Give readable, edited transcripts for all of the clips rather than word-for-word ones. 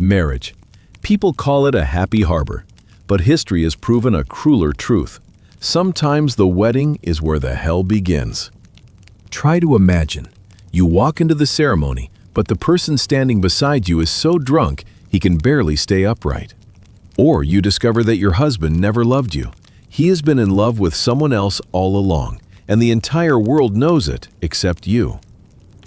Marriage. People call it a happy harbor, but history has proven a crueler truth. Sometimes the wedding is where the hell begins. Try to imagine. You walk into the ceremony, but the person standing beside you is so drunk he can barely stay upright. Or you discover that your husband never loved you. He has been in love with someone else all along, and the entire world knows it except you.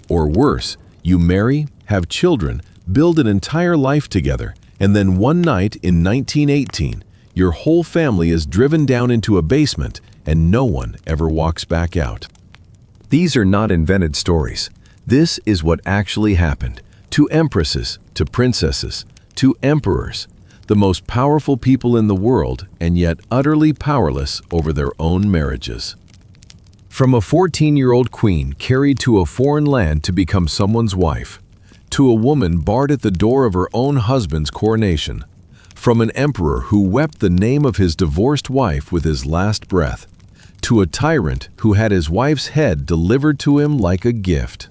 Or worse, you marry, have children, build an entire life together, and then one night in 1918, your whole family is driven down into a basement and no one ever walks back out. These are not invented stories. This is what actually happened to empresses, to princesses, to emperors, the most powerful people in the world and yet utterly powerless over their own marriages. From a 14-year-old queen carried to a foreign land to become someone's wife, to a woman barred at the door of her own husband's coronation, from an emperor who wept the name of his divorced wife with his last breath, to a tyrant who had his wife's head delivered to him like a gift.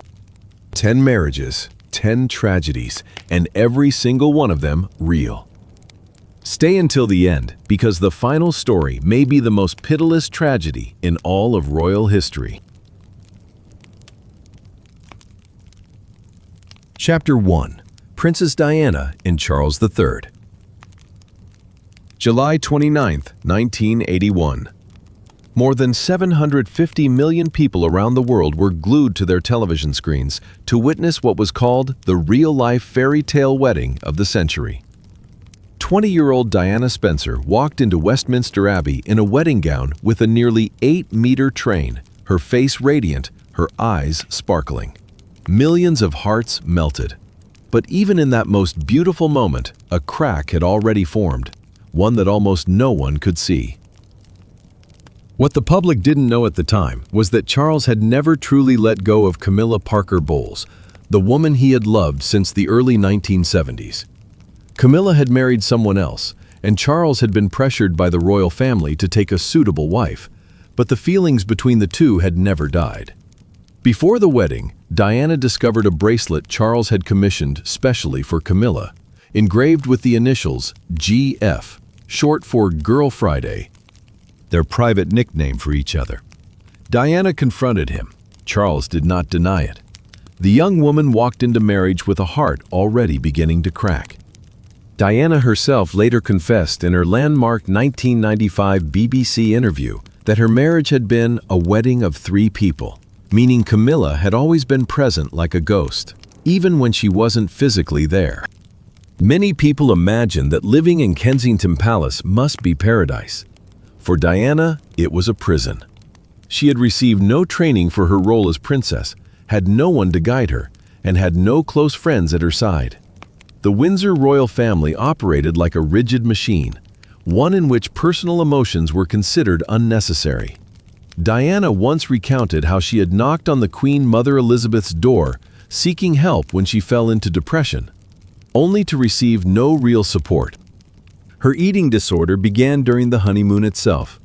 10 marriages, 10 tragedies, and every single one of them real. Stay until the end, because the final story may be the most pitiless tragedy in all of royal history. Chapter 1. Princess Diana and Charles III. July 29, 1981. More than 750 million people around the world were glued to their television screens to witness what was called the real-life fairy tale wedding of the century. 20-year-old Diana Spencer walked into Westminster Abbey in a wedding gown with a nearly 8-meter train, her face radiant, her eyes sparkling. Millions of hearts melted. But even in that most beautiful moment, a crack had already formed, one that almost no one could see. What the public didn't know at the time was that Charles had never truly let go of Camilla Parker Bowles, the woman he had loved since the early 1970s. Camilla had married someone else, and Charles had been pressured by the royal family to take a suitable wife, but the feelings between the two had never died. Before the wedding, Diana discovered a bracelet Charles had commissioned specially for Camilla, engraved with the initials GF, short for Girl Friday, their private nickname for each other. Diana confronted him. Charles did not deny it. The young woman walked into marriage with a heart already beginning to crack. Diana herself later confessed in her landmark 1995 BBC interview that her marriage had been a wedding of 3 people, meaning Camilla had always been present like a ghost, even when she wasn't physically there. Many people imagine that living in Kensington Palace must be paradise. For Diana, it was a prison. She had received no training for her role as princess, had no one to guide her, and had no close friends at her side. The Windsor royal family operated like a rigid machine, one in which personal emotions were considered unnecessary. Diana once recounted how she had knocked on the Queen Mother Elizabeth's door, seeking help when she fell into depression, only to receive no real support. Her eating disorder began during the honeymoon itself.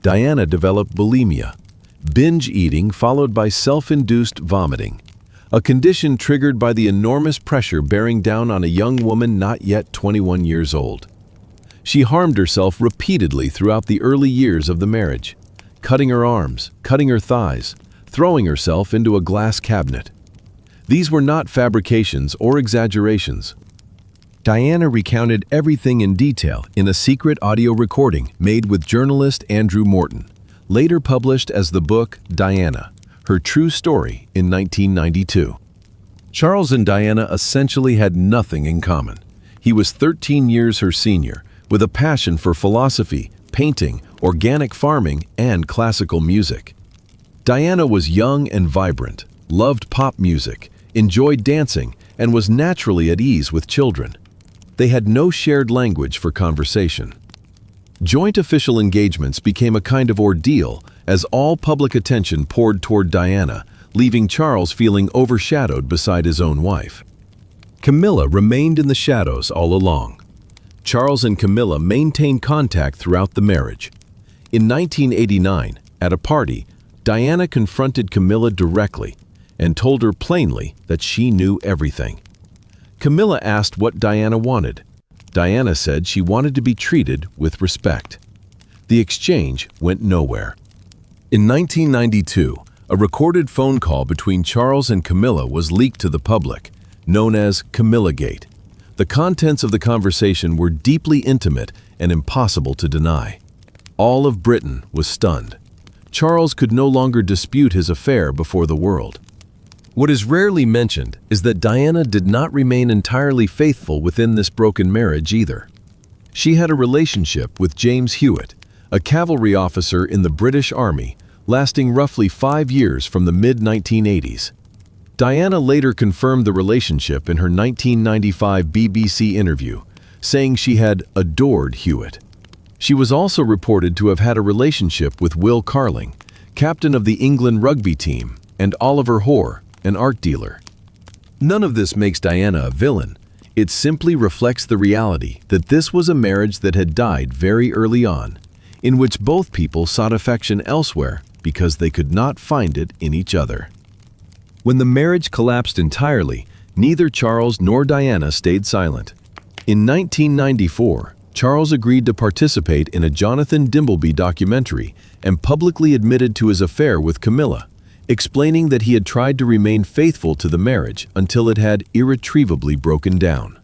Diana developed bulimia, binge eating followed by self-induced vomiting, a condition triggered by the enormous pressure bearing down on a young woman not yet 21 years old. She harmed herself repeatedly throughout the early years of the marriage, cutting her arms, cutting her thighs, throwing herself into a glass cabinet. These were not fabrications or exaggerations. Diana recounted everything in detail in a secret audio recording made with journalist Andrew Morton, later published as the book Diana, Her True Story in 1992. Charles and Diana essentially had nothing in common. He was 13 years her senior, with a passion for philosophy, painting, organic farming, and classical music. Diana was young and vibrant, loved pop music, enjoyed dancing, and was naturally at ease with children. They had no shared language for conversation. Joint official engagements became a kind of ordeal as all public attention poured toward Diana, leaving Charles feeling overshadowed beside his own wife. Camilla remained in the shadows all along. Charles and Camilla maintained contact throughout the marriage. In 1989, at a party, Diana confronted Camilla directly and told her plainly that she knew everything. Camilla asked what Diana wanted. Diana said she wanted to be treated with respect. The exchange went nowhere. In 1992, a recorded phone call between Charles and Camilla was leaked to the public, known as Camillagate. The contents of the conversation were deeply intimate and impossible to deny. All of Britain was stunned. Charles could no longer dispute his affair before the world. What is rarely mentioned is that Diana did not remain entirely faithful within this broken marriage either. She had a relationship with James Hewitt, a cavalry officer in the British Army, lasting roughly 5 years from the mid-1980s. Diana later confirmed the relationship in her 1995 BBC interview, saying she had adored Hewitt. She was also reported to have had a relationship with Will Carling, captain of the England rugby team, and Oliver Hoare, an art dealer. None of this makes Diana a villain. It simply reflects the reality that this was a marriage that had died very early on, in which both people sought affection elsewhere because they could not find it in each other. When the marriage collapsed entirely, neither Charles nor Diana stayed silent. In 1994, Charles agreed to participate in a Jonathan Dimbleby documentary and publicly admitted to his affair with Camilla, explaining that he had tried to remain faithful to the marriage until it had irretrievably broken down.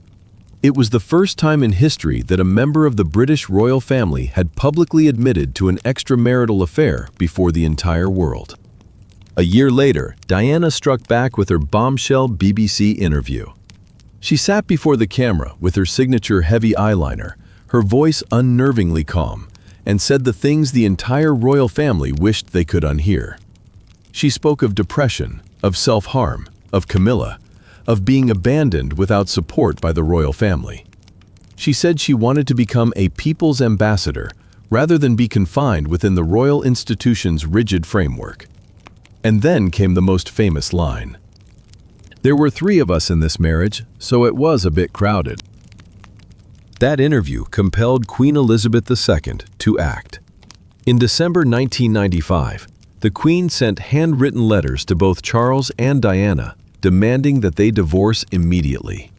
It was the first time in history that a member of the British royal family had publicly admitted to an extramarital affair before the entire world. A year later, Diana struck back with her bombshell BBC interview. She sat before the camera with her signature heavy eyeliner, her voice unnervingly calm, and said the things the entire royal family wished they could unhear. She spoke of depression, of self-harm, of Camilla, of being abandoned without support by the royal family. She said she wanted to become a people's ambassador rather than be confined within the royal institution's rigid framework. And then came the most famous line. "There were 3 of us in this marriage, so it was a bit crowded." That interview compelled Queen Elizabeth II to act. In December 1995, the Queen sent handwritten letters to both Charles and Diana, demanding that they divorce immediately.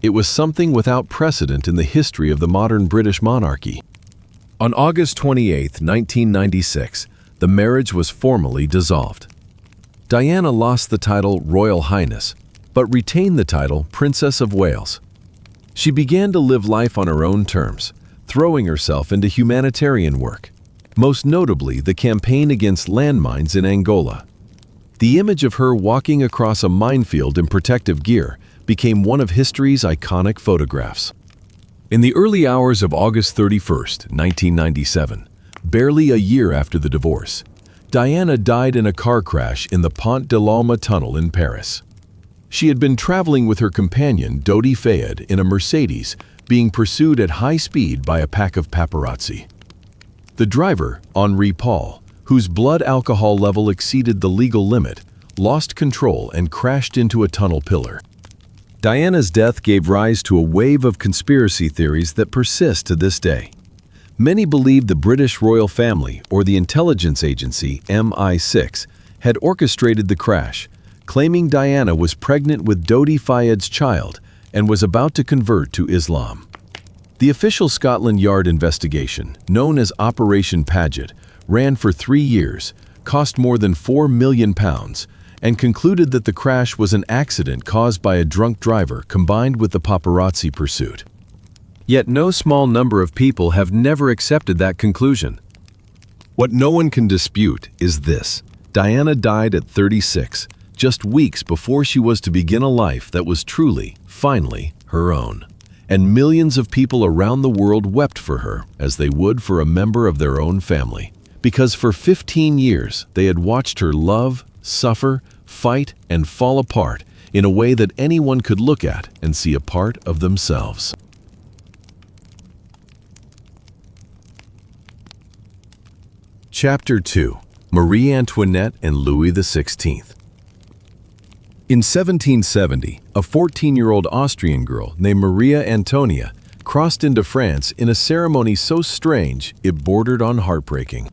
It was something without precedent in the history of the modern British monarchy. On August 28, 1996, the marriage was formally dissolved. Diana lost the title Royal Highness, but retained the title Princess of Wales. She began to live life on her own terms, throwing herself into humanitarian work, most notably the campaign against landmines in Angola. The image of her walking across a minefield in protective gear became one of history's iconic photographs. In the early hours of August 31, 1997, barely a year after the divorce, Diana died in a car crash in the Pont de l'Alma tunnel in Paris. She had been traveling with her companion, Dodi Fayed, in a Mercedes, being pursued at high speed by a pack of paparazzi. The driver, Henri Paul, whose blood alcohol level exceeded the legal limit, lost control and crashed into a tunnel pillar. Diana's death gave rise to a wave of conspiracy theories that persist to this day. Many believed the British royal family, or the intelligence agency MI6, had orchestrated the crash, claiming Diana was pregnant with Dodi Fayed's child and was about to convert to Islam. The official Scotland Yard investigation, known as Operation Paget, ran for 3 years, cost more than £4 million, and concluded that the crash was an accident caused by a drunk driver combined with the paparazzi pursuit. Yet no small number of people have never accepted that conclusion. What no one can dispute is this: Diana died at 36, just weeks before she was to begin a life that was truly, finally, her own. And millions of people around the world wept for her as they would for a member of their own family. Because for 15 years they had watched her love, suffer, fight, and fall apart in a way that anyone could look at and see a part of themselves. Chapter 2. Marie Antoinette and Louis XVI. In 1770, a 14-year-old Austrian girl named Maria Antonia crossed into France in a ceremony so strange it bordered on heartbreaking.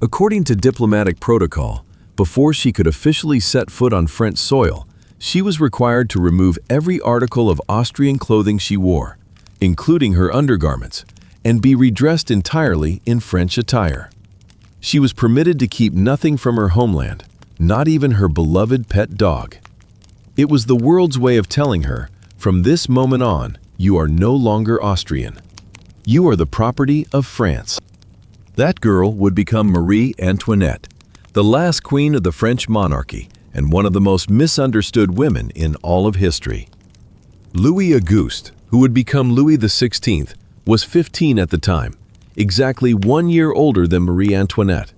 According to diplomatic protocol, before she could officially set foot on French soil, she was required to remove every article of Austrian clothing she wore, including her undergarments, and be redressed entirely in French attire. She was permitted to keep nothing from her homeland, not even her beloved pet dog. It was the world's way of telling her, from this moment on, you are no longer Austrian. You are the property of France. That girl would become Marie Antoinette, the last queen of the French monarchy and one of the most misunderstood women in all of history. Louis Auguste, who would become Louis XVI, was 15 at the time, exactly 1 year older than Marie Antoinette.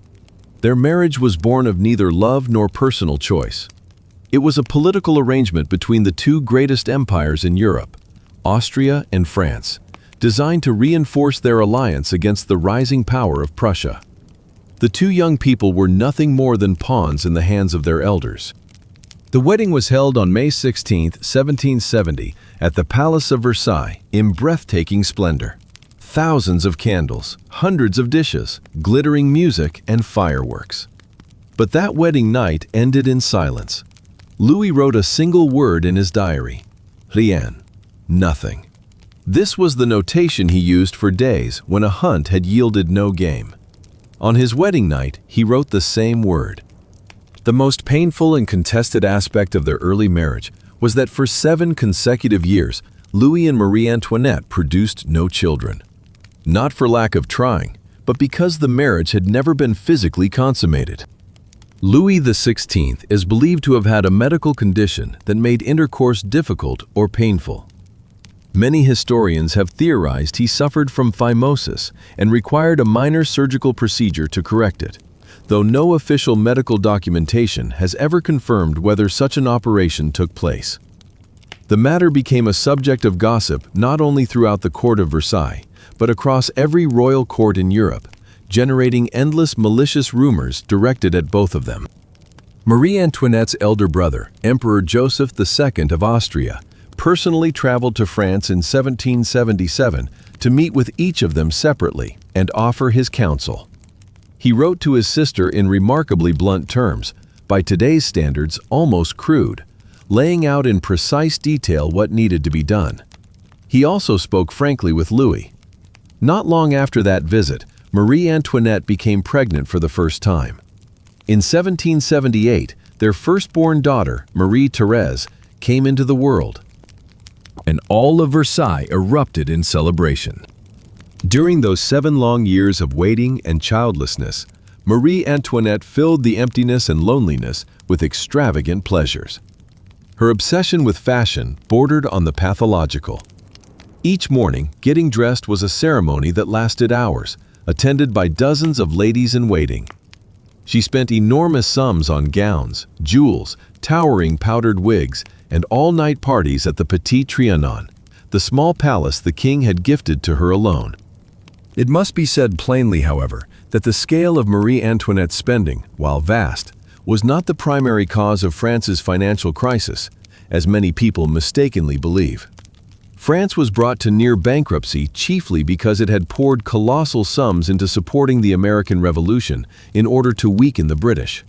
Their marriage was born of neither love nor personal choice. It was a political arrangement between the two greatest empires in Europe, Austria and France, designed to reinforce their alliance against the rising power of Prussia. The two young people were nothing more than pawns in the hands of their elders. The wedding was held on May 16, 1770, at the Palace of Versailles in breathtaking splendor. Thousands of candles, hundreds of dishes, glittering music, and fireworks. But that wedding night ended in silence. Louis wrote a single word in his diary: rien, nothing. This was the notation he used for days when a hunt had yielded no game. On his wedding night, he wrote the same word. The most painful and contested aspect of their early marriage was that for 7 consecutive years, Louis and Marie Antoinette produced no children. Not for lack of trying, but because the marriage had never been physically consummated. Louis XVI is believed to have had a medical condition that made intercourse difficult or painful. Many historians have theorized he suffered from phimosis and required a minor surgical procedure to correct it, though no official medical documentation has ever confirmed whether such an operation took place. The matter became a subject of gossip not only throughout the court of Versailles, but across every royal court in Europe, generating endless malicious rumors directed at both of them. Marie Antoinette's elder brother, Emperor Joseph II of Austria, personally traveled to France in 1777 to meet with each of them separately and offer his counsel. He wrote to his sister in remarkably blunt terms, by today's standards almost crude, laying out in precise detail what needed to be done. He also spoke frankly with Louis. Not long after that visit, Marie Antoinette became pregnant for the first time. In 1778, their firstborn daughter, Marie Thérèse, came into the world, and all of Versailles erupted in celebration. During those 7 long years of waiting and childlessness, Marie Antoinette filled the emptiness and loneliness with extravagant pleasures. Her obsession with fashion bordered on the pathological. Each morning, getting dressed was a ceremony that lasted hours, attended by dozens of ladies-in-waiting. She spent enormous sums on gowns, jewels, towering powdered wigs, and all-night parties at the Petit Trianon, the small palace the king had gifted to her alone. It must be said plainly, however, that the scale of Marie Antoinette's spending, while vast, was not the primary cause of France's financial crisis, as many people mistakenly believe. France was brought to near bankruptcy chiefly because it had poured colossal sums into supporting the American Revolution in order to weaken the British.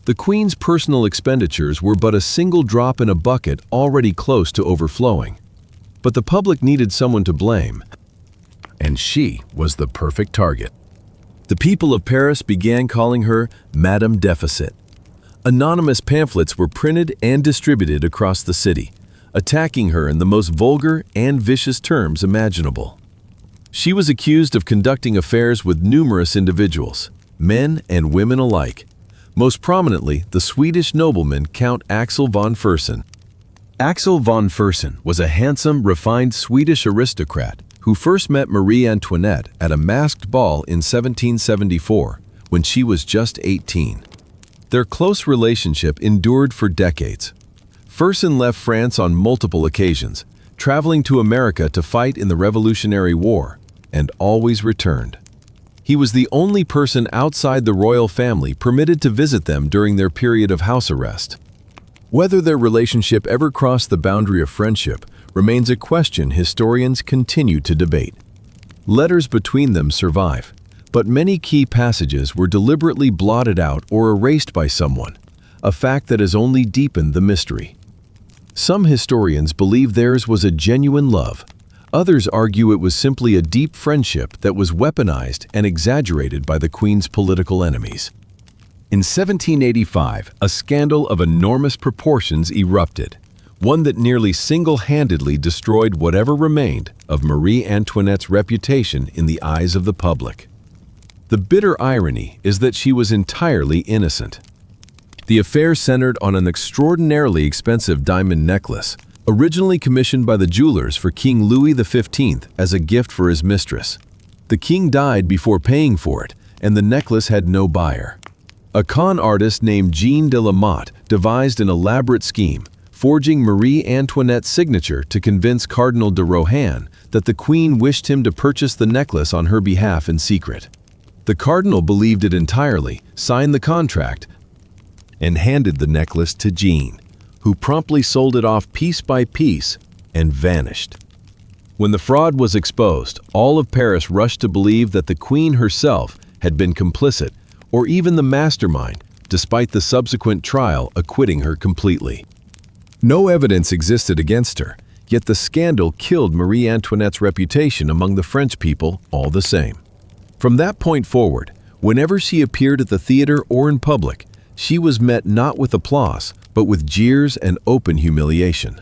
The Queen's personal expenditures were but a single drop in a bucket already close to overflowing. But the public needed someone to blame, and she was the perfect target. The people of Paris began calling her Madame Deficit. Anonymous pamphlets were printed and distributed across the city, attacking her in the most vulgar and vicious terms imaginable. She was accused of conducting affairs with numerous individuals, men and women alike, most prominently the Swedish nobleman Count Axel von Fersen. Axel von Fersen was a handsome, refined Swedish aristocrat who first met Marie Antoinette at a masked ball in 1774 when she was just 18. Their close relationship endured for decades. Fersen left France on multiple occasions, traveling to America to fight in the Revolutionary War, and always returned. He was the only person outside the royal family permitted to visit them during their period of house arrest. Whether their relationship ever crossed the boundary of friendship remains a question historians continue to debate. Letters between them survive, but many key passages were deliberately blotted out or erased by someone, a fact that has only deepened the mystery. Some historians believe theirs was a genuine love. Others argue it was simply a deep friendship that was weaponized and exaggerated by the Queen's political enemies. In 1785, a scandal of enormous proportions erupted, one that nearly single-handedly destroyed whatever remained of Marie Antoinette's reputation in the eyes of the public. The bitter irony is that she was entirely innocent. The affair centered on an extraordinarily expensive diamond necklace, originally commissioned by the jewelers for King Louis XV as a gift for his mistress. The king died before paying for it, and the necklace had no buyer. A con artist named Jean de la Motte devised an elaborate scheme, forging Marie Antoinette's signature to convince Cardinal de Rohan that the Queen wished him to purchase the necklace on her behalf in secret. The Cardinal believed it entirely, signed the contract, and handed the necklace to Jean, who promptly sold it off piece by piece and vanished. When the fraud was exposed, all of Paris rushed to believe that the Queen herself had been complicit, or even the mastermind, despite the subsequent trial acquitting her completely. No evidence existed against her, yet the scandal killed Marie Antoinette's reputation among the French people all the same. From that point forward, whenever she appeared at the theater or in public, she was met not with applause, but with jeers and open humiliation.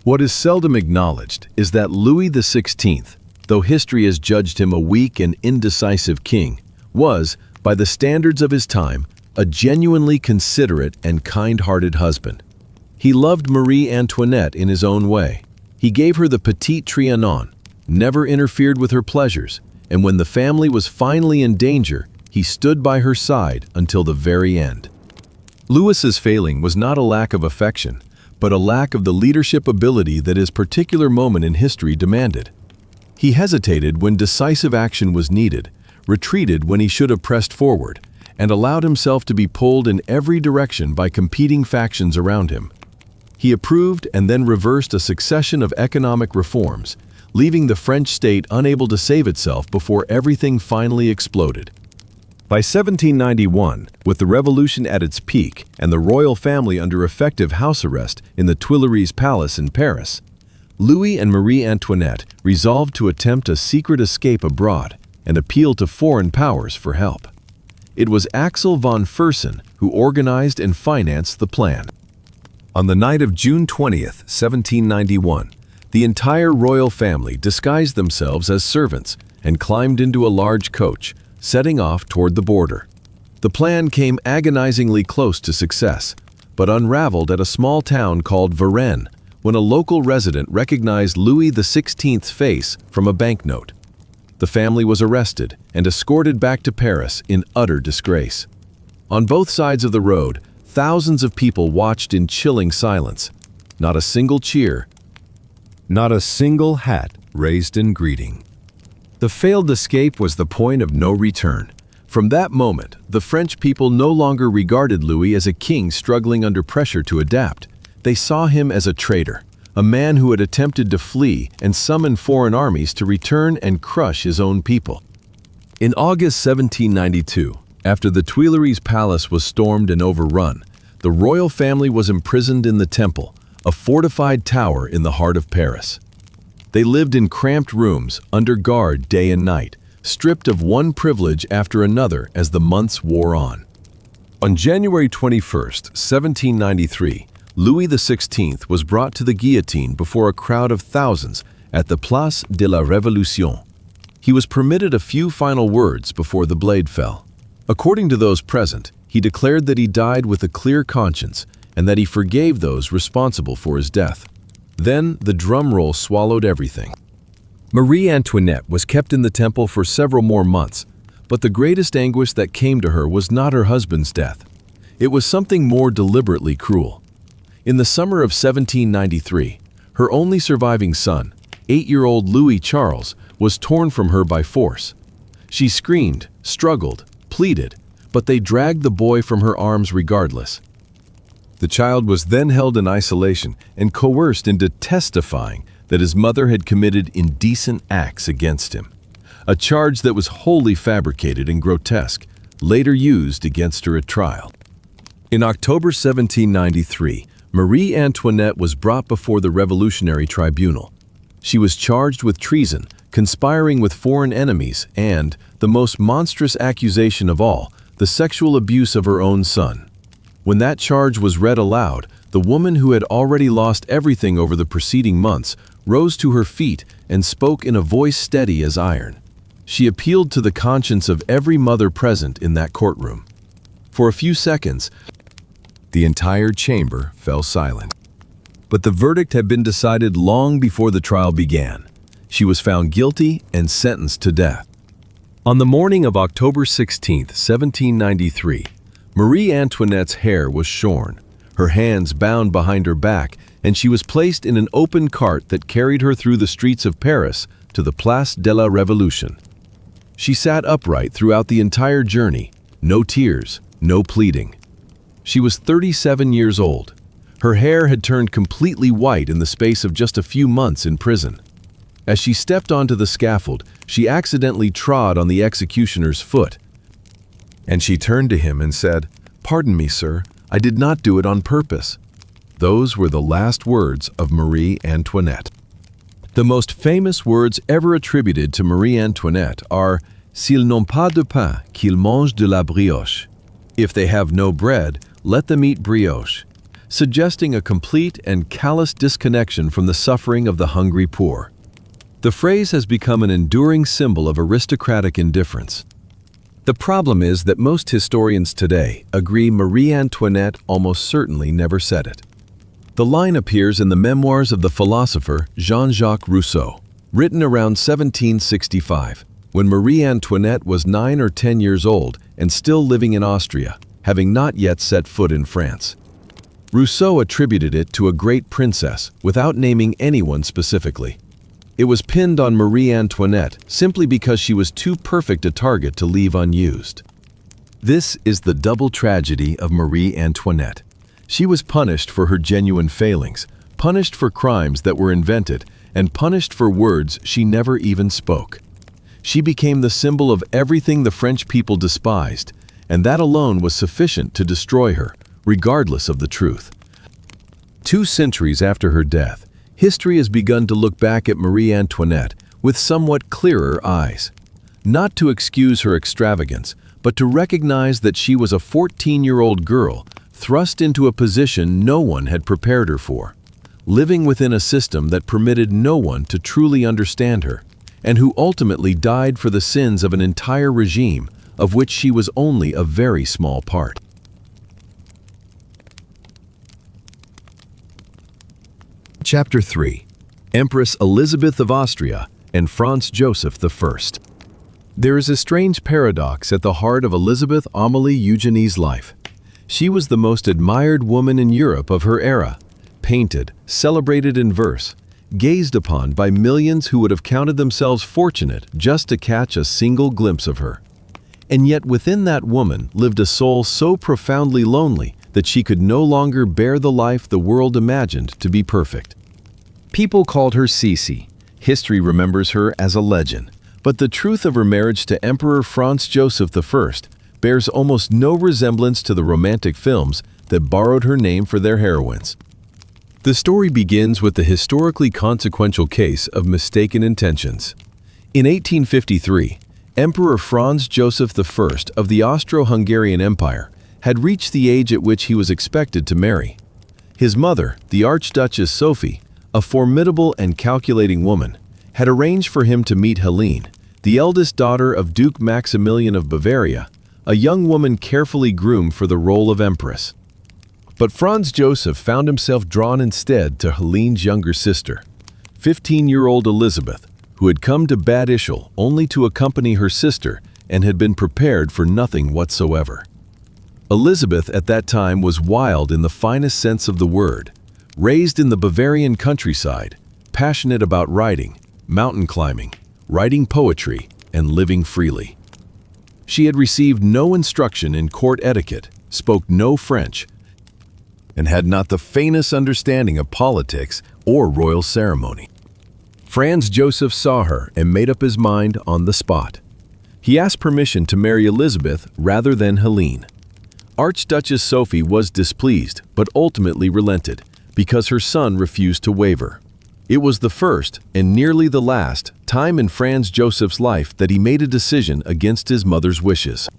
What is seldom acknowledged is that Louis XVI, though history has judged him a weak and indecisive king, was, by the standards of his time, a genuinely considerate and kind-hearted husband. He loved Marie Antoinette in his own way. He gave her the Petit Trianon, never interfered with her pleasures, and when the family was finally in danger, he stood by her side until the very end. Louis's failing was not a lack of affection, but a lack of the leadership ability that his particular moment in history demanded. He hesitated when decisive action was needed, retreated when he should have pressed forward, and allowed himself to be pulled in every direction by competing factions around him. He approved and then reversed a succession of economic reforms, leaving the French state unable to save itself before everything finally exploded. By 1791, with the revolution at its peak and the royal family under effective house arrest in the Tuileries Palace in Paris, Louis and Marie Antoinette resolved to attempt a secret escape abroad and appeal to foreign powers for help. It was Axel von Fersen who organized and financed the plan. On the night of June 20th, 1791, the entire royal family disguised themselves as servants and climbed into a large coach, setting off toward the border. The plan came agonizingly close to success, but unraveled at a small town called Varennes when a local resident recognized Louis XVI's face from a banknote. The family was arrested and escorted back to Paris in utter disgrace. On both sides of the road, thousands of people watched in chilling silence. Not a single cheer, not a single hat raised in greeting. The failed escape was the point of no return. From that moment, the French people no longer regarded Louis as a king struggling under pressure to adapt. They saw him as a traitor, a man who had attempted to flee and summon foreign armies to return and crush his own people. In August 1792, after the Tuileries Palace was stormed and overrun, the royal family was imprisoned in the Temple, a fortified tower in the heart of Paris. They lived in cramped rooms, under guard day and night, stripped of one privilege after another as the months wore on. On January 21st, 1793, Louis XVI was brought to the guillotine before a crowd of thousands at the Place de la Révolution. He was permitted a few final words before the blade fell. According to those present, he declared that he died with a clear conscience and that he forgave those responsible for his death. Then the drum roll swallowed everything. Marie Antoinette was kept in the temple for several more months, but the greatest anguish that came to her was not her husband's death. It was something more deliberately cruel. In the summer of 1793, her only surviving son, 8-year-old Louis Charles, was torn from her by force. She screamed, struggled, pleaded, but they dragged the boy from her arms regardless. The child was then held in isolation and coerced into testifying that his mother had committed indecent acts against him, a charge that was wholly fabricated and grotesque, later used against her at trial. In October 1793, Marie Antoinette was brought before the Revolutionary Tribunal. She was charged with treason, conspiring with foreign enemies, and, the most monstrous accusation of all, the sexual abuse of her own son. When that charge was read aloud, the woman who had already lost everything over the preceding months rose to her feet and spoke in a voice steady as iron. She appealed to the conscience of every mother present in that courtroom. For a few seconds, the entire chamber fell silent. But the verdict had been decided long before the trial began. She was found guilty and sentenced to death. On the morning of October 16, 1793, Marie Antoinette's hair was shorn, her hands bound behind her back, and she was placed in an open cart that carried her through the streets of Paris to the Place de la Révolution. She sat upright throughout the entire journey, no tears, no pleading. She was 37 years old. Her hair had turned completely white in the space of just a few months in prison. As she stepped onto the scaffold, she accidentally trod on the executioner's foot, and she turned to him and said, "Pardon me, sir, I did not do it on purpose." Those were the last words of Marie Antoinette. The most famous words ever attributed to Marie Antoinette are, "S'ils n'ont pas de pain, qu'ils mangent de la brioche." If they have no bread, let them eat brioche, suggesting a complete and callous disconnection from the suffering of the hungry poor. The phrase has become an enduring symbol of aristocratic indifference. The problem is that most historians today agree Marie Antoinette almost certainly never said it. The line appears in the memoirs of the philosopher Jean-Jacques Rousseau, written around 1765, when Marie Antoinette was 9 or 10 years old and still living in Austria, having not yet set foot in France. Rousseau attributed it to a great princess without naming anyone specifically. It was pinned on Marie Antoinette simply because she was too perfect a target to leave unused. This is the double tragedy of Marie Antoinette. She was punished for her genuine failings, punished for crimes that were invented, and punished for words she never even spoke. She became the symbol of everything the French people despised, and that alone was sufficient to destroy her, regardless of the truth. 2 centuries after her death, history has begun to look back at Marie Antoinette with somewhat clearer eyes. Not to excuse her extravagance, but to recognize that she was a 14-year-old girl thrust into a position no one had prepared her for, living within a system that permitted no one to truly understand her, and who ultimately died for the sins of an entire regime of which she was only a very small part. Chapter 3. Empress Elisabeth of Austria and Franz Joseph I. There is a strange paradox at the heart of Elisabeth Amalie Eugenie's life. She was the most admired woman in Europe of her era, painted, celebrated in verse, gazed upon by millions who would have counted themselves fortunate just to catch a single glimpse of her. And yet within that woman lived a soul so profoundly lonely that she could no longer bear the life the world imagined to be perfect. People called her Sisi. History remembers her as a legend, but the truth of her marriage to Emperor Franz Joseph I bears almost no resemblance to the romantic films that borrowed her name for their heroines. The story begins with the historically consequential case of mistaken intentions. In 1853, Emperor Franz Joseph I of the Austro-Hungarian Empire had reached the age at which he was expected to marry. His mother, the Archduchess Sophie, a formidable and calculating woman, had arranged for him to meet Helene, the eldest daughter of Duke Maximilian of Bavaria, a young woman carefully groomed for the role of Empress. But Franz Joseph found himself drawn instead to Helene's younger sister, 15-year-old Elisabeth, who had come to Bad Ischl only to accompany her sister and had been prepared for nothing whatsoever. Elisabeth at that time was wild in the finest sense of the word, raised in the Bavarian countryside, passionate about riding, mountain climbing, writing poetry, and living freely. She had received no instruction in court etiquette, spoke no French, and had not the faintest understanding of politics or royal ceremony. Franz Joseph saw her and made up his mind on the spot. He asked permission to marry Elisabeth rather than Helene. Archduchess Sophie was displeased, but ultimately relented, because her son refused to waver. It was the first, and nearly the last, time in Franz Joseph's life that he made a decision against his mother's wishes.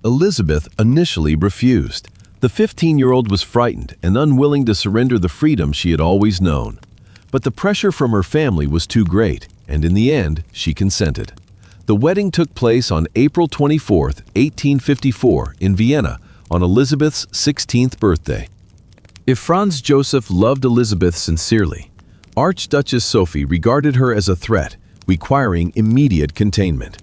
Elisabeth initially refused. The 15-year-old was frightened and unwilling to surrender the freedom she had always known. But the pressure from her family was too great, and in the end, she consented. The wedding took place on April 24, 1854, in Vienna, on Elizabeth's 16th birthday. If Franz Joseph loved Elizabeth sincerely, Archduchess Sophie regarded her as a threat, requiring immediate containment.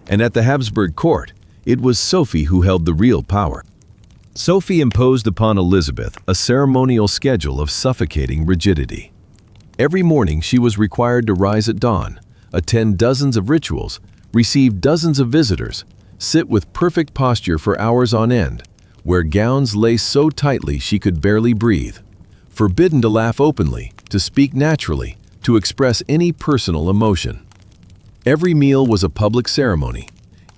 And at the Habsburg court, it was Sophie who held the real power. Sophie imposed upon Elizabeth a ceremonial schedule of suffocating rigidity. Every morning she was required to rise at dawn, attend dozens of rituals, receive dozens of visitors, sit with perfect posture for hours on end, wear gowns laced so tightly she could barely breathe, forbidden to laugh openly, to speak naturally, to express any personal emotion. Every meal was a public ceremony.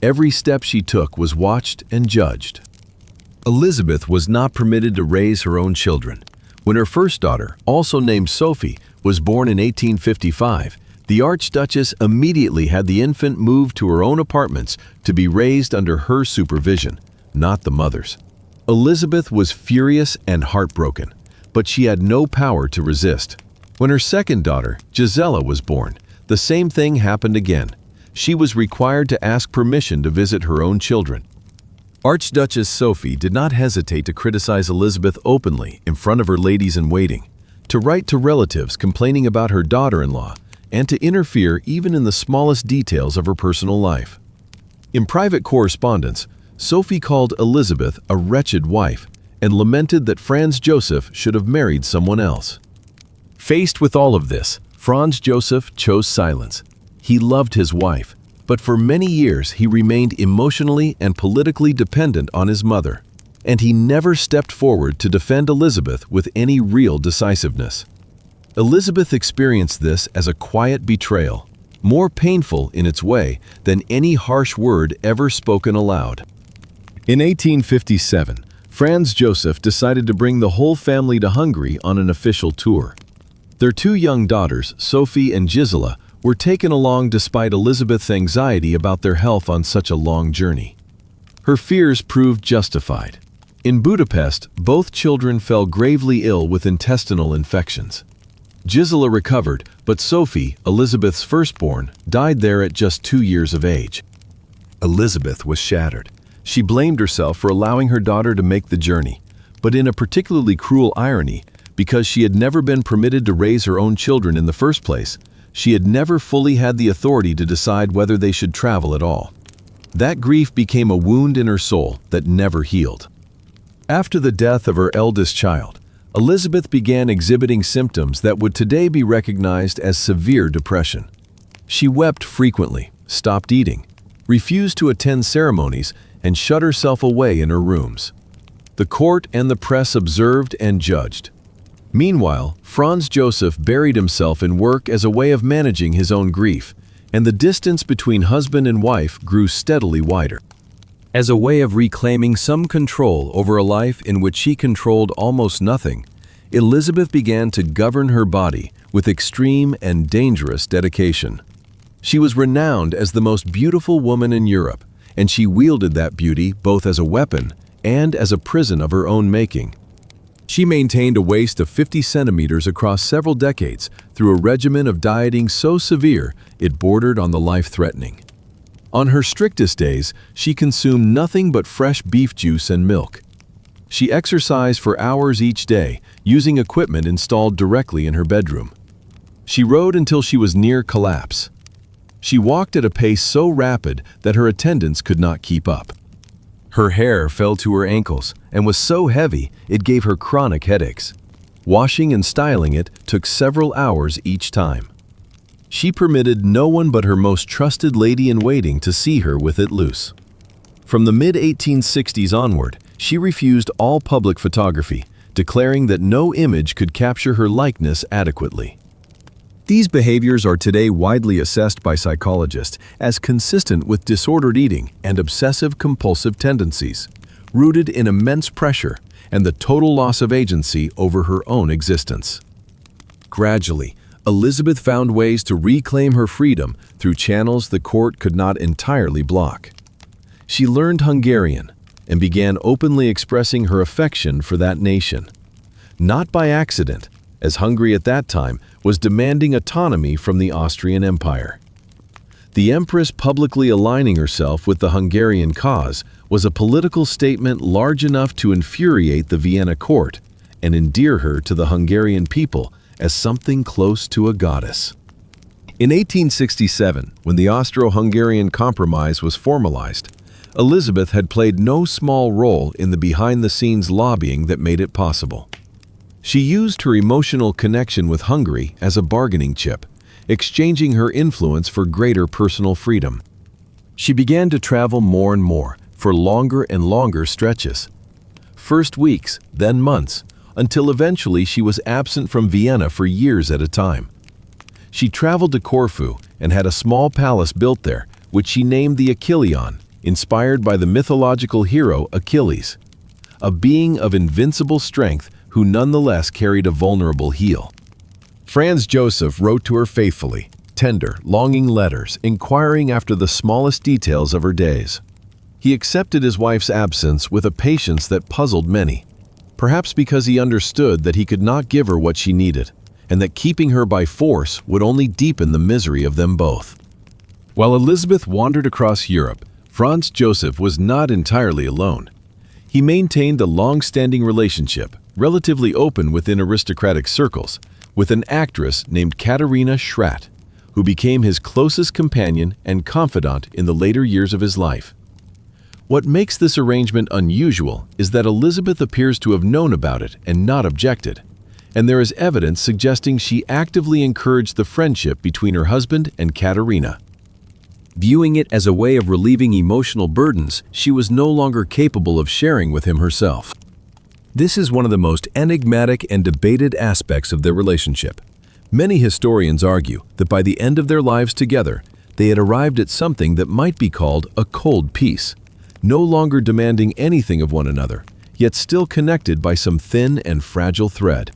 Every step she took was watched and judged. Elizabeth was not permitted to raise her own children. When her first daughter, also named Sophie, was born in 1855, the Archduchess immediately had the infant moved to her own apartments to be raised under her supervision, not the mother's. Elizabeth was furious and heartbroken, but she had no power to resist. When her second daughter, Gisela, was born, the same thing happened again. She was required to ask permission to visit her own children. Archduchess Sophie did not hesitate to criticize Elizabeth openly in front of her ladies-in-waiting, to write to relatives complaining about her daughter-in-law, and to interfere even in the smallest details of her personal life. In private correspondence, Sophie called Elizabeth a wretched wife and lamented that Franz Joseph should have married someone else. Faced with all of this, Franz Joseph chose silence. He loved his wife, but for many years he remained emotionally and politically dependent on his mother, and he never stepped forward to defend Elizabeth with any real decisiveness. Elizabeth experienced this as a quiet betrayal, more painful in its way than any harsh word ever spoken aloud. In 1857, Franz Joseph decided to bring the whole family to Hungary on an official tour. Their two young daughters, Sophie and Gisela, were taken along despite Elizabeth's anxiety about their health on such a long journey. Her fears proved justified. In Budapest, both children fell gravely ill with intestinal infections. Gisela recovered, but Sophie, Elizabeth's firstborn, died there at just 2 years of age. Elizabeth was shattered. She blamed herself for allowing her daughter to make the journey, but in a particularly cruel irony, because she had never been permitted to raise her own children in the first place, she had never fully had the authority to decide whether they should travel at all. That grief became a wound in her soul that never healed. After the death of her eldest child, Elizabeth began exhibiting symptoms that would today be recognized as severe depression. She wept frequently, stopped eating, refused to attend ceremonies, and shut herself away in her rooms. The court and the press observed and judged. Meanwhile, Franz Joseph buried himself in work as a way of managing his own grief, and the distance between husband and wife grew steadily wider. As a way of reclaiming some control over a life in which she controlled almost nothing, Elizabeth began to govern her body with extreme and dangerous dedication. She was renowned as the most beautiful woman in Europe, and she wielded that beauty both as a weapon and as a prison of her own making. She maintained a waist of 50 centimeters across several decades through a regimen of dieting so severe it bordered on the life-threatening. On her strictest days, she consumed nothing but fresh beef juice and milk. She exercised for hours each day, using equipment installed directly in her bedroom. She rode until she was near collapse. She walked at a pace so rapid that her attendants could not keep up. Her hair fell to her ankles and was so heavy it gave her chronic headaches. Washing and styling it took several hours each time. She permitted no one but her most trusted lady-in-waiting to see her with it loose. From the mid-1860s onward, she refused all public photography, declaring that no image could capture her likeness adequately. These behaviors are today widely assessed by psychologists as consistent with disordered eating and obsessive-compulsive tendencies, rooted in immense pressure and the total loss of agency over her own existence. Gradually, Elisabeth found ways to reclaim her freedom through channels the court could not entirely block. She learned Hungarian and began openly expressing her affection for that nation. Not by accident, as Hungary at that time was demanding autonomy from the Austrian Empire. The Empress publicly aligning herself with the Hungarian cause was a political statement large enough to infuriate the Vienna court and endear her to the Hungarian people as something close to a goddess. In 1867, when the Austro-Hungarian Compromise was formalized, Elisabeth had played no small role in the behind-the-scenes lobbying that made it possible. She used her emotional connection with Hungary as a bargaining chip, exchanging her influence for greater personal freedom. She began to travel more and more, for longer and longer stretches. First weeks, then months, until eventually she was absent from Vienna for years at a time. She traveled to Corfu and had a small palace built there, which she named the Achilleon, inspired by the mythological hero Achilles, a being of invincible strength who nonetheless carried a vulnerable heel. Franz Joseph wrote to her faithfully, tender, longing letters inquiring after the smallest details of her days. He accepted his wife's absence with a patience that puzzled many, perhaps because he understood that he could not give her what she needed, and that keeping her by force would only deepen the misery of them both. While Elisabeth wandered across Europe, Franz Joseph was not entirely alone. He maintained a long-standing relationship, relatively open within aristocratic circles, with an actress named Katerina Schratt, who became his closest companion and confidant in the later years of his life. What makes this arrangement unusual is that Elisabeth appears to have known about it and not objected, and there is evidence suggesting she actively encouraged the friendship between her husband and Katerina. Viewing it as a way of relieving emotional burdens she was no longer capable of sharing with him herself. This is one of the most enigmatic and debated aspects of their relationship. Many historians argue that by the end of their lives together, they had arrived at something that might be called a cold peace, no longer demanding anything of one another, yet still connected by some thin and fragile thread.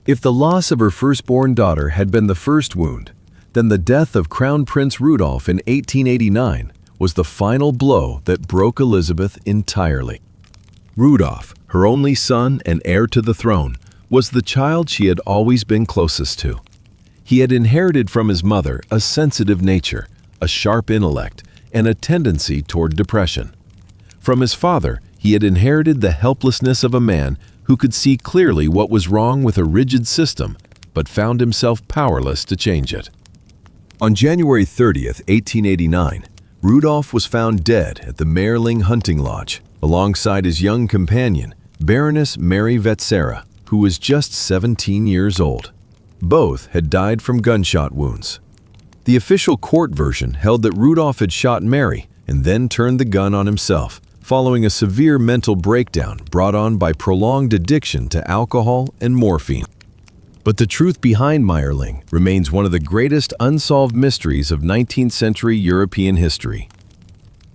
If the loss of her firstborn daughter had been the first wound, then the death of Crown Prince Rudolf in 1889 was the final blow that broke Elisabeth entirely. Rudolf, her only son and heir to the throne, was the child she had always been closest to. He had inherited from his mother a sensitive nature, a sharp intellect, and a tendency toward depression. From his father, he had inherited the helplessness of a man who could see clearly what was wrong with a rigid system, but found himself powerless to change it. On January 30th, 1889, Rudolf was found dead at the Meerling hunting lodge, alongside his young companion, Baroness Mary Vetsera, who was just 17 years old. Both had died from gunshot wounds. The official court version held that Rudolf had shot Mary and then turned the gun on himself, following a severe mental breakdown brought on by prolonged addiction to alcohol and morphine. But the truth behind Meerling remains one of the greatest unsolved mysteries of 19th century European history.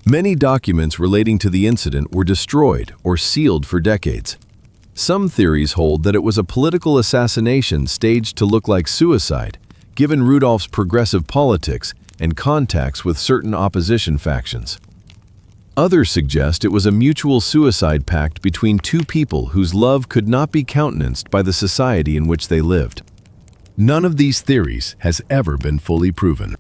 Many documents relating to the incident were destroyed or sealed for decades. Some theories hold that it was a political assassination staged to look like suicide, given Rudolf's progressive politics and contacts with certain opposition factions. Others suggest it was a mutual suicide pact between two people whose love could not be countenanced by the society in which they lived. None of these theories has ever been fully proven.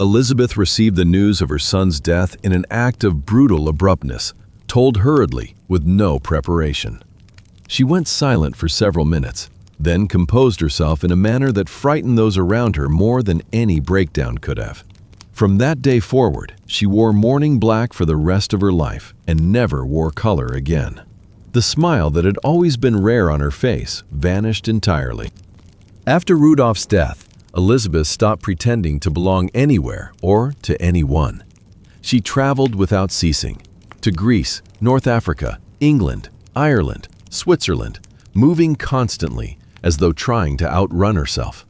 Elisabeth received the news of her son's death in an act of brutal abruptness, told hurriedly with no preparation. She went silent for several minutes, then composed herself in a manner that frightened those around her more than any breakdown could have. From that day forward, she wore mourning black for the rest of her life and never wore color again. The smile that had always been rare on her face vanished entirely. After Rudolf's death, Elisabeth stopped pretending to belong anywhere or to anyone. She traveled without ceasing, to Greece, North Africa, England, Ireland, Switzerland, moving constantly as though trying to outrun herself.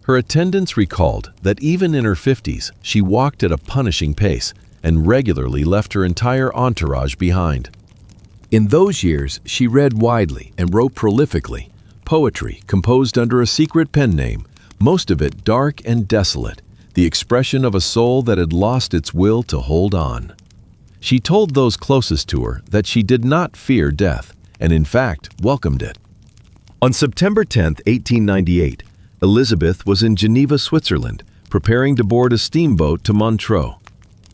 Her attendants recalled that even in her 50s, she walked at a punishing pace and regularly left her entire entourage behind. In those years, she read widely and wrote prolifically, poetry composed under a secret pen name, most of it dark and desolate, the expression of a soul that had lost its will to hold on. She told those closest to her that she did not fear death, and in fact welcomed it. On September 10, 1898, Elisabeth was in Geneva, Switzerland, preparing to board a steamboat to Montreux.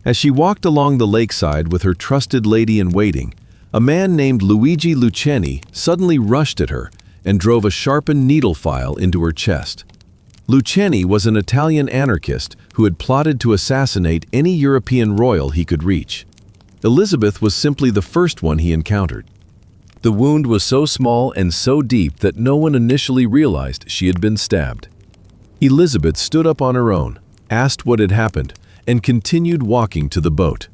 As she walked along the lakeside with her trusted lady-in-waiting, a man named Luigi Lucchesi suddenly rushed at her and drove a sharpened needle file into her chest. Lucchesi was an Italian anarchist who had plotted to assassinate any European royal he could reach. Elisabeth was simply the first one he encountered. The wound was so small and so deep that no one initially realized she had been stabbed. Elisabeth stood up on her own, asked what had happened, and continued walking to the boat.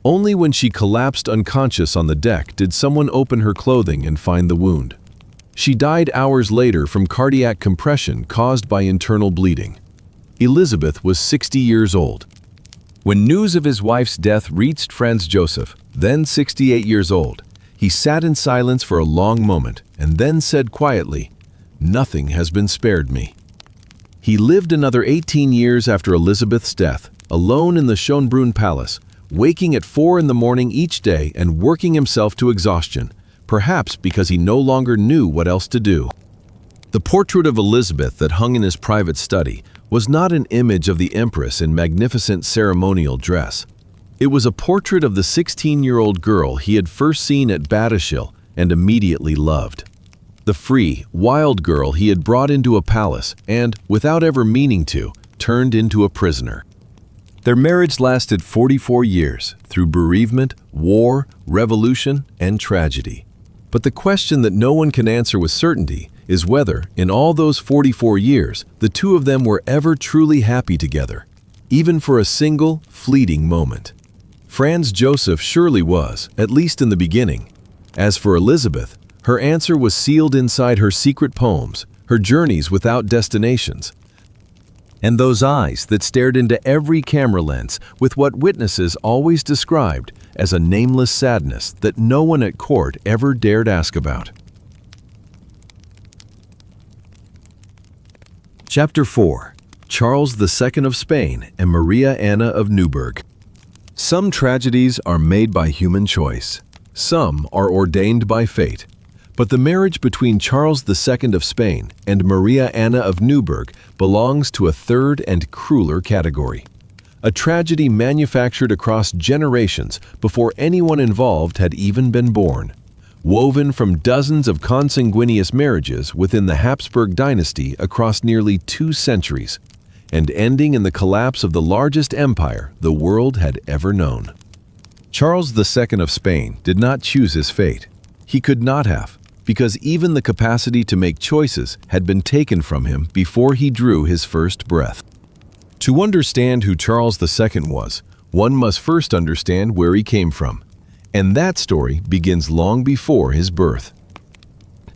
Only when she collapsed unconscious on the deck did someone open her clothing and find the wound. She died hours later from cardiac compression caused by internal bleeding. Elisabeth was 60 years old. When news of his wife's death reached Franz Joseph, then 68 years old, he sat in silence for a long moment and then said quietly, "Nothing has been spared me." He lived another 18 years after Elisabeth's death, alone in the Schönbrunn Palace, waking at 4 in the morning each day and working himself to exhaustion, perhaps because he no longer knew what else to do. The portrait of Elisabeth that hung in his private study was not an image of the Empress in magnificent ceremonial dress. It was a portrait of the 16-year-old girl he had first seen at Battershall and immediately loved. The free, wild girl he had brought into a palace and, without ever meaning to, turned into a prisoner. Their marriage lasted 44 years, through bereavement, war, revolution, and tragedy. But the question that no one can answer with certainty is whether, in all those 44 years, the two of them were ever truly happy together, even for a single, fleeting moment. Franz Joseph surely was, at least in the beginning. As for Elisabeth, her answer was sealed inside her secret poems, her journeys without destinations, and those eyes that stared into every camera lens with what witnesses always described as a nameless sadness that no one at court ever dared ask about. Chapter 4. Charles II of Spain and Maria Anna of Neuburg. Some tragedies are made by human choice. Some are ordained by fate. But the marriage between Charles II of Spain and Maria Anna of Neuburg belongs to a third and crueler category. A tragedy manufactured across generations before anyone involved had even been born. Woven from dozens of consanguineous marriages within the Habsburg dynasty across nearly 2 centuries, and ending in the collapse of the largest empire the world had ever known. Charles II of Spain did not choose his fate. He could not have, because even the capacity to make choices had been taken from him before he drew his first breath. To understand who Charles II was, one must first understand where he came from, and that story begins long before his birth.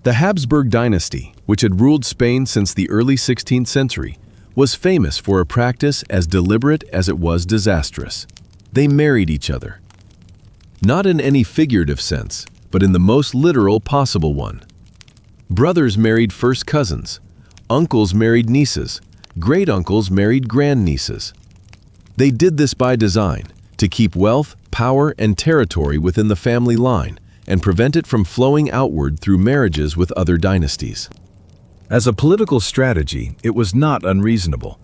The Habsburg dynasty, which had ruled Spain since the early 16th century, was famous for a practice as deliberate as it was disastrous. They married each other. Not in any figurative sense, but in the most literal possible one. Brothers married first cousins, uncles married nieces, great-uncles married grandnieces. They did this by design, to keep wealth, power, and territory within the family line, and prevent it from flowing outward through marriages with other dynasties. As a political strategy, it was not unreasonable.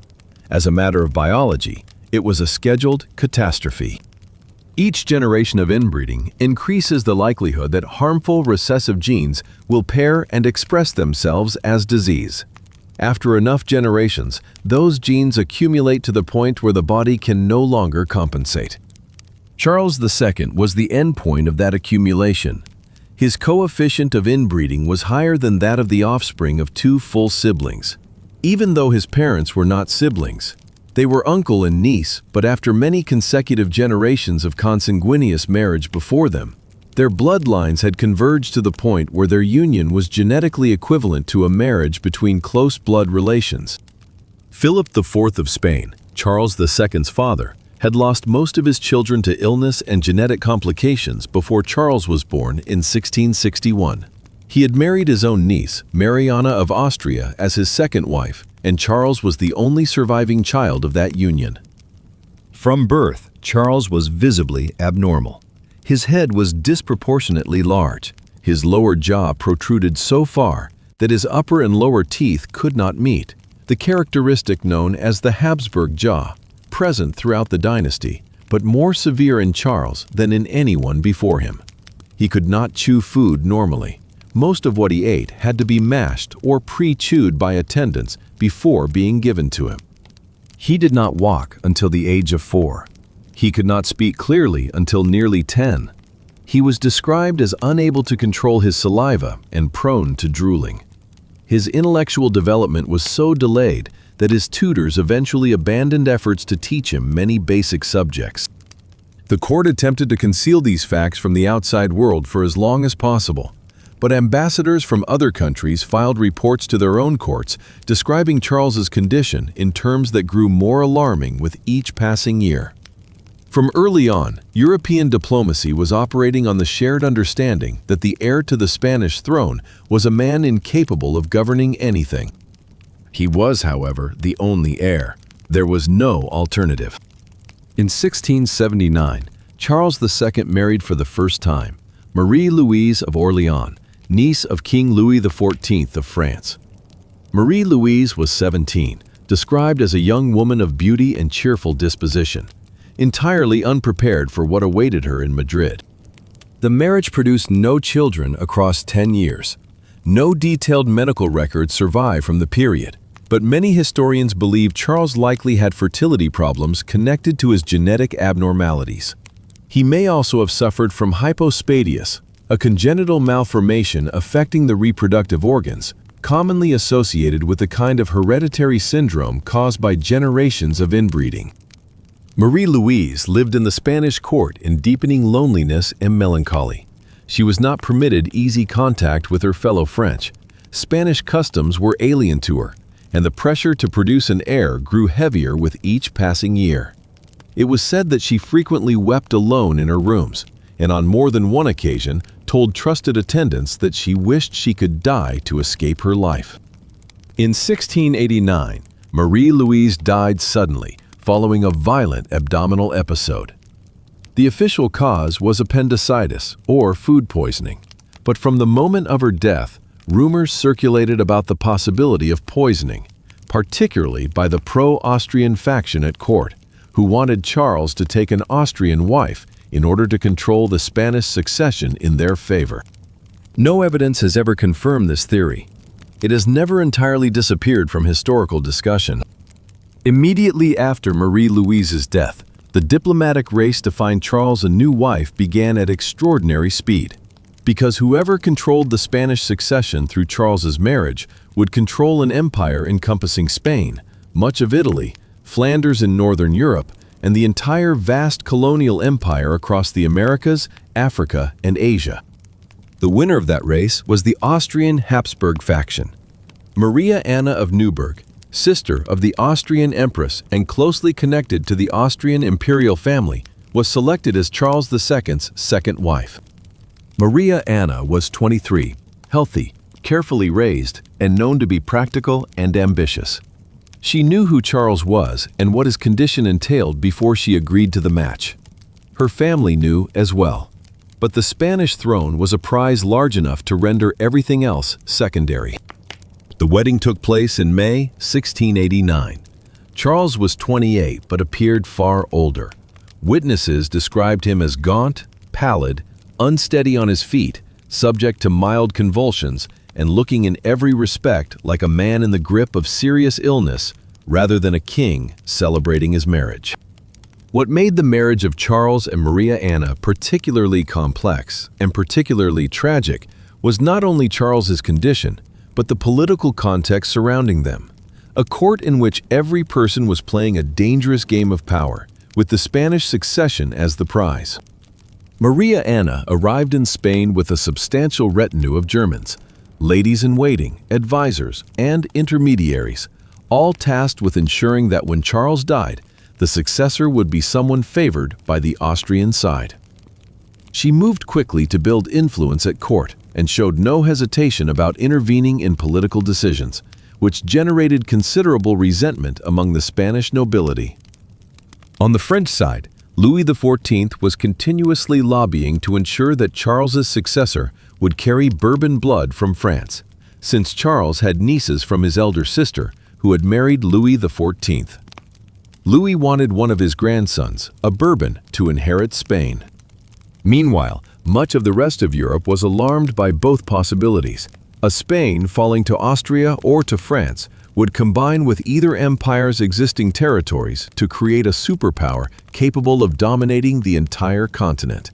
As a matter of biology, it was a scheduled catastrophe. Each generation of inbreeding increases the likelihood that harmful recessive genes will pair and express themselves as disease. After enough generations, those genes accumulate to the point where the body can no longer compensate. Charles II was the endpoint of that accumulation. His coefficient of inbreeding was higher than that of the offspring of 2 full siblings. Even though his parents were not siblings, they were uncle and niece, but after many consecutive generations of consanguineous marriage before them, their bloodlines had converged to the point where their union was genetically equivalent to a marriage between close blood relations. Philip IV of Spain, Charles II's father, had lost most of his children to illness and genetic complications before Charles was born in 1661. He had married his own niece, Mariana of Austria, as his second wife, and Charles was the only surviving child of that union. From birth, Charles was visibly abnormal. His head was disproportionately large. His lower jaw protruded so far that his upper and lower teeth could not meet, the characteristic known as the Habsburg jaw, present throughout the dynasty, but more severe in Charles than in anyone before him. He could not chew food normally. Most of what he ate had to be mashed or pre-chewed by attendants before being given to him. He did not walk until the age of 4. He could not speak clearly until nearly 10. He was described as unable to control his saliva and prone to drooling. His intellectual development was so delayed that his tutors eventually abandoned efforts to teach him many basic subjects. The court attempted to conceal these facts from the outside world for as long as possible, but ambassadors from other countries filed reports to their own courts describing Charles's condition in terms that grew more alarming with each passing year. From early on, European diplomacy was operating on the shared understanding that the heir to the Spanish throne was a man incapable of governing anything. He was, however, the only heir. There was no alternative. In 1679, Charles II married for the first time Marie-Louise of Orléans, niece of King Louis XIV of France. Marie-Louise was 17, described as a young woman of beauty and cheerful disposition, entirely unprepared for what awaited her in Madrid. The marriage produced no children across 10 years. No detailed medical records survive from the period, but many historians believe Charles likely had fertility problems connected to his genetic abnormalities. He may also have suffered from hypospadias, a congenital malformation affecting the reproductive organs, commonly associated with a kind of hereditary syndrome caused by generations of inbreeding. Marie-Louise lived in the Spanish court in deepening loneliness and melancholy. She was not permitted easy contact with her fellow French. Spanish customs were alien to her, and the pressure to produce an heir grew heavier with each passing year. It was said that she frequently wept alone in her rooms, and on more than one occasion told trusted attendants that she wished she could die to escape her life. In 1689, Marie-Louise died suddenly, following a violent abdominal episode. The official cause was appendicitis or food poisoning, but from the moment of her death, rumors circulated about the possibility of poisoning, particularly by the pro-Austrian faction at court, who wanted Charles to take an Austrian wife in order to control the Spanish succession in their favor. No evidence has ever confirmed this theory. It has never entirely disappeared from historical discussion. Immediately after Marie-Louise's death, the diplomatic race to find Charles a new wife began at extraordinary speed, because whoever controlled the Spanish succession through Charles's marriage would control an empire encompassing Spain, much of Italy, Flanders in northern Europe, and the entire vast colonial empire across the Americas, Africa, and Asia. The winner of that race was the Austrian Habsburg faction. Maria Anna of Neuburg, sister of the Austrian Empress and closely connected to the Austrian imperial family, was selected as Charles II's second wife. Maria Anna was 23, healthy, carefully raised, and known to be practical and ambitious. She knew who Charles was and what his condition entailed before she agreed to the match. Her family knew as well, but the Spanish throne was a prize large enough to render everything else secondary. The wedding took place in May 1689. Charles was 28 but appeared far older. Witnesses described him as gaunt, pallid, unsteady on his feet, subject to mild convulsions, and looking in every respect like a man in the grip of serious illness rather than a king celebrating his marriage. What made the marriage of Charles and Maria Anna particularly complex and particularly tragic was not only Charles's condition, but the political context surrounding them. A court in which every person was playing a dangerous game of power, with the Spanish succession as the prize. Maria Anna arrived in Spain with a substantial retinue of Germans, ladies-in-waiting, advisors, and intermediaries, all tasked with ensuring that when Charles died, the successor would be someone favored by the Austrian side. She moved quickly to build influence at court and showed no hesitation about intervening in political decisions, which generated considerable resentment among the Spanish nobility. On the French side, Louis XIV was continuously lobbying to ensure that Charles's successor would carry Bourbon blood from France, since Charles had nieces from his elder sister who had married Louis XIV. Louis wanted one of his grandsons, a Bourbon, to inherit Spain. Meanwhile, much of the rest of Europe was alarmed by both possibilities. A Spain falling to Austria or to France would combine with either empire's existing territories to create a superpower capable of dominating the entire continent.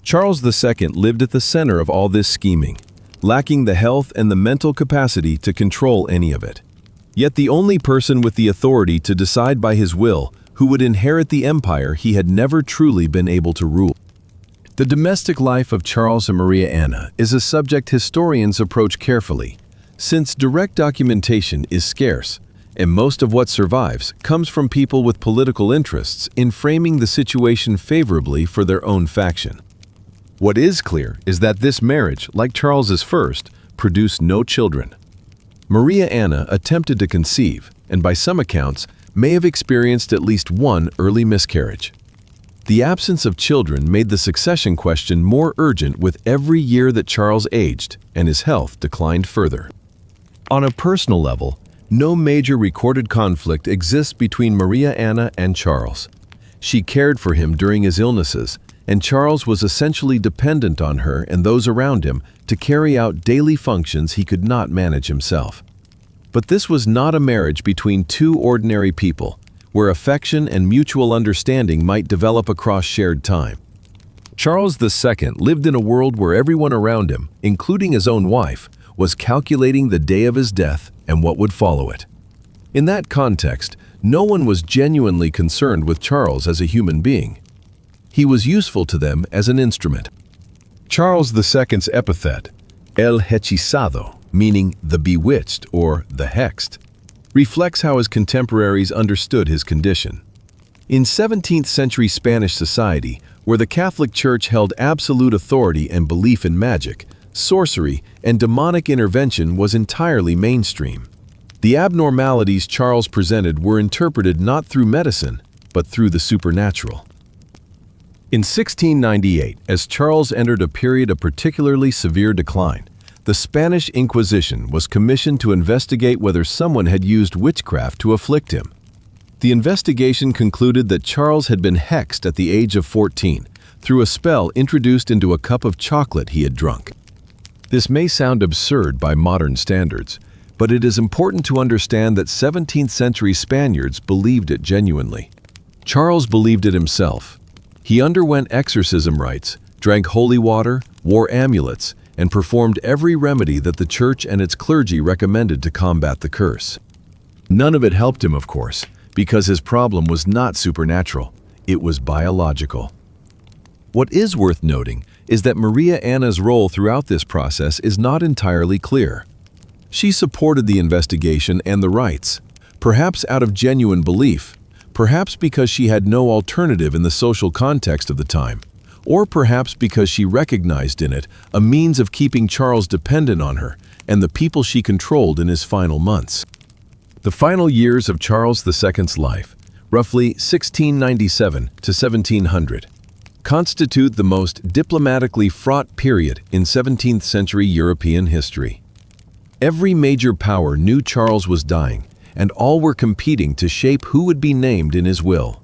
Charles II lived at the center of all this scheming, lacking the health and the mental capacity to control any of it. Yet the only person with the authority to decide by his will who would inherit the empire he had never truly been able to rule. The domestic life of Charles and Maria Anna is a subject historians approach carefully, since direct documentation is scarce, and most of what survives comes from people with political interests in framing the situation favorably for their own faction. What is clear is that this marriage, like Charles's first, produced no children. Maria Anna attempted to conceive, and by some accounts, may have experienced at least one early miscarriage. The absence of children made the succession question more urgent with every year that Charles aged, and his health declined further. On a personal level, no major recorded conflict exists between Maria Anna and Charles. She cared for him during his illnesses, and Charles was essentially dependent on her and those around him to carry out daily functions he could not manage himself. But this was not a marriage between two ordinary people, where affection and mutual understanding might develop across shared time. Charles II lived in a world where everyone around him, including his own wife, was calculating the day of his death and what would follow it. In that context, no one was genuinely concerned with Charles as a human being. He was useful to them as an instrument. Charles II's epithet, El Hechizado, meaning the bewitched or the hexed, reflects how his contemporaries understood his condition. In 17th century Spanish society, where the Catholic Church held absolute authority and belief in magic, sorcery, and demonic intervention was entirely mainstream. The abnormalities Charles presented were interpreted not through medicine, but through the supernatural. In 1698, as Charles entered a period of particularly severe decline, the Spanish Inquisition was commissioned to investigate whether someone had used witchcraft to afflict him. The investigation concluded that Charles had been hexed at the age of 14 through a spell introduced into a cup of chocolate he had drunk. This may sound absurd by modern standards, but it is important to understand that 17th century Spaniards believed it genuinely. Charles believed it himself. He underwent exorcism rites, drank holy water, wore amulets, and performed every remedy that the church and its clergy recommended to combat the curse. None of it helped him, of course, because his problem was not supernatural, it was biological. What is worth noting is that Maria Anna's role throughout this process is not entirely clear. She supported the investigation and the rites, perhaps out of genuine belief, perhaps because she had no alternative in the social context of the time, or perhaps because she recognized in it a means of keeping Charles dependent on her and the people she controlled in his final months. The final years of Charles II's life, roughly 1697 to 1700, constitute the most diplomatically fraught period in 17th century European history. Every major power knew Charles was dying, and all were competing to shape who would be named in his will.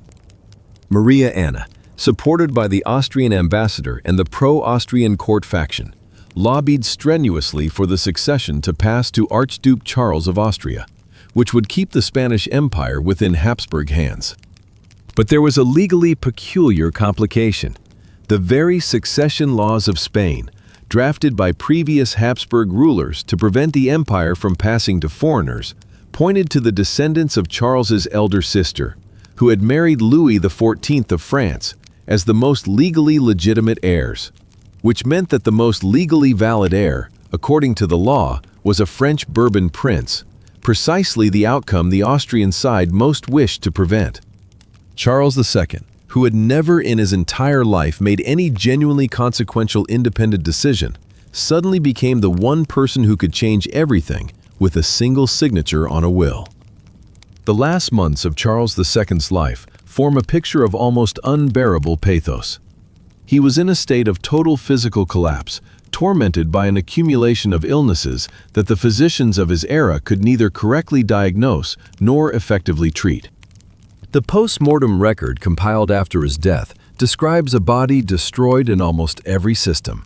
Maria Anna, supported by the Austrian ambassador and the pro-Austrian court faction, lobbied strenuously for the succession to pass to Archduke Charles of Austria, which would keep the Spanish Empire within Habsburg hands. But there was a legally peculiar complication. The very succession laws of Spain, drafted by previous Habsburg rulers to prevent the empire from passing to foreigners, pointed to the descendants of Charles's elder sister, who had married Louis XIV of France, as the most legally legitimate heirs, which meant that the most legally valid heir, according to the law, was a French Bourbon prince, precisely the outcome the Austrian side most wished to prevent. Charles II, who had never in his entire life made any genuinely consequential independent decision, suddenly became the one person who could change everything with a single signature on a will. The last months of Charles II's life form a picture of almost unbearable pathos. He was in a state of total physical collapse, tormented by an accumulation of illnesses that the physicians of his era could neither correctly diagnose nor effectively treat. The post-mortem record compiled after his death describes a body destroyed in almost every system.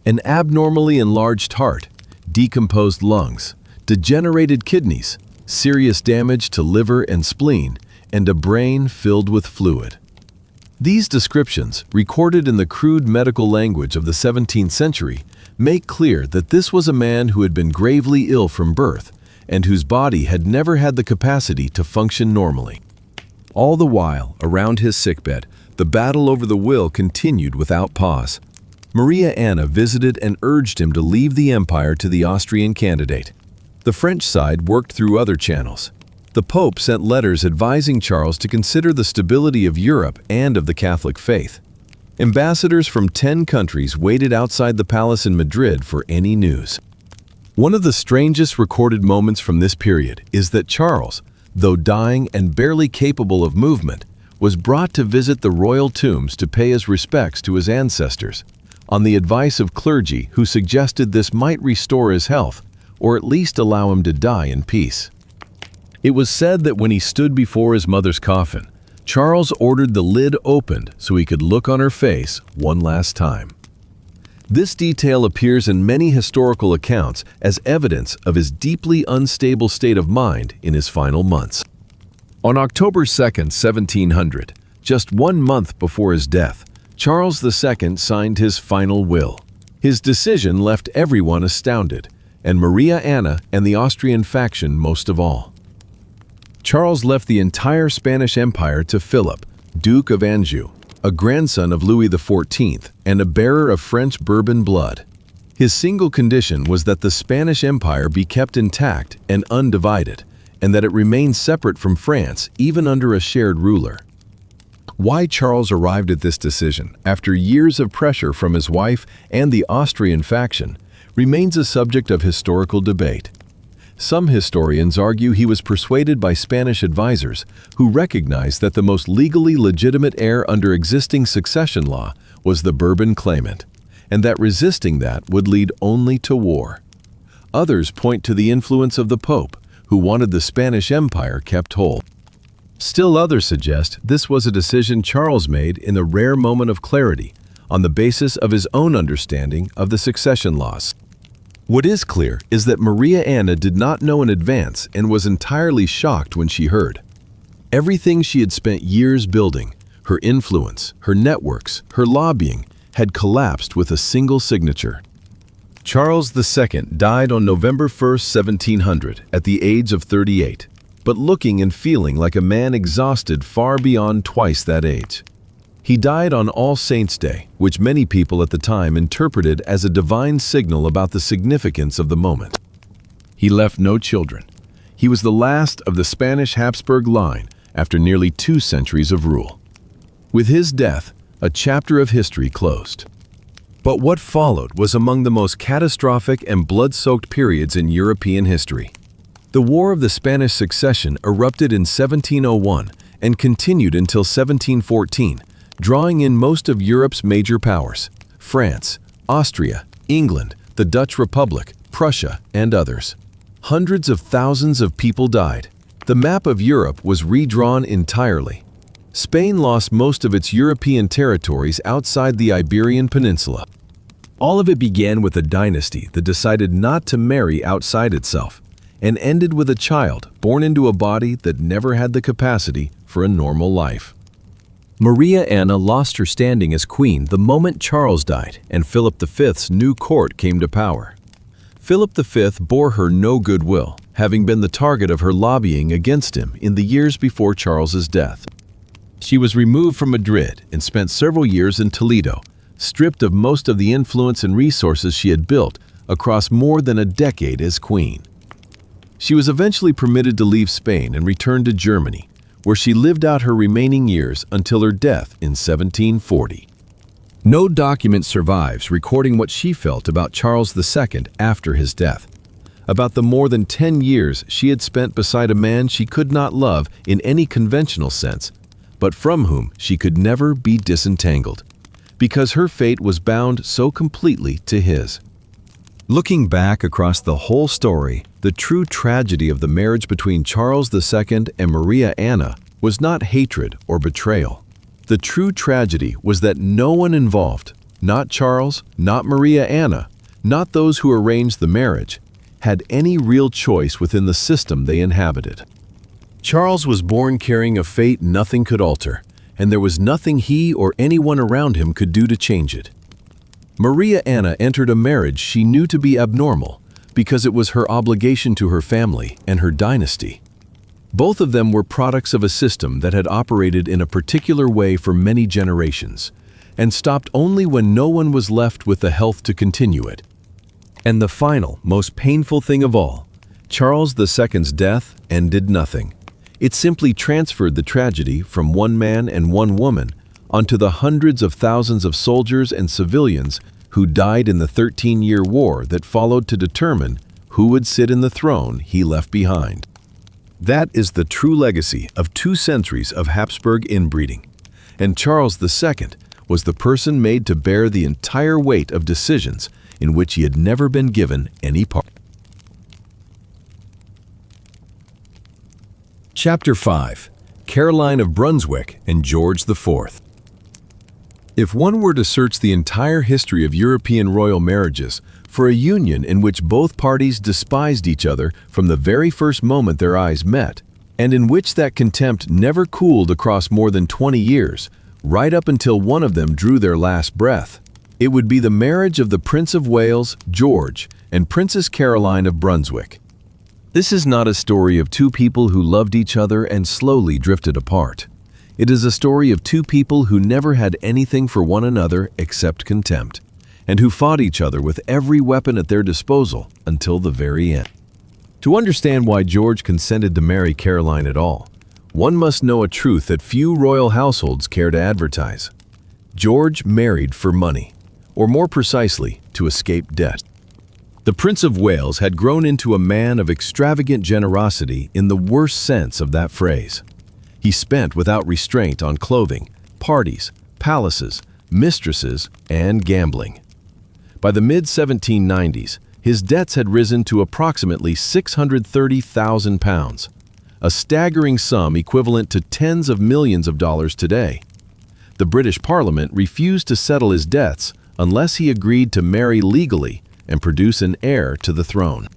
An abnormally enlarged heart, decomposed lungs, degenerated kidneys, serious damage to liver and spleen, and a brain filled with fluid. These descriptions, recorded in the crude medical language of the 17th century, make clear that this was a man who had been gravely ill from birth and whose body had never had the capacity to function normally. All the while, around his sickbed, the battle over the will continued without pause. Maria Anna visited and urged him to leave the empire to the Austrian candidate. The French side worked through other channels. The Pope sent letters advising Charles to consider the stability of Europe and of the Catholic faith. Ambassadors from 10 countries waited outside the palace in Madrid for any news. One of the strangest recorded moments from this period is that Charles, though dying and barely capable of movement, was brought to visit the royal tombs to pay his respects to his ancestors, on the advice of clergy who suggested this might restore his health or at least allow him to die in peace. It was said that when he stood before his mother's coffin, Charles ordered the lid opened so he could look on her face one last time. This detail appears in many historical accounts as evidence of his deeply unstable state of mind in his final months. On October 2, 1700, just 1 month before his death, Charles II signed his final will. His decision left everyone astounded, and Maria Anna and the Austrian faction most of all. Charles left the entire Spanish Empire to Philip, Duke of Anjou, a grandson of Louis XIV and a bearer of French Bourbon blood. His single condition was that the Spanish Empire be kept intact and undivided, and that it remain separate from France even under a shared ruler. Why Charles arrived at this decision, after years of pressure from his wife and the Austrian faction, remains a subject of historical debate. Some historians argue he was persuaded by Spanish advisors who recognized that the most legally legitimate heir under existing succession law was the Bourbon claimant, and that resisting that would lead only to war. Others point to the influence of the Pope, who wanted the Spanish Empire kept whole. Still others suggest this was a decision Charles made in the rare moment of clarity, on the basis of his own understanding of the succession laws. What is clear is that Maria Anna did not know in advance and was entirely shocked when she heard. Everything she had spent years building, her influence, her networks, her lobbying, had collapsed with a single signature. Charles II died on November 1, 1700, at the age of 38, but looking and feeling like a man exhausted far beyond twice that age. He died on All Saints' Day, which many people at the time interpreted as a divine signal about the significance of the moment. He left no children. He was the last of the Spanish Habsburg line after nearly 2 centuries of rule. With his death, a chapter of history closed. But what followed was among the most catastrophic and blood-soaked periods in European history. The War of the Spanish Succession erupted in 1701 and continued until 1714, drawing in most of Europe's major powers: France, Austria, England, the Dutch Republic, Prussia, and others. Hundreds of thousands of people died. The map of Europe was redrawn entirely. Spain lost most of its European territories outside the Iberian Peninsula. All of it began with a dynasty that decided not to marry outside itself, and ended with a child born into a body that never had the capacity for a normal life. Maria Anna lost her standing as queen the moment Charles died and Philip V's new court came to power. Philip V bore her no goodwill, having been the target of her lobbying against him in the years before Charles's death. She was removed from Madrid and spent several years in Toledo, stripped of most of the influence and resources she had built across more than a decade as queen. She was eventually permitted to leave Spain and return to Germany, where she lived out her remaining years until her death in 1740. No document survives recording what she felt about Charles II after his death, about the more than 10 years she had spent beside a man she could not love in any conventional sense, but from whom she could never be disentangled, because her fate was bound so completely to his. Looking back across the whole story, the true tragedy of the marriage between Charles II and Maria Anna was not hatred or betrayal. The true tragedy was that no one involved, not Charles, not Maria Anna, not those who arranged the marriage, had any real choice within the system they inhabited. Charles was born carrying a fate nothing could alter, and there was nothing he or anyone around him could do to change it. Maria Anna entered a marriage she knew to be abnormal because it was her obligation to her family and her dynasty. Both of them were products of a system that had operated in a particular way for many generations and stopped only when no one was left with the health to continue it. And the final, most painful thing of all, Charles II's death ended nothing. It simply transferred the tragedy from one man and one woman onto the hundreds of thousands of soldiers and civilians who died in the 13-year war that followed to determine who would sit in the throne he left behind. That is the true legacy of 2 centuries of Habsburg inbreeding, and Charles II was the person made to bear the entire weight of decisions in which he had never been given any part. Chapter 5. Caroline of Brunswick and George IV. If one were to search the entire history of European royal marriages for a union in which both parties despised each other from the very first moment their eyes met, and in which that contempt never cooled across more than 20 years, right up until one of them drew their last breath, it would be the marriage of the Prince of Wales, George, and Princess Caroline of Brunswick. This is not a story of 2 people who loved each other and slowly drifted apart. It is a story of 2 people who never had anything for one another except contempt, and who fought each other with every weapon at their disposal until the very end. To understand why George consented to marry Caroline at all, one must know a truth that few royal households care to advertise. George married for money, or more precisely, to escape debt. The Prince of Wales had grown into a man of extravagant generosity in the worst sense of that phrase. He spent without restraint on clothing, parties, palaces, mistresses, and gambling. By the mid-1790s, his debts had risen to approximately £630,000, a staggering sum equivalent to tens of millions of dollars today. The British Parliament refused to settle his debts unless he agreed to marry legally and produce an heir to the throne.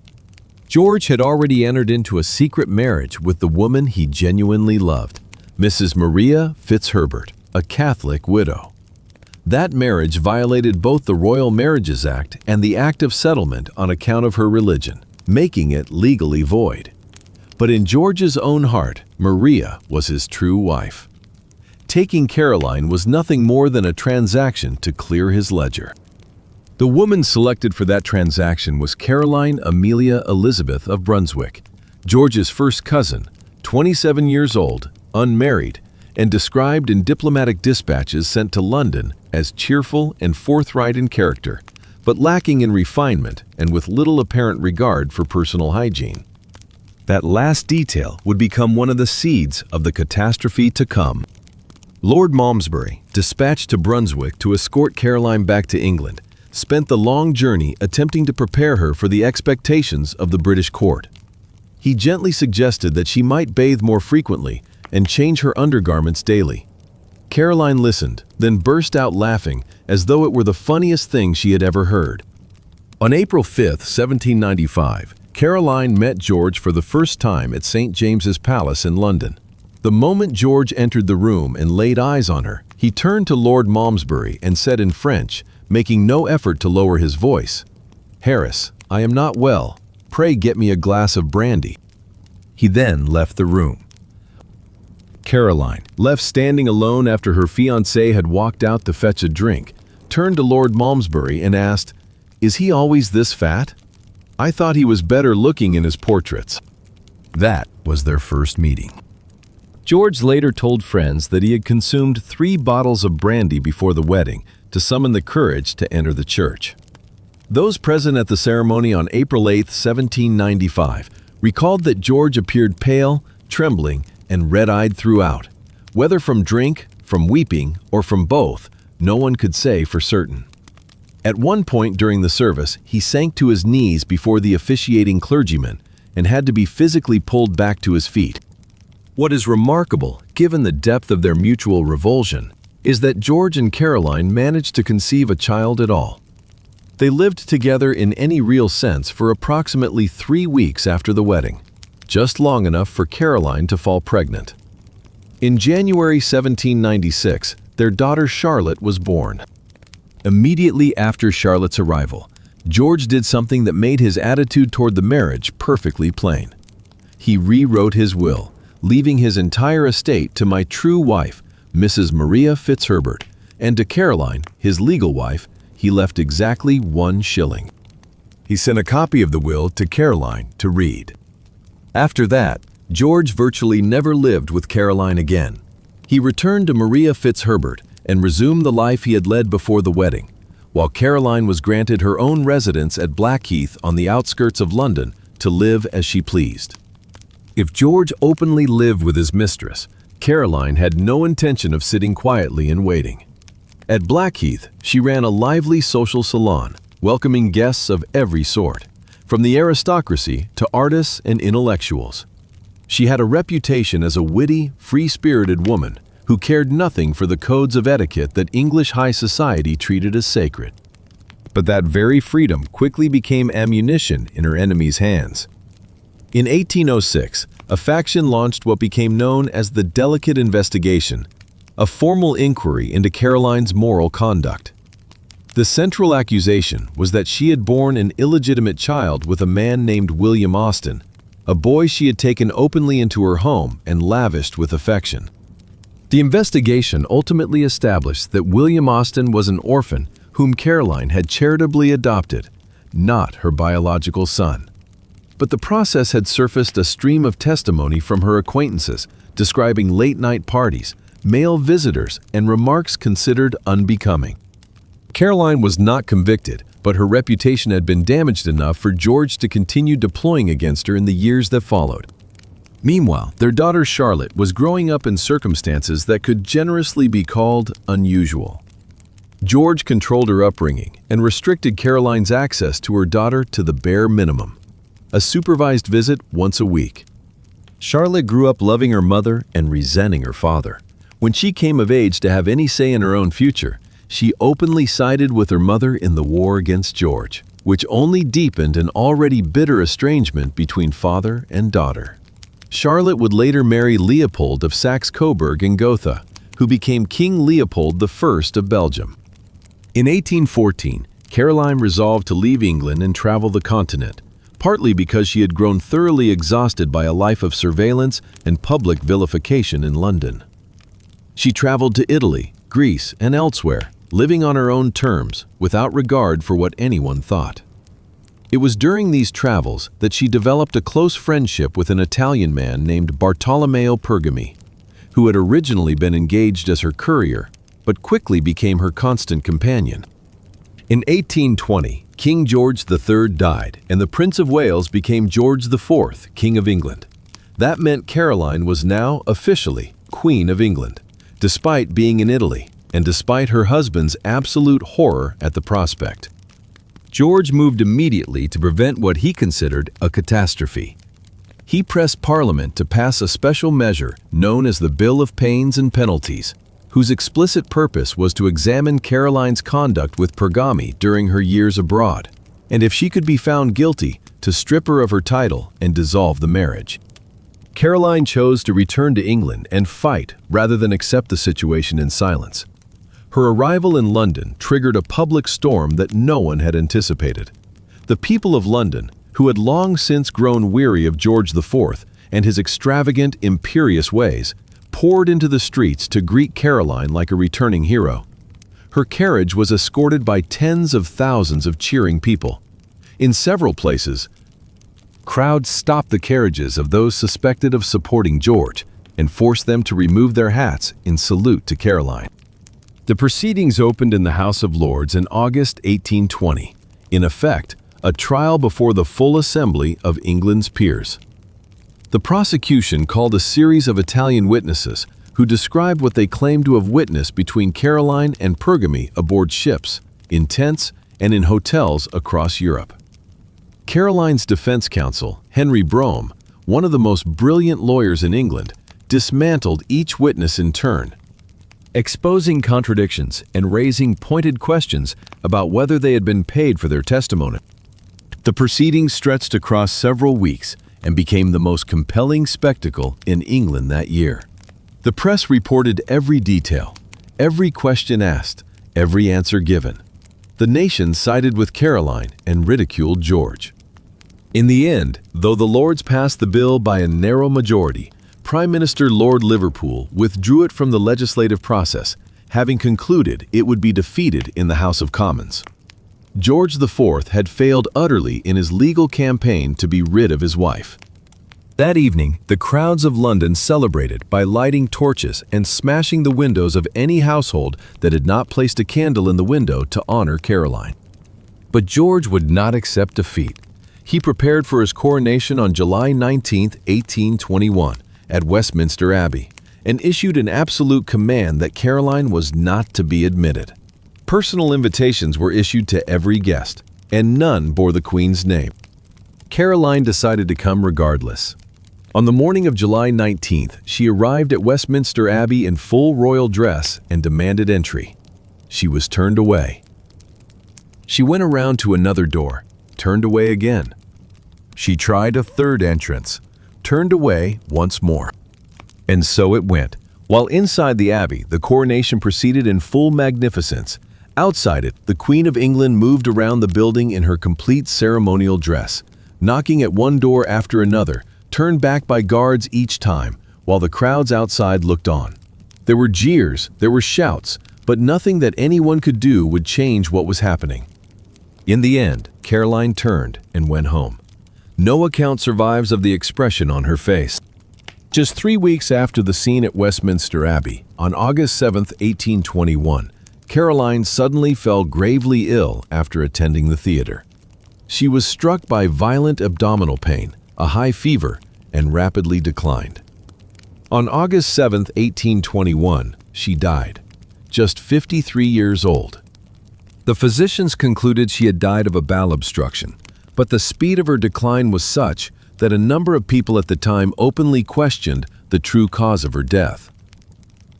George had already entered into a secret marriage with the woman he genuinely loved, Mrs. Maria Fitzherbert, a Catholic widow. That marriage violated both the Royal Marriages Act and the Act of Settlement on account of her religion, making it legally void. But in George's own heart, Maria was his true wife. Taking Caroline was nothing more than a transaction to clear his ledger. The woman selected for that transaction was Caroline Amelia Elisabeth of Brunswick, George's first cousin, 27 years old, unmarried, and described in diplomatic dispatches sent to London as cheerful and forthright in character, but lacking in refinement and with little apparent regard for personal hygiene. That last detail would become one of the seeds of the catastrophe to come. Lord Malmesbury, dispatched to Brunswick to escort Caroline back to England, spent the long journey attempting to prepare her for the expectations of the British court. He gently suggested that she might bathe more frequently and change her undergarments daily. Caroline listened, then burst out laughing as though it were the funniest thing she had ever heard. On April 5, 1795, Caroline met George for the first time at St. James's Palace in London. The moment George entered the room and laid eyes on her, he turned to Lord Malmesbury and said in French, making no effort to lower his voice, "Harris, I am not well. Pray get me a glass of brandy." He then left the room. Caroline, left standing alone after her fiancé had walked out to fetch a drink, turned to Lord Malmesbury and asked, "Is he always this fat? I thought he was better looking in his portraits." That was their first meeting. George later told friends that he had consumed 3 bottles of brandy before the wedding to summon the courage to enter the church. Those present at the ceremony on April 8, 1795, recalled that George appeared pale, trembling, and red-eyed throughout. Whether from drink, from weeping, or from both, no one could say for certain. At one point during the service, he sank to his knees before the officiating clergyman and had to be physically pulled back to his feet. What is remarkable, given the depth of their mutual revulsion, is that George and Caroline managed to conceive a child at all. They lived together in any real sense for approximately 3 weeks after the wedding, just long enough for Caroline to fall pregnant. In January 1796, their daughter Charlotte was born. Immediately after Charlotte's arrival, George did something that made his attitude toward the marriage perfectly plain. He rewrote his will, leaving his entire estate to my true wife, Mrs. Maria Fitzherbert, and to Caroline, his legal wife, he left exactly 1 shilling. He sent a copy of the will to Caroline to read. After that, George virtually never lived with Caroline again. He returned to Maria Fitzherbert and resumed the life he had led before the wedding, while Caroline was granted her own residence at Blackheath on the outskirts of London to live as she pleased. If George openly lived with his mistress, Caroline had no intention of sitting quietly and waiting. At Blackheath, she ran a lively social salon, welcoming guests of every sort, from the aristocracy to artists and intellectuals. She had a reputation as a witty, free-spirited woman who cared nothing for the codes of etiquette that English high society treated as sacred. But that very freedom quickly became ammunition in her enemies' hands. In 1806, a faction launched what became known as the Delicate Investigation, a formal inquiry into Caroline's moral conduct. The central accusation was that she had borne an illegitimate child with a man named William Austin, a boy she had taken openly into her home and lavished with affection. The investigation ultimately established that William Austin was an orphan whom Caroline had charitably adopted, not her biological son. But the process had surfaced a stream of testimony from her acquaintances describing late-night parties, male visitors, and remarks considered unbecoming. Caroline was not convicted, but her reputation had been damaged enough for George to continue deploying against her in the years that followed. Meanwhile, their daughter Charlotte was growing up in circumstances that could generously be called unusual. George controlled her upbringing and restricted Caroline's access to her daughter to the bare minimum, a supervised visit once a week. Charlotte grew up loving her mother and resenting her father. When she came of age to have any say in her own future, she openly sided with her mother in the war against George, which only deepened an already bitter estrangement between father and daughter. Charlotte would later marry Leopold of Saxe-Coburg and Gotha, who became King Leopold I of Belgium. In 1814, Caroline resolved to leave England and travel the continent, partly because she had grown thoroughly exhausted by a life of surveillance and public vilification in London. She traveled to Italy, Greece, and elsewhere, living on her own terms, without regard for what anyone thought. It was during these travels that she developed a close friendship with an Italian man named Bartolomeo Pergami, who had originally been engaged as her courier, but quickly became her constant companion. In 1820, King George III died, and the Prince of Wales became George IV, King of England. That meant Caroline was now, officially, Queen of England, despite being in Italy, and despite her husband's absolute horror at the prospect. George moved immediately to prevent what he considered a catastrophe. He pressed Parliament to pass a special measure known as the Bill of Pains and Penalties, whose explicit purpose was to examine Caroline's conduct with Pergami during her years abroad, and if she could be found guilty, to strip her of her title and dissolve the marriage. Caroline chose to return to England and fight rather than accept the situation in silence. Her arrival in London triggered a public storm that no one had anticipated. The people of London, who had long since grown weary of George IV and his extravagant, imperious ways, poured into the streets to greet Caroline like a returning hero. Her carriage was escorted by tens of thousands of cheering people. In several places, crowds stopped the carriages of those suspected of supporting George, and forced them to remove their hats in salute to Caroline. The proceedings opened in the House of Lords in August 1820, in effect, a trial before the full assembly of England's peers. The prosecution called a series of Italian witnesses who described what they claimed to have witnessed between Caroline and Pergami aboard ships, in tents, and in hotels across Europe. Caroline's defense counsel, Henry Brougham, one of the most brilliant lawyers in England, dismantled each witness in turn, exposing contradictions and raising pointed questions about whether they had been paid for their testimony. The proceedings stretched across several weeks and became the most compelling spectacle in England that year. The press reported every detail, every question asked, every answer given. The nation sided with Caroline and ridiculed George. In the end, though the Lords passed the bill by a narrow majority, Prime Minister Lord Liverpool withdrew it from the legislative process, having concluded it would be defeated in the House of Commons. George IV had failed utterly in his legal campaign to be rid of his wife. That evening, the crowds of London celebrated by lighting torches and smashing the windows of any household that had not placed a candle in the window to honor Caroline. But George would not accept defeat. He prepared for his coronation on July 19, 1821, at Westminster Abbey, and issued an absolute command that Caroline was not to be admitted. Personal invitations were issued to every guest, and none bore the Queen's name. Caroline decided to come regardless. On the morning of July 19th, she arrived at Westminster Abbey in full royal dress and demanded entry. She was turned away. She went around to another door, turned away again. She tried a third entrance, turned away once more. And so it went. While inside the Abbey, the coronation proceeded in full magnificence. Outside it, the Queen of England moved around the building in her complete ceremonial dress, knocking at one door after another, turned back by guards each time, while the crowds outside looked on. There were jeers, there were shouts, but nothing that anyone could do would change what was happening. In the end, Caroline turned and went home. No account survives of the expression on her face. Just 3 weeks after the scene at Westminster Abbey, on August 7, 1821, Caroline suddenly fell gravely ill after attending the theater. She was struck by violent abdominal pain, a high fever, and rapidly declined. On August 7, 1821, she died, just 53 years old. The physicians concluded she had died of a bowel obstruction, but the speed of her decline was such that a number of people at the time openly questioned the true cause of her death.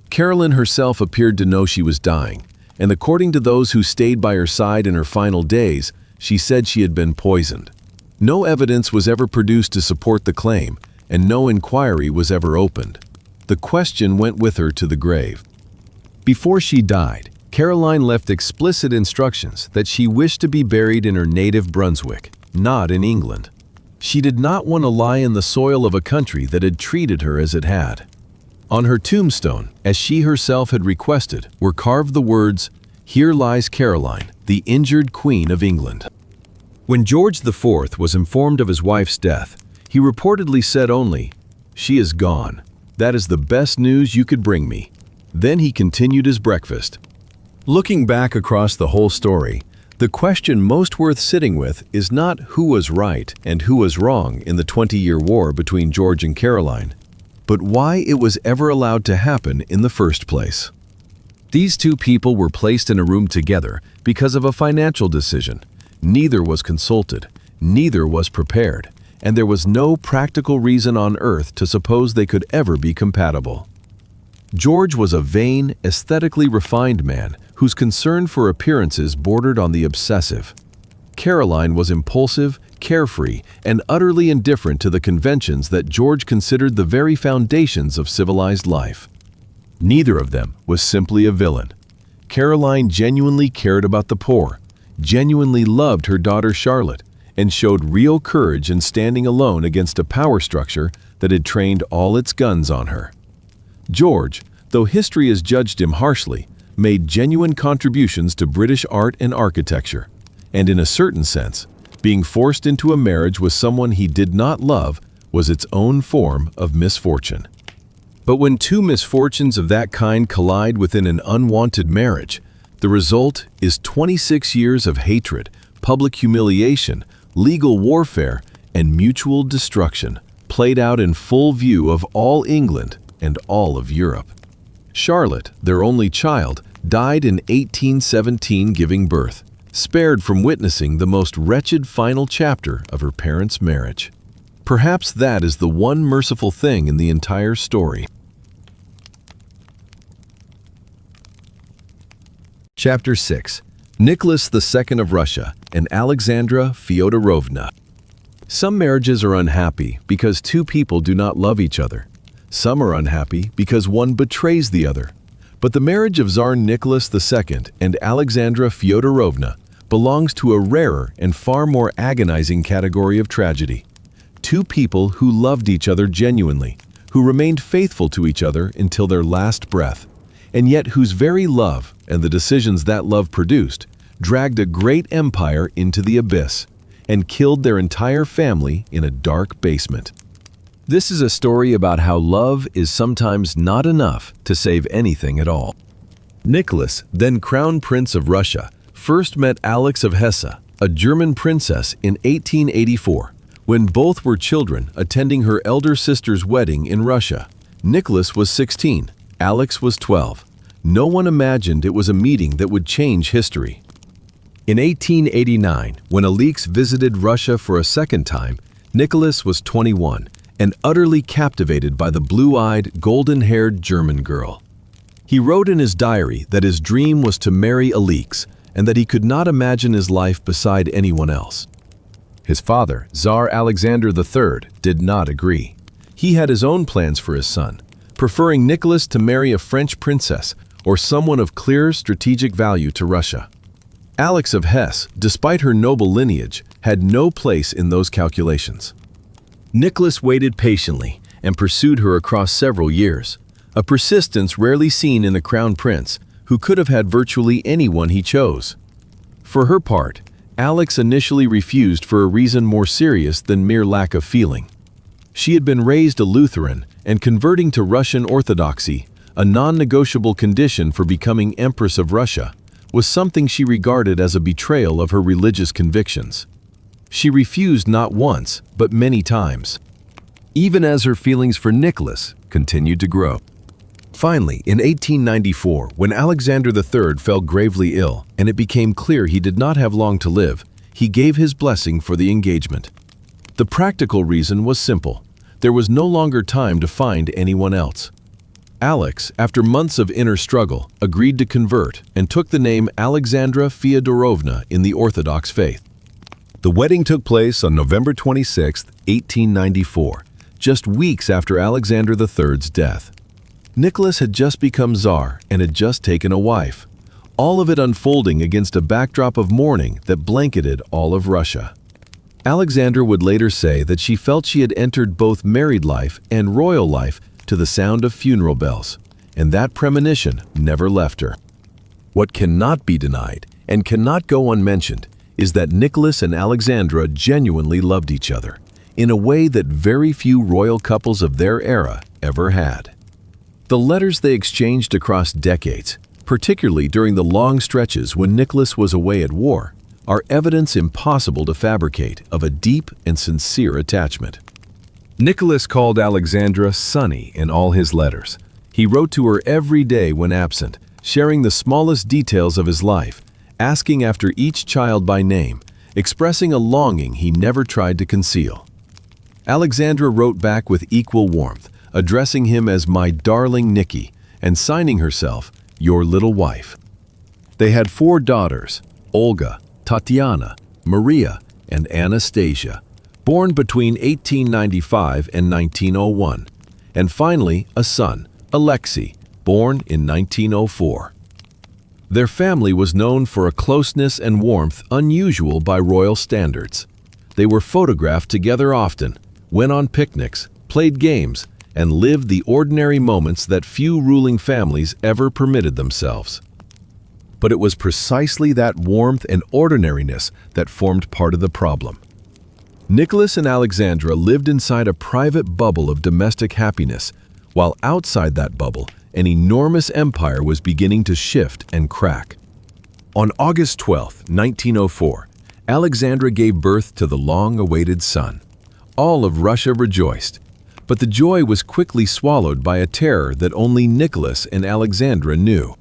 Caroline herself appeared to know she was dying, and according to those who stayed by her side in her final days, she said she had been poisoned. No evidence was ever produced to support the claim, and no inquiry was ever opened. The question went with her to the grave. Before she died, Caroline left explicit instructions that she wished to be buried in her native Brunswick, not in England. She did not want to lie in the soil of a country that had treated her as it had. On her tombstone, as she herself had requested, were carved the words, "Here lies Caroline, the injured Queen of England." When George IV was informed of his wife's death, he reportedly said only, "She is gone. That is the best news you could bring me." Then he continued his breakfast. Looking back across the whole story, the question most worth sitting with is not who was right and who was wrong in the 20-year war between George and Caroline, but why it was ever allowed to happen in the first place. These two people were placed in a room together because of a financial decision. Neither was consulted, neither was prepared, and there was no practical reason on earth to suppose they could ever be compatible. George was a vain, aesthetically refined man whose concern for appearances bordered on the obsessive. Caroline was impulsive, carefree, and utterly indifferent to the conventions that George considered the very foundations of civilized life. Neither of them was simply a villain. Caroline genuinely cared about the poor, genuinely loved her daughter Charlotte, and showed real courage in standing alone against a power structure that had trained all its guns on her. George, though history has judged him harshly, made genuine contributions to British art and architecture, and in a certain sense, being forced into a marriage with someone he did not love was its own form of misfortune. But when two misfortunes of that kind collide within an unwanted marriage, the result is 26 years of hatred, public humiliation, legal warfare, and mutual destruction, played out in full view of all England and all of Europe. Charlotte, their only child, died in 1817 giving birth, spared from witnessing the most wretched final chapter of her parents' marriage. Perhaps that is the one merciful thing in the entire story. Chapter 6. Nicholas II of Russia and Alexandra Feodorovna. Some marriages are unhappy because two people do not love each other. Some are unhappy because one betrays the other. But the marriage of Tsar Nicholas II and Alexandra Feodorovna belongs to a rarer and far more agonizing category of tragedy. Two people who loved each other genuinely, who remained faithful to each other until their last breath, and yet whose very love and the decisions that love produced dragged a great empire into the abyss and killed their entire family in a dark basement. This is a story about how love is sometimes not enough to save anything at all. Nicholas, then Crown Prince of Russia, first met Alex of Hesse, a German princess, in 1884, when both were children attending her elder sister's wedding in Russia. Nicholas was 16, Alex was 12. No one imagined it was a meeting that would change history. In 1889, when Alex visited Russia for a second time, Nicholas was 21 and utterly captivated by the blue-eyed, golden-haired German girl. He wrote in his diary that his dream was to marry Alex and that he could not imagine his life beside anyone else. His father, Tsar Alexander III, did not agree. He had his own plans for his son, preferring Nicholas to marry a French princess or someone of clear strategic value to Russia. Alex of Hesse, despite her noble lineage, had no place in those calculations. Nicholas waited patiently and pursued her across several years, a persistence rarely seen in the crown prince, who could have had virtually anyone he chose. For her part, Alex initially refused for a reason more serious than mere lack of feeling. She had been raised a Lutheran, and converting to Russian Orthodoxy, a non-negotiable condition for becoming Empress of Russia, was something she regarded as a betrayal of her religious convictions. She refused not once, but many times, even as her feelings for Nicholas continued to grow. Finally, in 1894, when Alexander III fell gravely ill and it became clear he did not have long to live, he gave his blessing for the engagement. The practical reason was simple. There was no longer time to find anyone else. Alex, after months of inner struggle, agreed to convert and took the name Alexandra Feodorovna in the Orthodox faith. The wedding took place on November 26, 1894, just weeks after Alexander III's death. Nicholas had just become Tsar and had just taken a wife, all of it unfolding against a backdrop of mourning that blanketed all of Russia. Alexandra would later say that she felt she had entered both married life and royal life to the sound of funeral bells, and that premonition never left her. What cannot be denied and cannot go unmentioned is that Nicholas and Alexandra genuinely loved each other in a way that very few royal couples of their era ever had. The letters they exchanged across decades, particularly during the long stretches when Nicholas was away at war, are evidence impossible to fabricate of a deep and sincere attachment. Nicholas called Alexandra Sonny in all his letters. He wrote to her every day when absent, sharing the smallest details of his life, asking after each child by name, expressing a longing he never tried to conceal. Alexandra wrote back with equal warmth, addressing him as "my darling Nicky" and signing herself "your little wife." They had 4 daughters, Olga, Tatiana, Maria, and Anastasia, born between 1895 and 1901, and finally a son, Alexei, born in 1904. Their family was known for a closeness and warmth unusual by royal standards. They were photographed together often, went on picnics, played games, and lived the ordinary moments that few ruling families ever permitted themselves. But it was precisely that warmth and ordinariness that formed part of the problem. Nicholas and Alexandra lived inside a private bubble of domestic happiness, while outside that bubble, an enormous empire was beginning to shift and crack. On August 12, 1904, Alexandra gave birth to the long-awaited son. All of Russia rejoiced, but the joy was quickly swallowed by a terror that only Nicholas and Alexandra knew.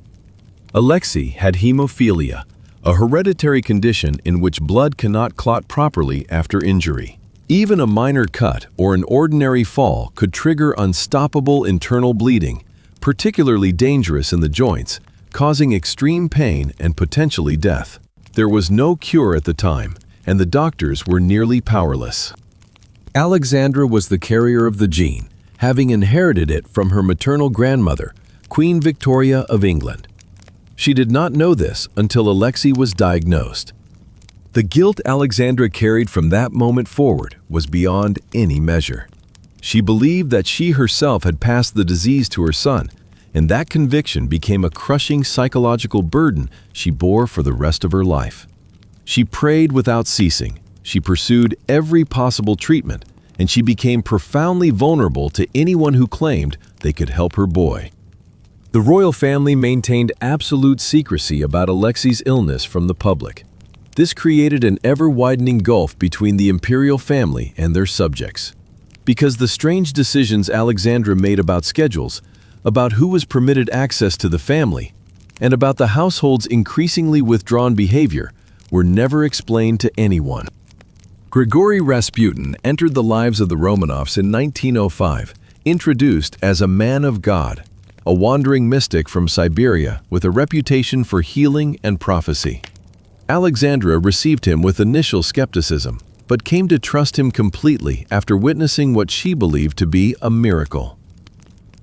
Alexei had hemophilia, a hereditary condition in which blood cannot clot properly after injury. Even a minor cut or an ordinary fall could trigger unstoppable internal bleeding, particularly dangerous in the joints, causing extreme pain and potentially death. There was no cure at the time, and the doctors were nearly powerless. Alexandra was the carrier of the gene, having inherited it from her maternal grandmother, Queen Victoria of England. She did not know this until Alexei was diagnosed. The guilt Alexandra carried from that moment forward was beyond any measure. She believed that she herself had passed the disease to her son, and that conviction became a crushing psychological burden she bore for the rest of her life. She prayed without ceasing, she pursued every possible treatment, and she became profoundly vulnerable to anyone who claimed they could help her boy. The royal family maintained absolute secrecy about Alexei's illness from the public. This created an ever-widening gulf between the imperial family and their subjects. Because the strange decisions Alexandra made about schedules, about who was permitted access to the family, and about the household's increasingly withdrawn behavior were never explained to anyone. Grigory Rasputin entered the lives of the Romanovs in 1905, introduced as a man of God, a wandering mystic from Siberia with a reputation for healing and prophecy. Alexandra received him with initial skepticism, but came to trust him completely after witnessing what she believed to be a miracle.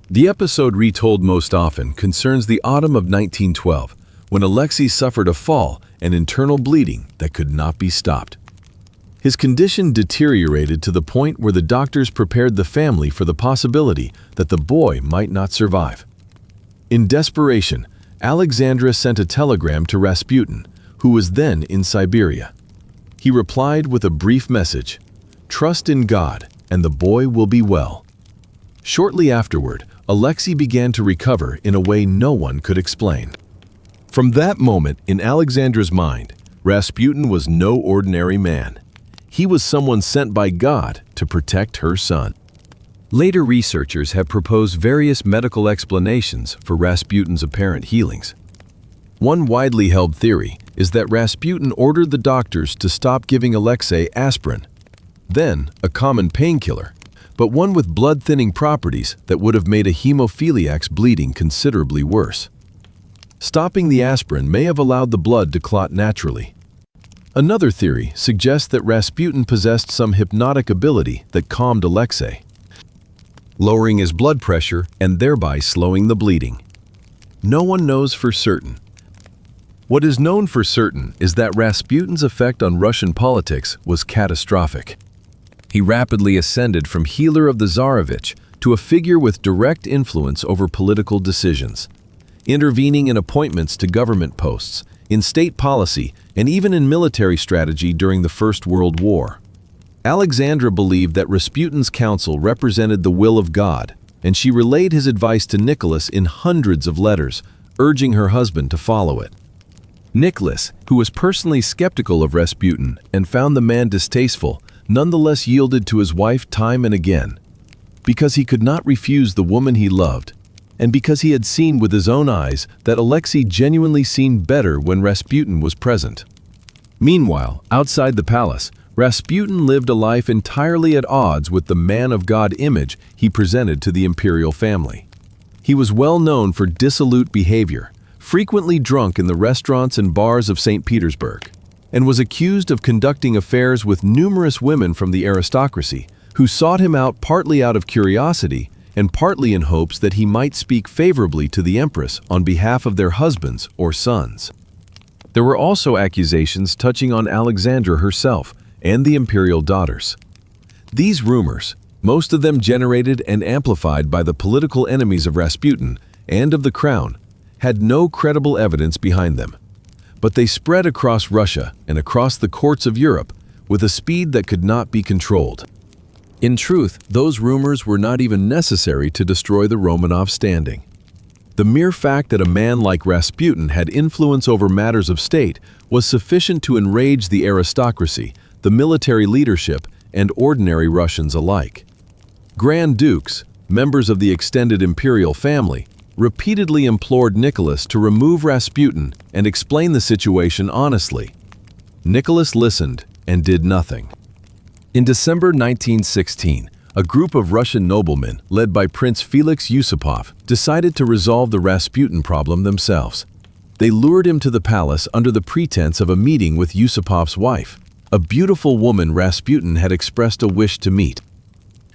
The episode retold most often concerns the autumn of 1912, when Alexei suffered a fall and internal bleeding that could not be stopped. His condition deteriorated to the point where the doctors prepared the family for the possibility that the boy might not survive. In desperation, Alexandra sent a telegram to Rasputin, who was then in Siberia. He replied with a brief message, "Trust in God, and the boy will be well." Shortly afterward, Alexei began to recover in a way no one could explain. From that moment, in Alexandra's mind, Rasputin was no ordinary man. He was someone sent by God to protect her son. Later researchers have proposed various medical explanations for Rasputin's apparent healings. One widely held theory is that Rasputin ordered the doctors to stop giving Alexei aspirin, then a common painkiller, but one with blood-thinning properties that would have made a hemophiliac's bleeding considerably worse. Stopping the aspirin may have allowed the blood to clot naturally. Another theory suggests that Rasputin possessed some hypnotic ability that calmed Alexei, lowering his blood pressure and thereby slowing the bleeding. No one knows for certain. What is known for certain is that Rasputin's effect on Russian politics was catastrophic. He rapidly ascended from healer of the Tsarevich to a figure with direct influence over political decisions, intervening in appointments to government posts, in state policy, and even in military strategy during the First World War. Alexandra believed that Rasputin's counsel represented the will of God, and she relayed his advice to Nicholas in hundreds of letters, urging her husband to follow it. Nicholas, who was personally skeptical of Rasputin and found the man distasteful, nonetheless yielded to his wife time and again. Because he could not refuse the woman he loved, and because he had seen with his own eyes that Alexei genuinely seemed better when Rasputin was present. Meanwhile, outside the palace, Rasputin lived a life entirely at odds with the man of God image he presented to the imperial family. He was well known for dissolute behavior, frequently drunk in the restaurants and bars of St. Petersburg, and was accused of conducting affairs with numerous women from the aristocracy, who sought him out partly out of curiosity and partly in hopes that he might speak favorably to the Empress on behalf of their husbands or sons. There were also accusations touching on Alexandra herself and the imperial daughters. These rumors, most of them generated and amplified by the political enemies of Rasputin and of the crown, had no credible evidence behind them. But they spread across Russia and across the courts of Europe with a speed that could not be controlled. In truth, those rumors were not even necessary to destroy the Romanov standing. The mere fact that a man like Rasputin had influence over matters of state was sufficient to enrage the aristocracy, the military leadership, and ordinary Russians alike. Grand dukes, members of the extended imperial family, repeatedly implored Nicholas to remove Rasputin and explain the situation honestly. Nicholas listened and did nothing. In December 1916, a group of Russian noblemen, led by Prince Felix Yusupov, decided to resolve the Rasputin problem themselves. They lured him to the palace under the pretense of a meeting with Yusupov's wife, a beautiful woman Rasputin had expressed a wish to meet.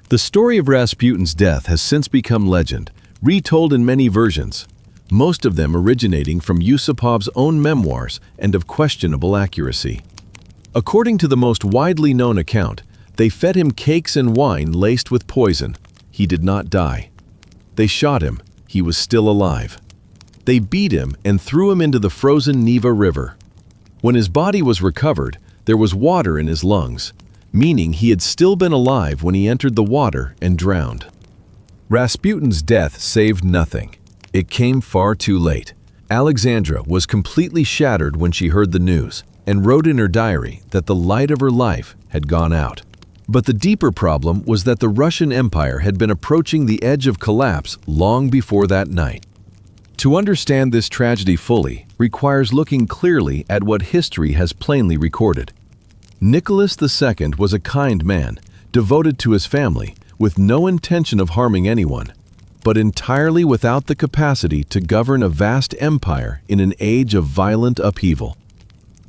The story of Rasputin's death has since become legend, retold in many versions, most of them originating from Yusupov's own memoirs and of questionable accuracy. According to the most widely known account, they fed him cakes and wine laced with poison. He did not die. They shot him. He was still alive. They beat him and threw him into the frozen Neva River. When his body was recovered, there was water in his lungs, meaning he had still been alive when he entered the water and drowned. Rasputin's death saved nothing. It came far too late. Alexandra was completely shattered when she heard the news and wrote in her diary that the light of her life had gone out. But the deeper problem was that the Russian Empire had been approaching the edge of collapse long before that night. To understand this tragedy fully requires looking clearly at what history has plainly recorded. Nicholas II was a kind man, devoted to his family, with no intention of harming anyone, but entirely without the capacity to govern a vast empire in an age of violent upheaval.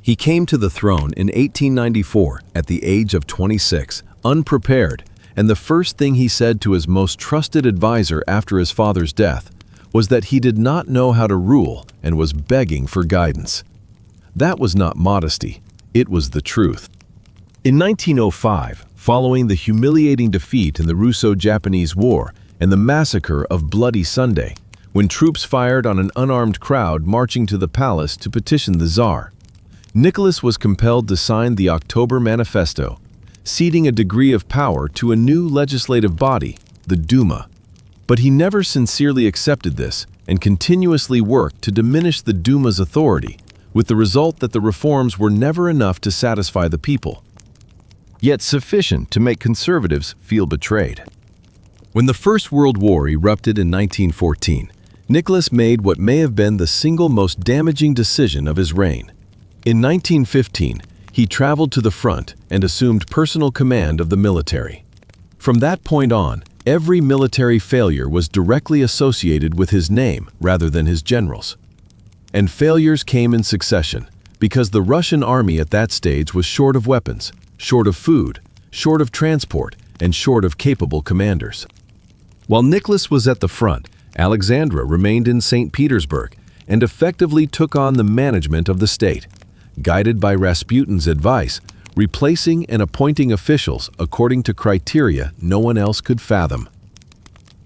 He came to the throne in 1894 at the age of 26, unprepared, and the first thing he said to his most trusted advisor after his father's death was that he did not know how to rule and was begging for guidance. That was not modesty, it was the truth. In 1905, following the humiliating defeat in the Russo-Japanese War and the massacre of Bloody Sunday, when troops fired on an unarmed crowd marching to the palace to petition the Tsar, Nicholas was compelled to sign the October Manifesto, ceding a degree of power to a new legislative body, the Duma. But he never sincerely accepted this and continuously worked to diminish the Duma's authority, with the result that the reforms were never enough to satisfy the people, yet sufficient to make conservatives feel betrayed. When the First World War erupted in 1914, Nicholas made what may have been the single most damaging decision of his reign. In 1915, he traveled to the front and assumed personal command of the military. From that point on, every military failure was directly associated with his name rather than his generals. And failures came in succession, because the Russian army at that stage was short of weapons, short of food, short of transport, and short of capable commanders. While Nicholas was at the front, Alexandra remained in St. Petersburg and effectively took on the management of the state, guided by Rasputin's advice, replacing and appointing officials according to criteria no one else could fathom.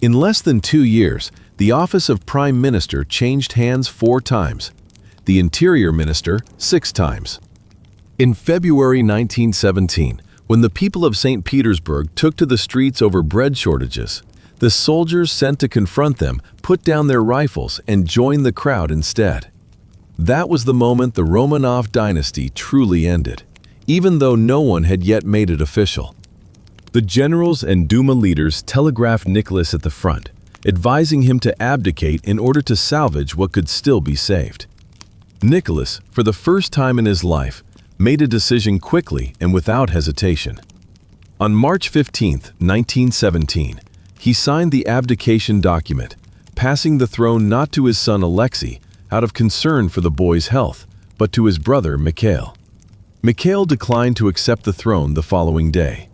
In less than 2 years, the office of Prime Minister changed hands 4 times, the Interior Minister 6 times. In February 1917, when the people of St. Petersburg took to the streets over bread shortages, the soldiers sent to confront them put down their rifles and joined the crowd instead. That was the moment the Romanov dynasty truly ended, even though no one had yet made it official. The generals and Duma leaders telegraphed Nicholas at the front, advising him to abdicate in order to salvage what could still be saved. Nicholas, for the first time in his life, made a decision quickly and without hesitation. On March 15, 1917, he signed the abdication document, passing the throne not to his son Alexei, out of concern for the boy's health, but to his brother Mikhail. Mikhail declined to accept the throne the following day.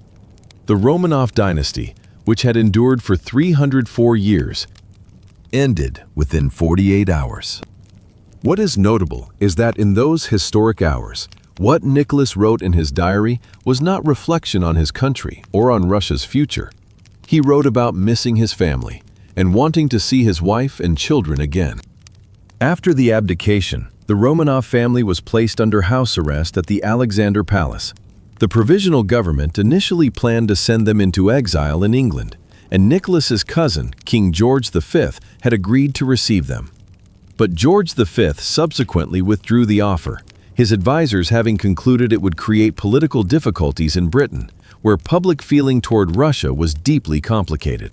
The Romanov dynasty, which had endured for 304 years, ended within 48 hours. What is notable is that in those historic hours, what Nicholas wrote in his diary was not reflection on his country or on Russia's future. He wrote about missing his family and wanting to see his wife and children again. After the abdication, the Romanov family was placed under house arrest at the Alexander Palace. The provisional government initially planned to send them into exile in England, and Nicholas's cousin, King George V, had agreed to receive them. But George V subsequently withdrew the offer, his advisors having concluded it would create political difficulties in Britain, where public feeling toward Russia was deeply complicated.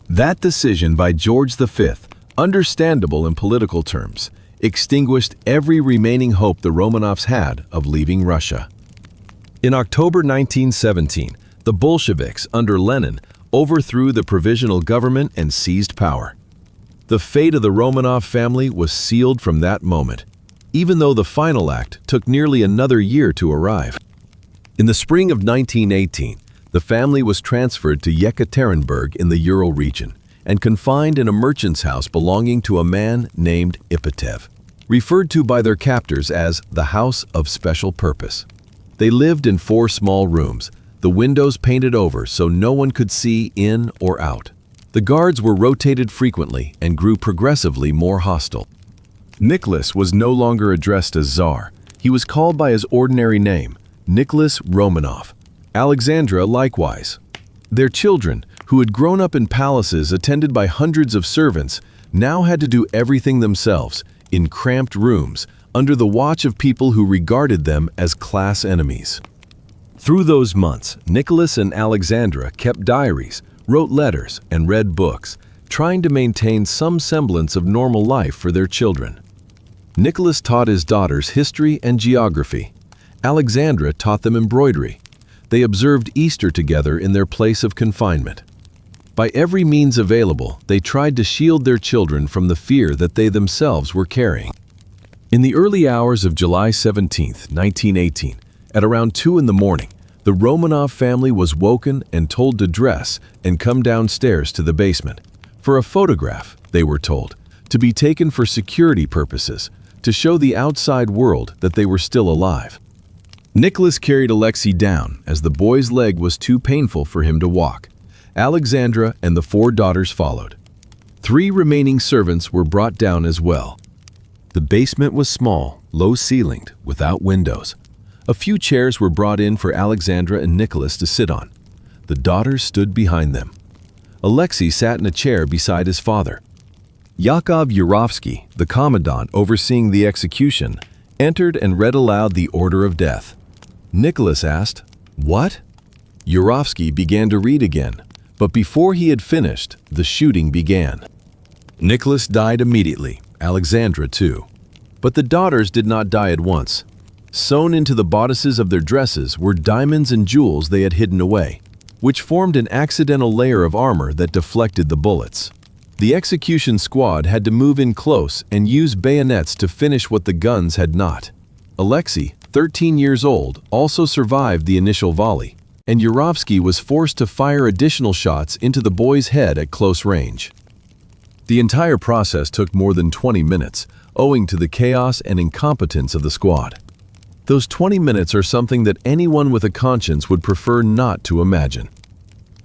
That decision by George V, understandable in political terms, extinguished every remaining hope the Romanovs had of leaving Russia. In October 1917, the Bolsheviks, under Lenin, overthrew the provisional government and seized power. The fate of the Romanov family was sealed from that moment, even though the final act took nearly another year to arrive. In the spring of 1918, the family was transferred to Yekaterinburg in the Ural region and confined in a merchant's house belonging to a man named Ipatev, referred to by their captors as the House of Special Purpose. They lived in 4 small rooms, the windows painted over so no one could see in or out. The guards were rotated frequently and grew progressively more hostile. Nicholas was no longer addressed as Tsar. He was called by his ordinary name, Nicholas Romanov. Alexandra likewise. Their children, who had grown up in palaces attended by hundreds of servants, now had to do everything themselves, in cramped rooms, under the watch of people who regarded them as class enemies. Through those months, Nicholas and Alexandra kept diaries, wrote letters, and read books, trying to maintain some semblance of normal life for their children. Nicholas taught his daughters history and geography. Alexandra taught them embroidery. They observed Easter together in their place of confinement. By every means available, they tried to shield their children from the fear that they themselves were carrying. In the early hours of July 17, 1918, at around 2 in the morning, the Romanov family was woken and told to dress and come downstairs to the basement. For a photograph, they were told, to be taken for security purposes, to show the outside world that they were still alive. Nicholas carried Alexei down as the boy's leg was too painful for him to walk. Alexandra and the 4 daughters followed. 3 remaining servants were brought down as well. The basement was small, low-ceilinged, without windows. A few chairs were brought in for Alexandra and Nicholas to sit on. The daughters stood behind them. Alexei sat in a chair beside his father. Yakov Yurovsky, the commandant overseeing the execution, entered and read aloud the order of death. Nicholas asked, "What?" Yurovsky began to read again, but before he had finished, the shooting began. Nicholas died immediately, Alexandra too. But the daughters did not die at once. Sewn into the bodices of their dresses were diamonds and jewels they had hidden away, which formed an accidental layer of armor that deflected the bullets. The execution squad had to move in close and use bayonets to finish what the guns had not. Alexei, 13 years old, also survived the initial volley, and Yurovsky was forced to fire additional shots into the boy's head at close range. The entire process took more than 20 minutes, owing to the chaos and incompetence of the squad. Those 20 minutes are something that anyone with a conscience would prefer not to imagine.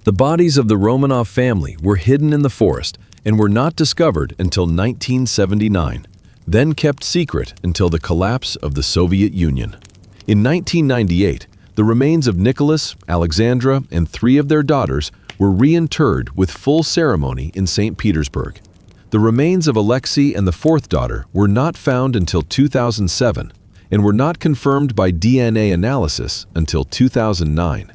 The bodies of the Romanov family were hidden in the forest and were not discovered until 1979, then kept secret until the collapse of the Soviet Union. In 1998, the remains of Nicholas, Alexandra, and 3 of their daughters were reinterred with full ceremony in St. Petersburg. The remains of Alexei and the 4th daughter were not found until 2007 and were not confirmed by DNA analysis until 2009.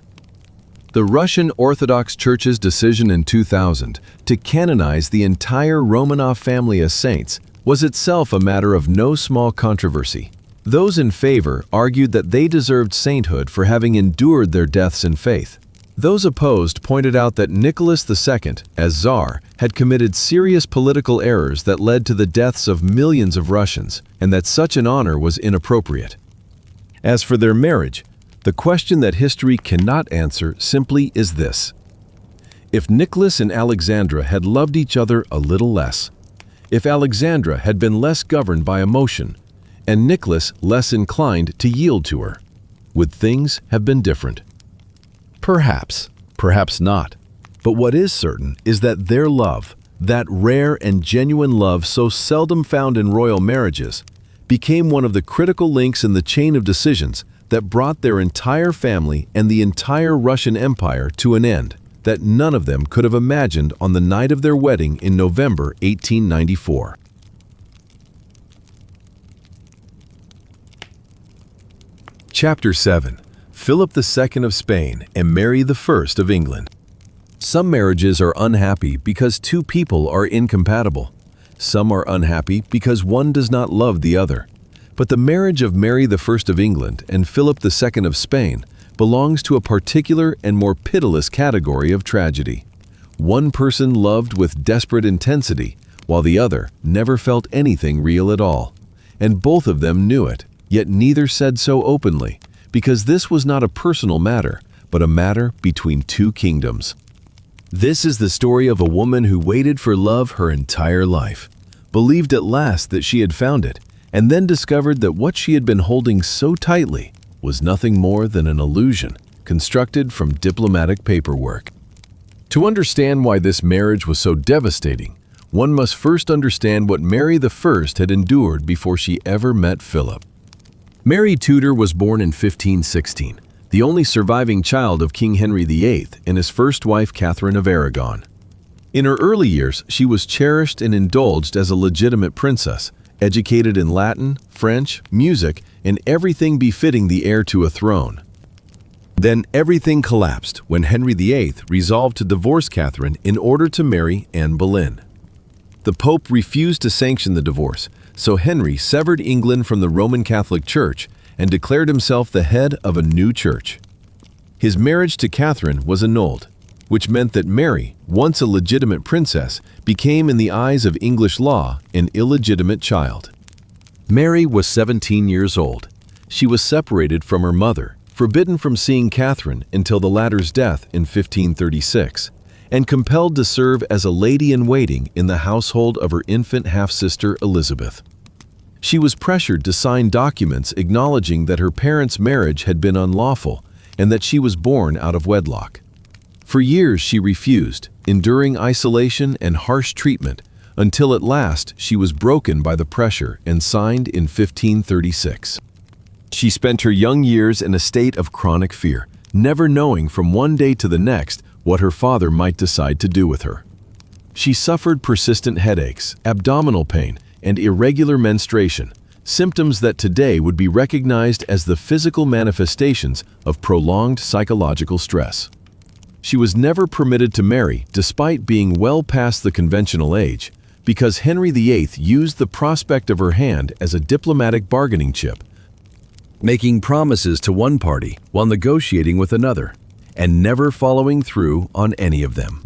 The Russian Orthodox Church's decision in 2000 to canonize the entire Romanov family as saints was itself a matter of no small controversy. Those in favor argued that they deserved sainthood for having endured their deaths in faith. Those opposed pointed out that Nicholas II, as Tsar, had committed serious political errors that led to the deaths of millions of Russians, and that such an honor was inappropriate. As for their marriage, the question that history cannot answer simply is this: if Nicholas and Alexandra had loved each other a little less, if Alexandra had been less governed by emotion, and Nicholas less inclined to yield to her, would things have been different? Perhaps, perhaps not. But what is certain is that their love, that rare and genuine love so seldom found in royal marriages, became one of the critical links in the chain of decisions that brought their entire family and the entire Russian Empire to an end that none of them could have imagined on the night of their wedding in November 1894. Chapter 7. Philip II of Spain and Mary I of England. Some marriages are unhappy because two people are incompatible. Some are unhappy because one does not love the other. But the marriage of Mary I of England and Philip II of Spain belongs to a particular and more pitiless category of tragedy. One person loved with desperate intensity, while the other never felt anything real at all. And both of them knew it, yet neither said so openly, because this was not a personal matter, but a matter between two kingdoms. This is the story of a woman who waited for love her entire life, believed at last that she had found it, and then discovered that what she had been holding so tightly was nothing more than an illusion constructed from diplomatic paperwork. To understand why this marriage was so devastating, one must first understand what Mary I had endured before she ever met Philip. Mary Tudor was born in 1516, the only surviving child of King Henry VIII and his first wife Catherine of Aragon. In her early years, she was cherished and indulged as a legitimate princess, educated in Latin, French, music, and everything befitting the heir to a throne. Then everything collapsed when Henry VIII resolved to divorce Catherine in order to marry Anne Boleyn. The Pope refused to sanction the divorce, so Henry severed England from the Roman Catholic Church and declared himself the head of a new church. His marriage to Catherine was annulled, which meant that Mary, once a legitimate princess, became in the eyes of English law an illegitimate child. Mary was 17 years old. She was separated from her mother, forbidden from seeing Catherine until the latter's death in 1536, and compelled to serve as a lady-in-waiting in the household of her infant half-sister Elisabeth. She was pressured to sign documents acknowledging that her parents' marriage had been unlawful and that she was born out of wedlock. For years she refused, enduring isolation and harsh treatment, until at last she was broken by the pressure and signed in 1536. She spent her young years in a state of chronic fear, never knowing from one day to the next what her father might decide to do with her. She suffered persistent headaches, abdominal pain, and irregular menstruation, symptoms that today would be recognized as the physical manifestations of prolonged psychological stress. She was never permitted to marry despite being well past the conventional age, because Henry VIII used the prospect of her hand as a diplomatic bargaining chip, making promises to one party while negotiating with another, and never following through on any of them.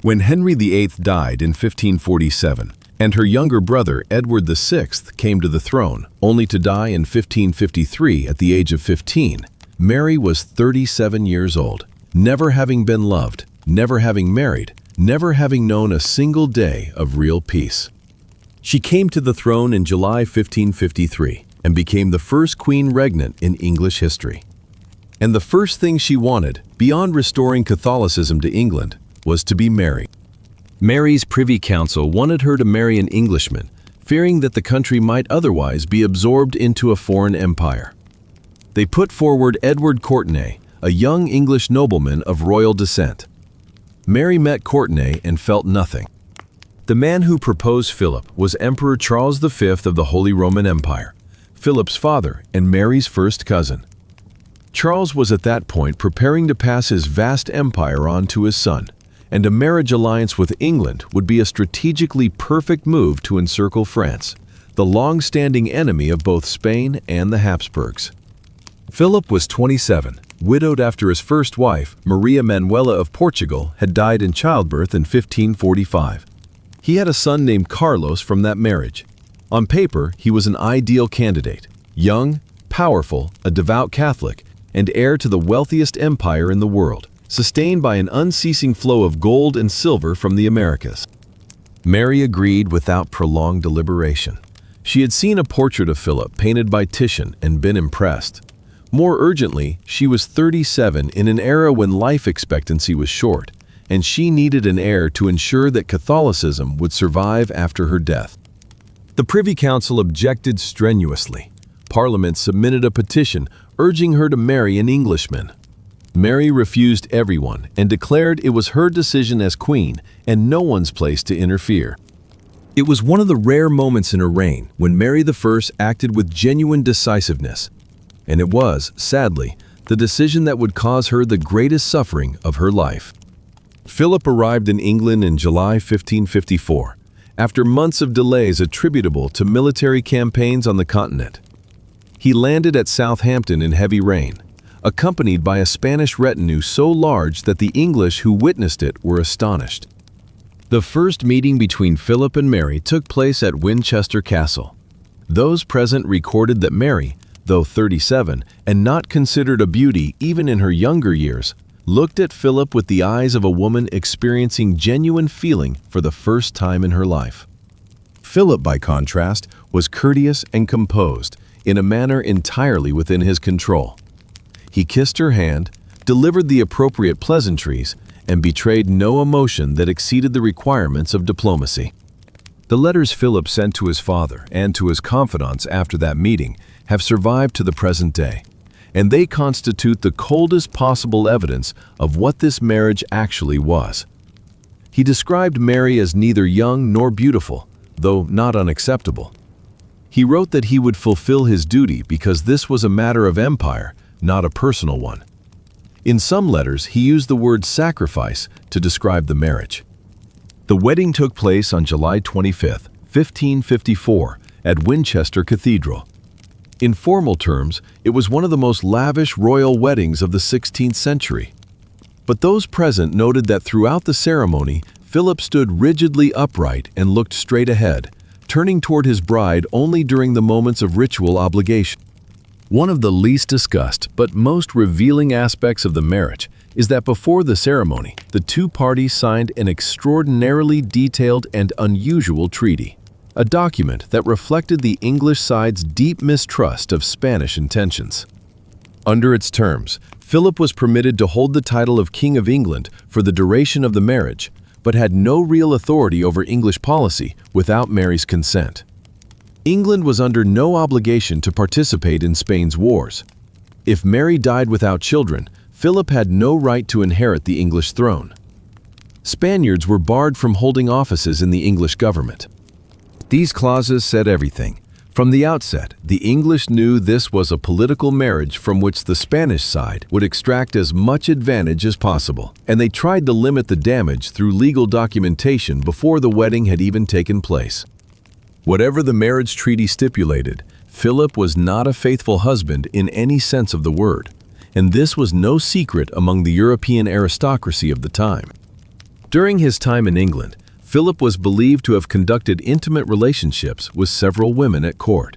When Henry VIII died in 1547, and her younger brother Edward VI came to the throne, only to die in 1553 at the age of 15, Mary was 37 years old, never having been loved, never having married, never having known a single day of real peace. She came to the throne in July 1553 and became the first queen regnant in English history. And the first thing she wanted, beyond restoring Catholicism to England, was to be married. Mary's Privy Council wanted her to marry an Englishman, fearing that the country might otherwise be absorbed into a foreign empire. They put forward Edward Courtenay, a young English nobleman of royal descent. Mary met Courtenay and felt nothing. The man who proposed Philip was Emperor Charles V of the Holy Roman Empire, Philip's father and Mary's first cousin. Charles was at that point preparing to pass his vast empire on to his son, and a marriage alliance with England would be a strategically perfect move to encircle France, the long-standing enemy of both Spain and the Habsburgs. Philip was 27, widowed after his first wife, Maria Manuela of Portugal, had died in childbirth in 1545. He had a son named Carlos from that marriage. On paper, he was an ideal candidate, young, powerful, a devout Catholic, and heir to the wealthiest empire in the world, sustained by an unceasing flow of gold and silver from the Americas. Mary agreed without prolonged deliberation. She had seen a portrait of Philip painted by Titian and been impressed. More urgently, she was 37 in an era when life expectancy was short, and she needed an heir to ensure that Catholicism would survive after her death. The Privy Council objected strenuously. Parliament submitted a petition urging her to marry an Englishman. Mary refused everyone and declared it was her decision as queen and no one's place to interfere. It was one of the rare moments in her reign when Mary I acted with genuine decisiveness, and it was, sadly, the decision that would cause her the greatest suffering of her life. Philip arrived in England in July 1554, after months of delays attributable to military campaigns on the continent. He landed at Southampton in heavy rain, accompanied by a Spanish retinue so large that the English who witnessed it were astonished. The first meeting between Philip and Mary took place at Winchester Castle. Those present recorded that Mary, though 37 and not considered a beauty even in her younger years, looked at Philip with the eyes of a woman experiencing genuine feeling for the first time in her life. Philip, by contrast, was courteous and composed, in a manner entirely within his control. He kissed her hand, delivered the appropriate pleasantries, and betrayed no emotion that exceeded the requirements of diplomacy. The letters Philip sent to his father and to his confidants after that meeting have survived to the present day, and they constitute the coldest possible evidence of what this marriage actually was. He described Mary as neither young nor beautiful, though not unacceptable. He wrote that he would fulfill his duty because this was a matter of empire, not a personal one. In some letters, he used the word sacrifice to describe the marriage. The wedding took place on July 25, 1554, at Winchester Cathedral. In formal terms, it was one of the most lavish royal weddings of the 16th century. But those present noted that throughout the ceremony, Philip stood rigidly upright and looked straight ahead, turning toward his bride only during the moments of ritual obligation. One of the least discussed but most revealing aspects of the marriage is that before the ceremony, the two parties signed an extraordinarily detailed and unusual treaty, a document that reflected the English side's deep mistrust of Spanish intentions. Under its terms, Philip was permitted to hold the title of King of England for the duration of the marriage, but had no real authority over English policy without Mary's consent. England was under no obligation to participate in Spain's wars. If Mary died without children, Philip had no right to inherit the English throne. Spaniards were barred from holding offices in the English government. These clauses said everything. From the outset, the English knew this was a political marriage from which the Spanish side would extract as much advantage as possible, and they tried to limit the damage through legal documentation before the wedding had even taken place. Whatever the marriage treaty stipulated, Philip was not a faithful husband in any sense of the word, and this was no secret among the European aristocracy of the time. During his time in England, Philip was believed to have conducted intimate relationships with several women at court,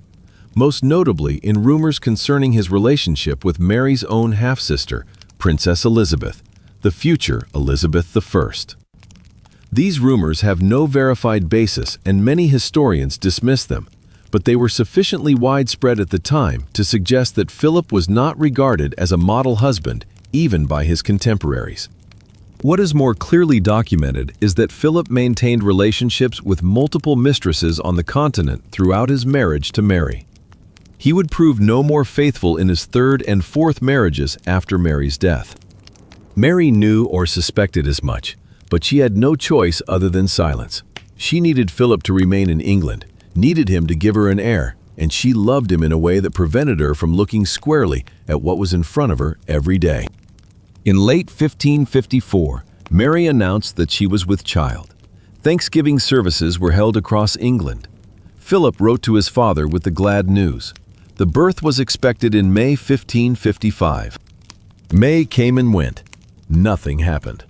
most notably in rumors concerning his relationship with Mary's own half-sister, Princess Elisabeth, the future Elizabeth I. These rumors have no verified basis and many historians dismiss them, but they were sufficiently widespread at the time to suggest that Philip was not regarded as a model husband even by his contemporaries. What is more clearly documented is that Philip maintained relationships with multiple mistresses on the continent throughout his marriage to Mary. He would prove no more faithful in his third and fourth marriages after Mary's death. Mary knew or suspected as much, but she had no choice other than silence. She needed Philip to remain in England, needed him to give her an heir, and she loved him in a way that prevented her from looking squarely at what was in front of her every day. In late 1554, Mary announced that she was with child. Thanksgiving services were held across England. Philip wrote to his father with the glad news. The birth was expected in May 1555. May came and went. Nothing happened.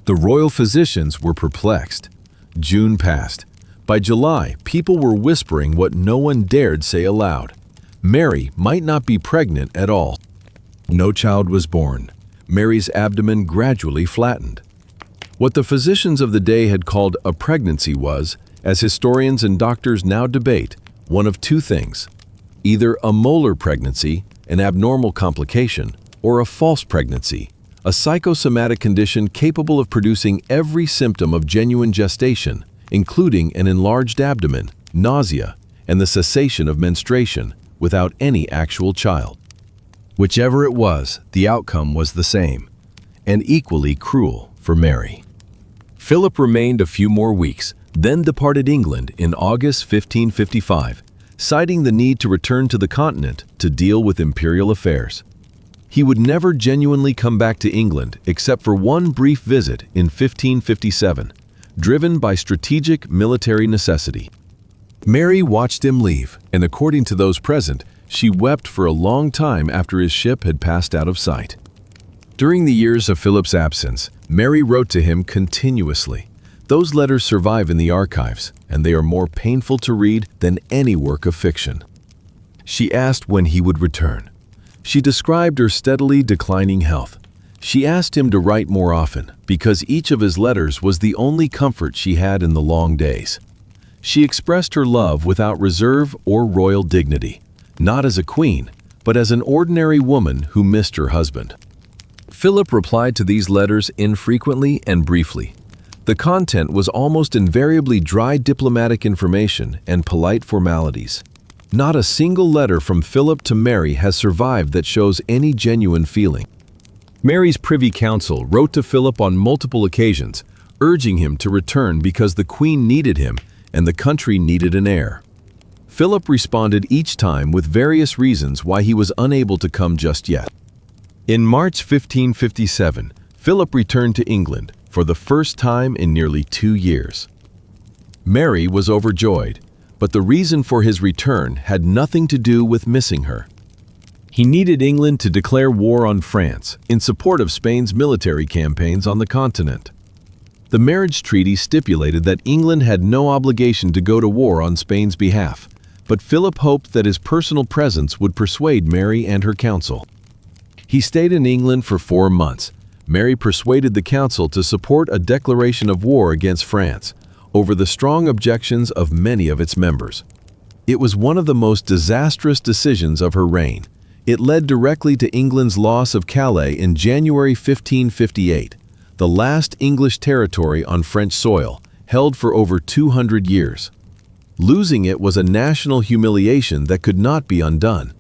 The royal physicians were perplexed. June passed. By July, people were whispering what no one dared say aloud. Mary might not be pregnant at all. No child was born. Mary's abdomen gradually flattened. What the physicians of the day had called a pregnancy was, as historians and doctors now debate, one of two things: either a molar pregnancy, an abnormal complication, or a false pregnancy, a psychosomatic condition capable of producing every symptom of genuine gestation, including an enlarged abdomen, nausea, and the cessation of menstruation, without any actual child. Whichever it was, the outcome was the same, and equally cruel for Mary. Philip remained a few more weeks, then departed England in August 1555, citing the need to return to the continent to deal with imperial affairs. He would never genuinely come back to England except for one brief visit in 1557, driven by strategic military necessity. Mary watched him leave, and according to those present, she wept for a long time after his ship had passed out of sight. During the years of Philip's absence, Mary wrote to him continuously. Those letters survive in the archives, and they are more painful to read than any work of fiction. She asked when he would return. She described her steadily declining health. She asked him to write more often, because each of his letters was the only comfort she had in the long days. She expressed her love without reserve or royal dignity, not as a queen, but as an ordinary woman who missed her husband. Philip replied to these letters infrequently and briefly. The content was almost invariably dry diplomatic information and polite formalities. Not a single letter from Philip to Mary has survived that shows any genuine feeling. Mary's Privy Council wrote to Philip on multiple occasions, urging him to return because the Queen needed him and the country needed an heir. Philip responded each time with various reasons why he was unable to come just yet. In March 1557, Philip returned to England for the first time in nearly 2 years. Mary was overjoyed, but the reason for his return had nothing to do with missing her. He needed England to declare war on France in support of Spain's military campaigns on the continent. The marriage treaty stipulated that England had no obligation to go to war on Spain's behalf, but Philip hoped that his personal presence would persuade Mary and her council. He stayed in England for 4 months. Mary persuaded the council to support a declaration of war against France, over the strong objections of many of its members. It was one of the most disastrous decisions of her reign. It led directly to England's loss of Calais in January 1558, the last English territory on French soil, held for over 200 years. Losing it was a national humiliation that could not be undone.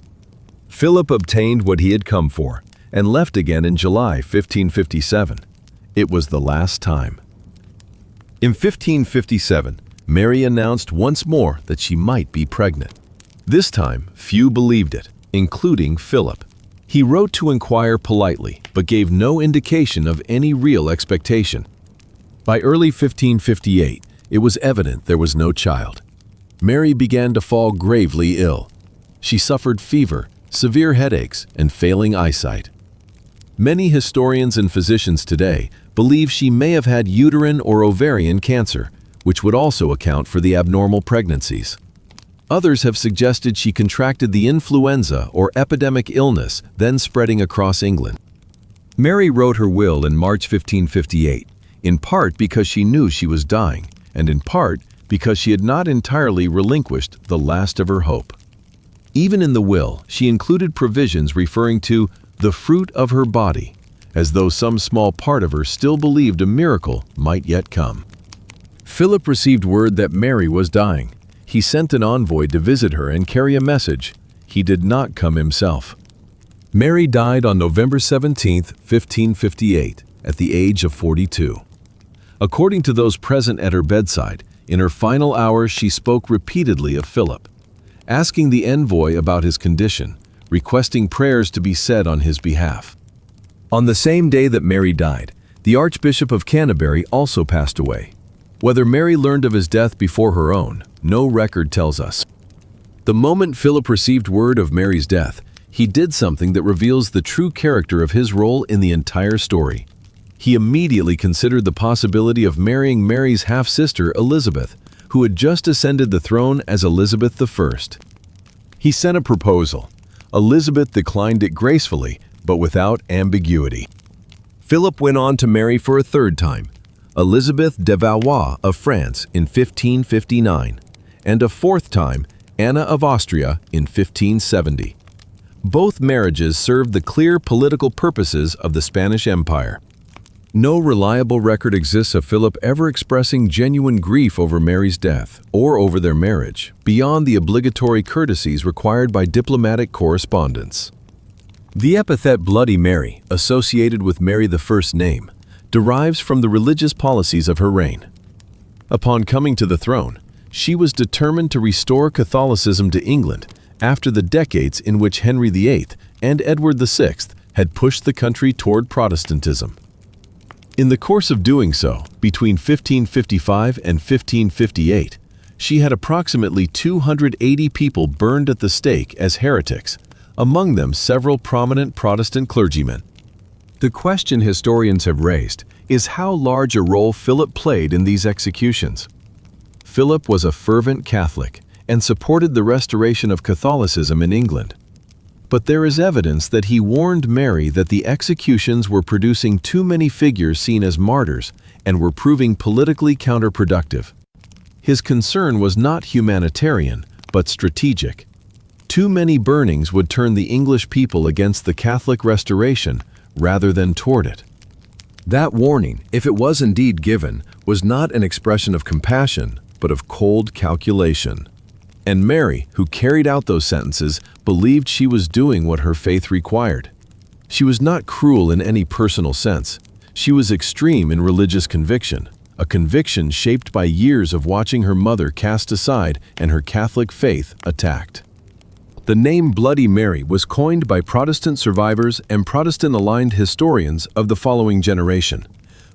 Philip obtained what he had come for, and left again in July 1557. It was the last time. In 1557, Mary announced once more that she might be pregnant. This time, few believed it, including Philip. He wrote to inquire politely, but gave no indication of any real expectation. By early 1558, it was evident there was no child. Mary began to fall gravely ill. She suffered fever, severe headaches, and failing eyesight. Many historians and physicians today believe she may have had uterine or ovarian cancer, which would also account for the abnormal pregnancies. Others have suggested she contracted the influenza or epidemic illness, then spreading across England. Mary wrote her will in March 1558, in part because she knew she was dying, and in part because she had not entirely relinquished the last of her hope. Even in the will, she included provisions referring to the fruit of her body, as though some small part of her still believed a miracle might yet come. Philip received word that Mary was dying. He sent an envoy to visit her and carry a message. He did not come himself. Mary died on November 17, 1558, at the age of 42. According to those present at her bedside, in her final hours she spoke repeatedly of Philip, asking the envoy about his condition, requesting prayers to be said on his behalf. On the same day that Mary died, the Archbishop of Canterbury also passed away. Whether Mary learned of his death before her own, no record tells us. The moment Philip received word of Mary's death, he did something that reveals the true character of his role in the entire story. He immediately considered the possibility of marrying Mary's half-sister Elisabeth, who had just ascended the throne as Elizabeth I. He sent a proposal. Elizabeth declined it gracefully, but without ambiguity. Philip went on to marry for a third time, Elisabeth de Valois of France in 1559, and a fourth time, Anna of Austria in 1570. Both marriages served the clear political purposes of the Spanish Empire. No reliable record exists of Philip ever expressing genuine grief over Mary's death or over their marriage, beyond the obligatory courtesies required by diplomatic correspondence. The epithet Bloody Mary, associated with Mary I's name, derives from the religious policies of her reign. Upon coming to the throne, she was determined to restore Catholicism to England after the decades in which Henry VIII and Edward VI had pushed the country toward Protestantism. In the course of doing so, between 1555 and 1558, she had approximately 280 people burned at the stake as heretics, among them several prominent Protestant clergymen. The question historians have raised is how large a role Philip played in these executions. Philip was a fervent Catholic and supported the restoration of Catholicism in England. But there is evidence that he warned Mary that the executions were producing too many figures seen as martyrs and were proving politically counterproductive. His concern was not humanitarian, but strategic. Too many burnings would turn the English people against the Catholic restoration rather than toward it. That warning, if it was indeed given, was not an expression of compassion, but of cold calculation. And Mary, who carried out those sentences, believed she was doing what her faith required. She was not cruel in any personal sense. She was extreme in religious conviction, a conviction shaped by years of watching her mother cast aside and her Catholic faith attacked. The name Bloody Mary was coined by Protestant survivors and Protestant-aligned historians of the following generation,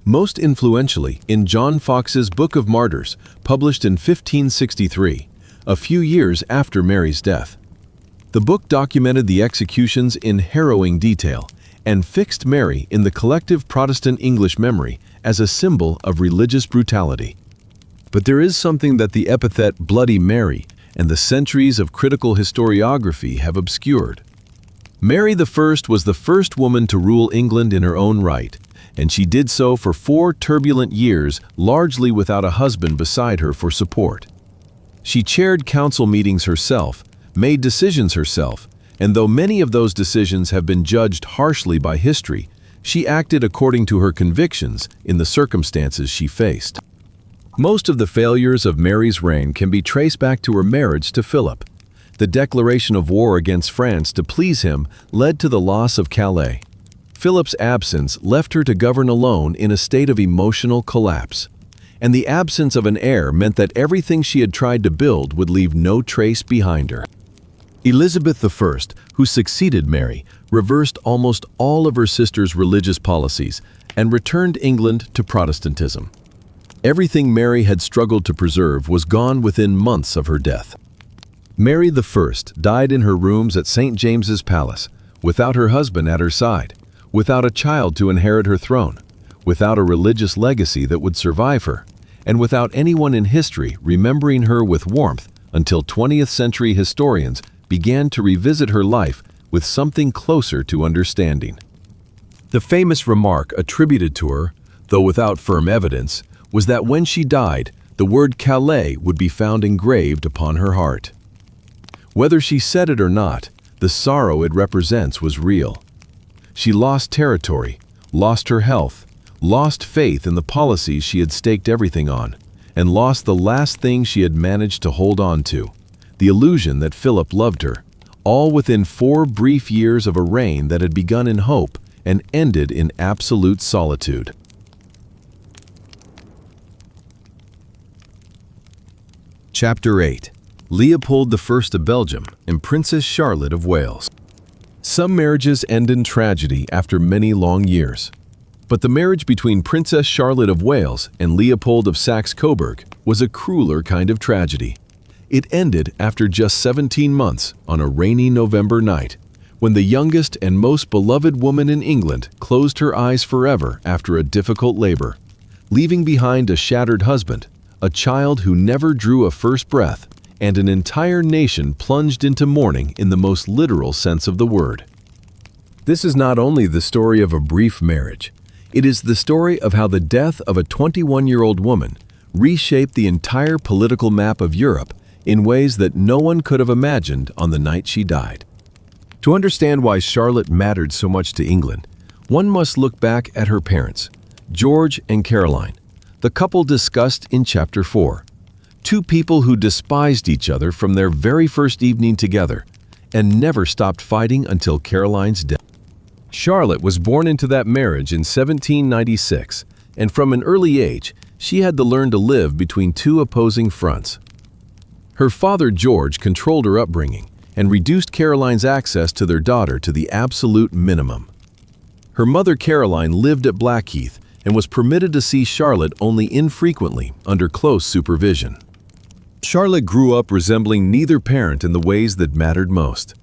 most influentially in John Fox's Book of Martyrs, published in 1563, a few years after Mary's death. The book documented the executions in harrowing detail and fixed Mary in the collective Protestant English memory as a symbol of religious brutality. But there is something that the epithet Bloody Mary and the centuries of critical historiography have obscured. Mary I was the first woman to rule England in her own right, and she did so for 4 turbulent years, largely without a husband beside her for support. She chaired council meetings herself, made decisions herself, and though many of those decisions have been judged harshly by history, she acted according to her convictions in the circumstances she faced. Most of the failures of Mary's reign can be traced back to her marriage to Philip. The declaration of war against France to please him led to the loss of Calais. Philip's absence left her to govern alone in a state of emotional collapse. And the absence of an heir meant that everything she had tried to build would leave no trace behind her. Elisabeth I, who succeeded Mary, reversed almost all of her sister's religious policies and returned England to Protestantism. Everything Mary had struggled to preserve was gone within months of her death. Mary I died in her rooms at St. James's Palace, without her husband at her side, without a child to inherit her throne, without a religious legacy that would survive her, and without anyone in history remembering her with warmth until 20th century historians began to revisit her life with something closer to understanding. The famous remark attributed to her, though without firm evidence, was that when she died, the word Calais would be found engraved upon her heart. Whether she said it or not, the sorrow it represents was real. She lost territory, lost her health, lost faith in the policies she had staked everything on, and lost the last thing she had managed to hold on to, the illusion that Philip loved her, all within 4 brief years of a reign that had begun in hope and ended in absolute solitude. Chapter 8. Leopold I of Belgium and Princess Charlotte of Wales. Some marriages end in tragedy after many long years. But the marriage between Princess Charlotte of Wales and Leopold of Saxe-Coburg was a crueler kind of tragedy. It ended after just 17 months on a rainy November night, when the youngest and most beloved woman in England closed her eyes forever after a difficult labor, leaving behind a shattered husband, a child who never drew a first breath, and an entire nation plunged into mourning in the most literal sense of the word. This is not only the story of a brief marriage, it is the story of how the death of a 21-year-old woman reshaped the entire political map of Europe in ways that no one could have imagined on the night she died. To understand why Charlotte mattered so much to England, one must look back at her parents, George and Caroline, the couple discussed in Chapter 4. 2 people who despised each other from their very first evening together and never stopped fighting until Caroline's death. Charlotte was born into that marriage in 1796, and from an early age, she had to learn to live between two opposing fronts. Her father, George, controlled her upbringing and reduced Caroline's access to their daughter to the absolute minimum. Her mother, Caroline, lived at Blackheath and was permitted to see Charlotte only infrequently under close supervision. Charlotte grew up resembling neither parent in the ways that mattered most.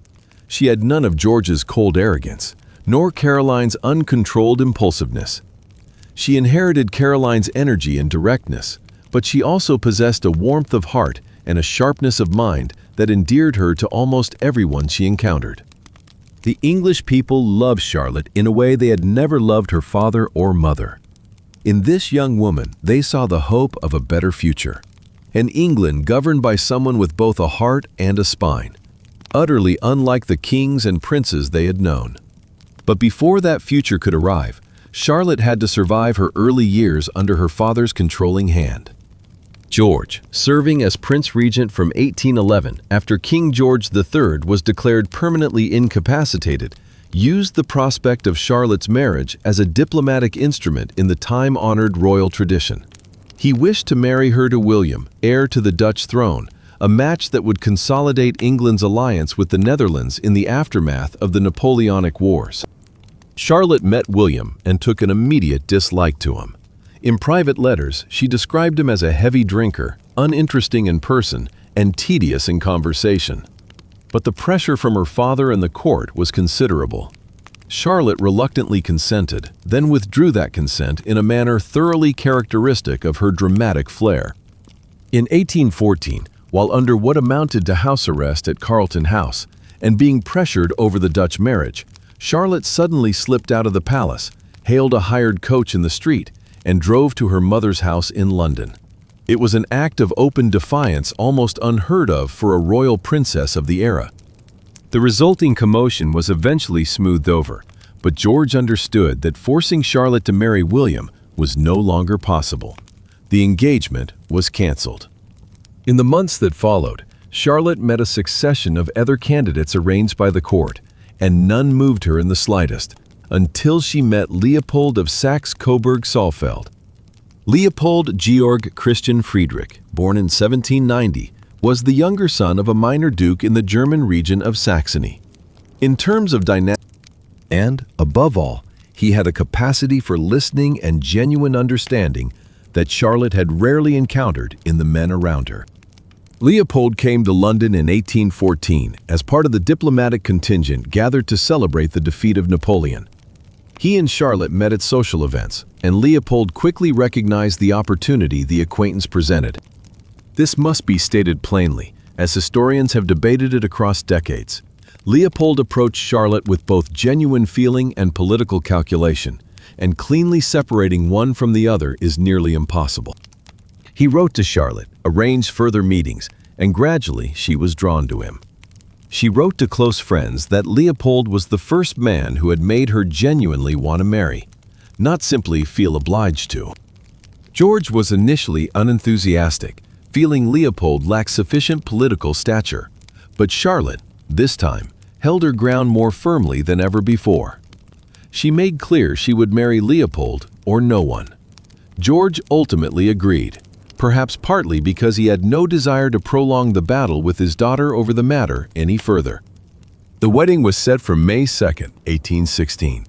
She had none of George's cold arrogance, nor Caroline's uncontrolled impulsiveness. She inherited Caroline's energy and directness, but she also possessed a warmth of heart and a sharpness of mind that endeared her to almost everyone she encountered. The English people loved Charlotte in a way they had never loved her father or mother. In this young woman, they saw the hope of a better future. An England governed by someone with both a heart and a spine, utterly unlike the kings and princes they had known. But before that future could arrive, Charlotte had to survive her early years under her father's controlling hand. George, serving as Prince Regent from 1811 after King George III was declared permanently incapacitated, used the prospect of Charlotte's marriage as a diplomatic instrument in the time-honored royal tradition. He wished to marry her to William, heir to the Dutch throne, a match that would consolidate England's alliance with the Netherlands in the aftermath of the Napoleonic Wars. Charlotte met William and took an immediate dislike to him. In private letters, she described him as a heavy drinker, uninteresting in person, and tedious in conversation. But the pressure from her father and the court was considerable. Charlotte reluctantly consented, then withdrew that consent in a manner thoroughly characteristic of her dramatic flair. In 1814, while under what amounted to house arrest at Carlton House, and being pressured over the Dutch marriage, Charlotte suddenly slipped out of the palace, hailed a hired coach in the street, and drove to her mother's house in London. It was an act of open defiance almost unheard of for a royal princess of the era. The resulting commotion was eventually smoothed over, but George understood that forcing Charlotte to marry William was no longer possible. The engagement was cancelled. In the months that followed, Charlotte met a succession of other candidates arranged by the court, and none moved her in the slightest, until she met Leopold of Saxe-Coburg-Saalfeld. Leopold Georg Christian Friedrich, born in 1790, was the younger son of a minor duke in the German region of Saxony. In terms of dynamic, and, above all, he had a capacity for listening and genuine understanding that Charlotte had rarely encountered in the men around her. Leopold came to London in 1814 as part of the diplomatic contingent gathered to celebrate the defeat of Napoleon. He and Charlotte met at social events, and Leopold quickly recognized the opportunity the acquaintance presented. This must be stated plainly, as historians have debated it across decades. Leopold approached Charlotte with both genuine feeling and political calculation, and cleanly separating one from the other is nearly impossible. He wrote to Charlotte, arranged further meetings, and gradually she was drawn to him. She wrote to close friends that Leopold was the first man who had made her genuinely want to marry, not simply feel obliged to. George was initially unenthusiastic, feeling Leopold lacked sufficient political stature, but Charlotte, this time, held her ground more firmly than ever before. She made clear she would marry Leopold or no one. George ultimately agreed, perhaps partly because he had no desire to prolong the battle with his daughter over the matter any further. The wedding was set for May 2, 1816.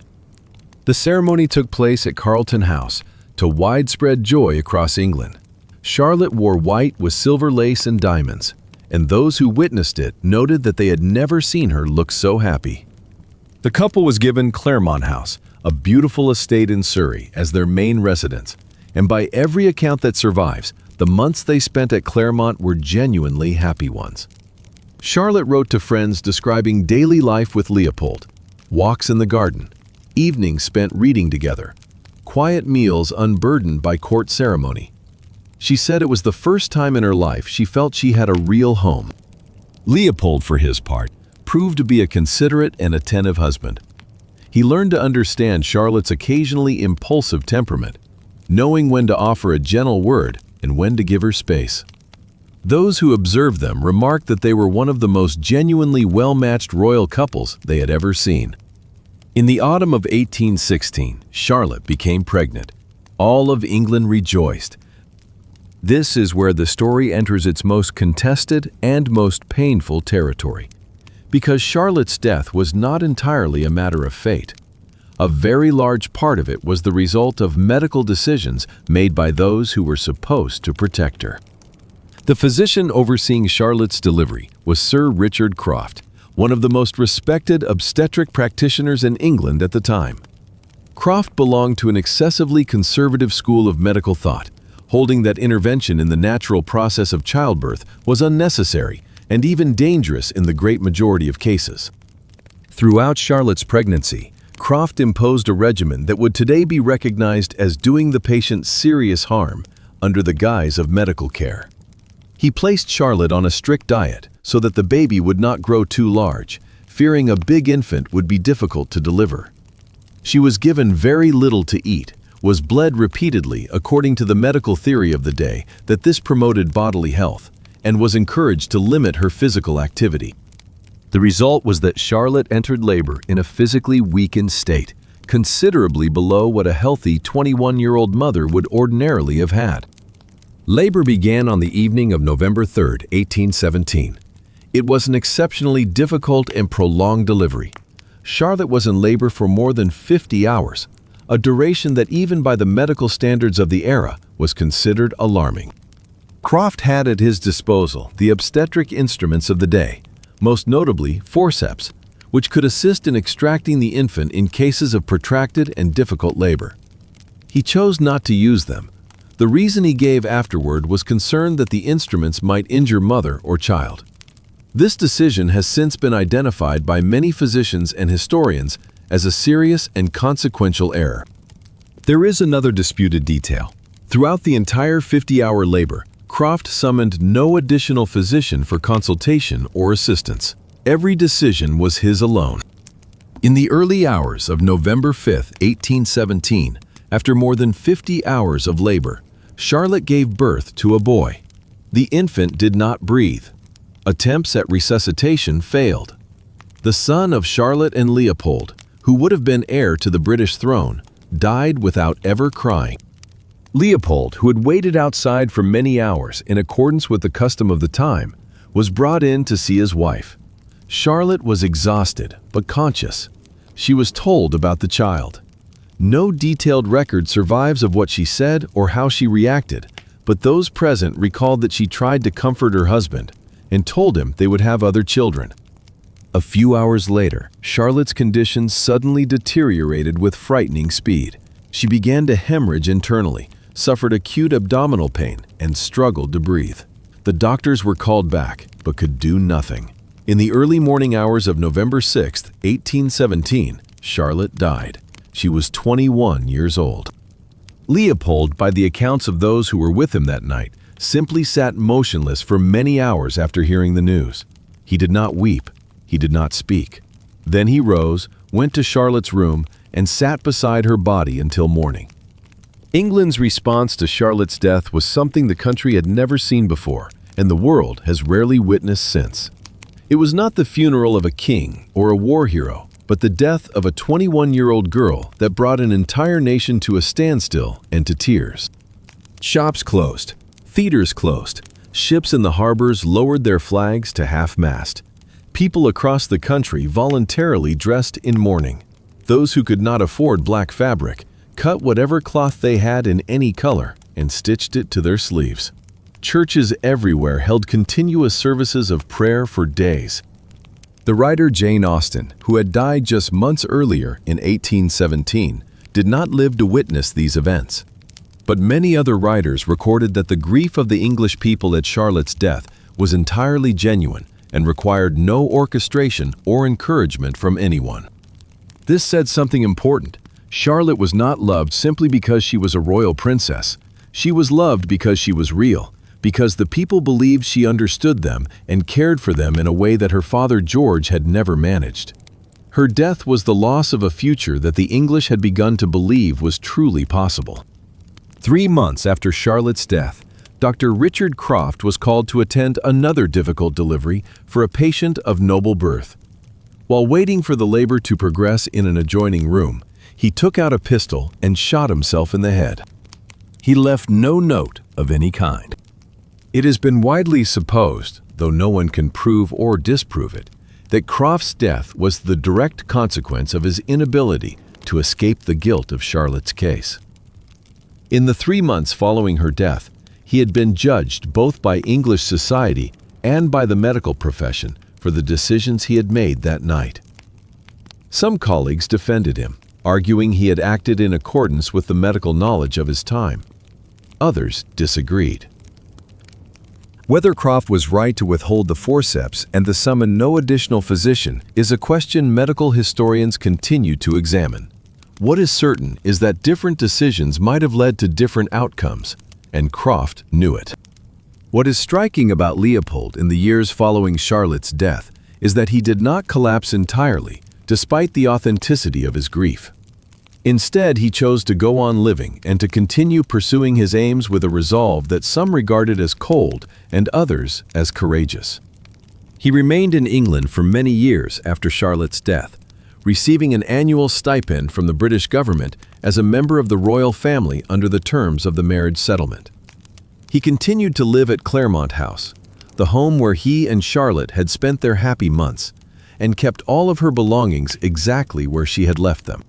The ceremony took place at Carlton House, to widespread joy across England. Charlotte wore white with silver lace and diamonds, and those who witnessed it noted that they had never seen her look so happy. The couple was given Claremont House, a beautiful estate in Surrey, as their main residence, and by every account that survives, the months they spent at Claremont were genuinely happy ones. Charlotte wrote to friends describing daily life with Leopold, walks in the garden, evenings spent reading together, quiet meals unburdened by court ceremony. She said it was the first time in her life she felt she had a real home. Leopold, for his part, proved to be a considerate and attentive husband. He learned to understand Charlotte's occasionally impulsive temperament, knowing when to offer a gentle word and when to give her space. Those who observed them remarked that they were one of the most genuinely well-matched royal couples they had ever seen. In the autumn of 1816, Charlotte became pregnant. All of England rejoiced. This is where the story enters its most contested and most painful territory, because Charlotte's death was not entirely a matter of fate. A very large part of it was the result of medical decisions made by those who were supposed to protect her. The physician overseeing Charlotte's delivery was Sir Richard Croft, one of the most respected obstetric practitioners in England at the time. Croft belonged to an excessively conservative school of medical thought, holding that intervention in the natural process of childbirth was unnecessary and even dangerous in the great majority of cases. Throughout Charlotte's pregnancy, Croft imposed a regimen that would today be recognized as doing the patient serious harm under the guise of medical care. He placed Charlotte on a strict diet so that the baby would not grow too large, fearing a big infant would be difficult to deliver. She was given very little to eat, was bled repeatedly according to the medical theory of the day that this promoted bodily health, and was encouraged to limit her physical activity. The result was that Charlotte entered labor in a physically weakened state, considerably below what a healthy 21-year-old mother would ordinarily have had. Labor began on the evening of November 3, 1817. It was an exceptionally difficult and prolonged delivery. Charlotte was in labor for more than 50 hours, a duration that even by the medical standards of the era was considered alarming. Croft had at his disposal the obstetric instruments of the day, most notably forceps, which could assist in extracting the infant in cases of protracted and difficult labor. He chose not to use them. The reason he gave afterward was concern that the instruments might injure mother or child. This decision has since been identified by many physicians and historians as a serious and consequential error. There is another disputed detail. Throughout the entire 50-hour labor, Croft summoned no additional physician for consultation or assistance. Every decision was his alone. In the early hours of November 5, 1817, after more than 50 hours of labor, Charlotte gave birth to a boy. The infant did not breathe. Attempts at resuscitation failed. The son of Charlotte and Leopold, who would have been heir to the British throne, died without ever crying. Leopold, who had waited outside for many hours in accordance with the custom of the time, was brought in to see his wife. Charlotte was exhausted but conscious. She was told about the child. No detailed record survives of what she said or how she reacted, but those present recalled that she tried to comfort her husband and told him they would have other children. A few hours later, Charlotte's condition suddenly deteriorated with frightening speed. She began to hemorrhage internally, suffered acute abdominal pain, and struggled to breathe. The doctors were called back, but could do nothing. In the early morning hours of November 6, 1817, Charlotte died. She was 21 years old. Leopold, by the accounts of those who were with him that night, simply sat motionless for many hours after hearing the news. He did not weep. He did not speak. Then he rose, went to Charlotte's room, and sat beside her body until morning. England's response to Charlotte's death was something the country had never seen before, and the world has rarely witnessed since. It was not the funeral of a king or a war hero, but the death of a 21-year-old girl that brought an entire nation to a standstill and to tears. Shops closed, theaters closed, ships in the harbors lowered their flags to half-mast. People across the country voluntarily dressed in mourning. Those who could not afford black fabric cut whatever cloth they had in any color and stitched it to their sleeves. Churches everywhere held continuous services of prayer for days. The writer Jane Austen, who had died just months earlier in 1817, did not live to witness these events. But many other writers recorded that the grief of the English people at Charlotte's death was entirely genuine and required no orchestration or encouragement from anyone. This said something important. Charlotte was not loved simply because she was a royal princess. She was loved because she was real, because the people believed she understood them and cared for them in a way that her father George had never managed. Her death was the loss of a future that the English had begun to believe was truly possible. 3 months after Charlotte's death, Dr. Richard Croft was called to attend another difficult delivery for a patient of noble birth. While waiting for the labor to progress in an adjoining room, he took out a pistol and shot himself in the head. He left no note of any kind. It has been widely supposed, though no one can prove or disprove it, that Croft's death was the direct consequence of his inability to escape the guilt of Charlotte's case. In the 3 months following her death, he had been judged both by English society and by the medical profession for the decisions he had made that night. Some colleagues defended him, arguing he had acted in accordance with the medical knowledge of his time. Others disagreed. Whether Croft was right to withhold the forceps and to summon no additional physician is a question medical historians continue to examine. What is certain is that different decisions might have led to different outcomes, and Croft knew it. What is striking about Leopold in the years following Charlotte's death is that he did not collapse entirely, despite the authenticity of his grief. Instead, he chose to go on living and to continue pursuing his aims with a resolve that some regarded as cold and others as courageous. He remained in England for many years after Charlotte's death, receiving an annual stipend from the British government as a member of the royal family under the terms of the marriage settlement. He continued to live at Claremont House, the home where he and Charlotte had spent their happy months, and kept all of her belongings exactly where she had left them.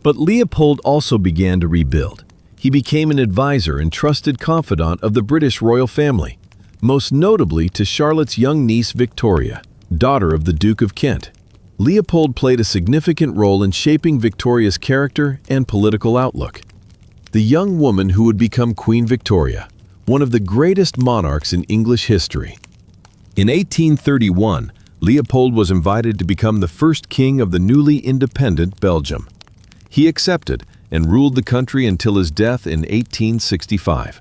But Leopold also began to rebuild. He became an advisor and trusted confidant of the British royal family, most notably to Charlotte's young niece Victoria, daughter of the Duke of Kent. Leopold played a significant role in shaping Victoria's character and political outlook. The young woman who would become Queen Victoria, one of the greatest monarchs in English history. In 1831, Leopold was invited to become the first king of the newly independent Belgium. He accepted and ruled the country until his death in 1865.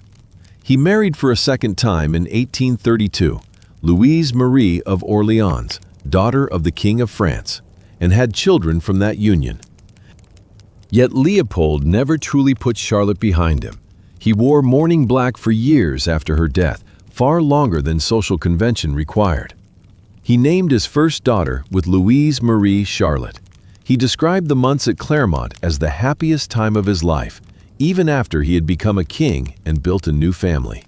He married for a second time in 1832, Louise Marie of Orleans, daughter of the King of France, and had children from that union. Yet Leopold never truly put Charlotte behind him. He wore mourning black for years after her death, far longer than social convention required. He named his first daughter with Louise Marie Charlotte. He described the months at Claremont as the happiest time of his life, even after he had become a king and built a new family.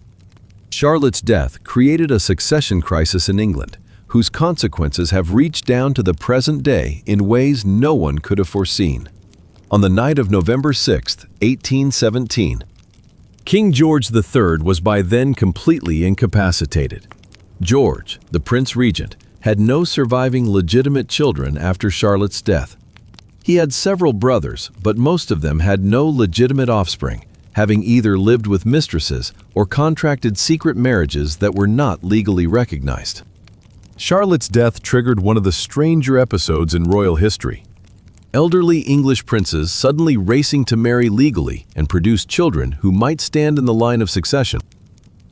Charlotte's death created a succession crisis in England, whose consequences have reached down to the present day in ways no one could have foreseen. On the night of November 6, 1817, King George III was by then completely incapacitated. George, the Prince Regent, had no surviving legitimate children after Charlotte's death. He had several brothers, but most of them had no legitimate offspring, having either lived with mistresses or contracted secret marriages that were not legally recognized. Charlotte's death triggered one of the stranger episodes in royal history. Elderly English princes suddenly racing to marry legally and produce children who might stand in the line of succession.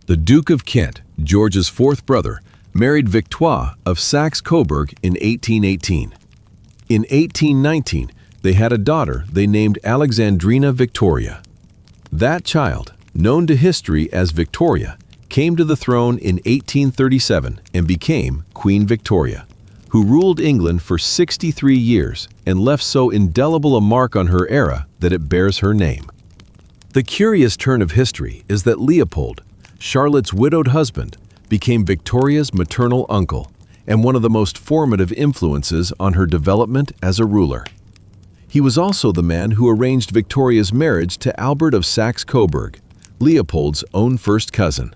The Duke of Kent, George's fourth brother, married Victoire of Saxe-Coburg in 1818. In 1819, they had a daughter they named Alexandrina Victoria. That child, known to history as Victoria, came to the throne in 1837 and became Queen Victoria, who ruled England for 63 years and left so indelible a mark on her era that it bears her name. The curious turn of history is that Leopold, Charlotte's widowed husband, became Victoria's maternal uncle and one of the most formative influences on her development as a ruler. He was also the man who arranged Victoria's marriage to Albert of Saxe-Coburg, Leopold's own first cousin.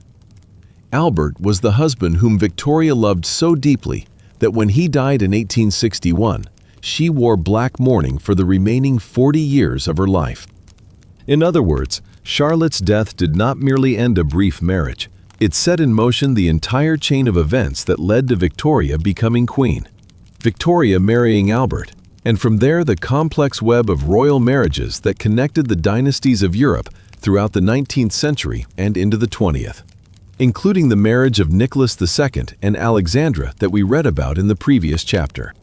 Albert was the husband whom Victoria loved so deeply that when he died in 1861, she wore black mourning for the remaining 40 years of her life. In other words, Charlotte's death did not merely end a brief marriage. It set in motion the entire chain of events that led to Victoria becoming queen, Victoria marrying Albert, and from there the complex web of royal marriages that connected the dynasties of Europe throughout the 19th century and into the 20th, including the marriage of Nicholas II and Alexandra that we read about in the previous chapter.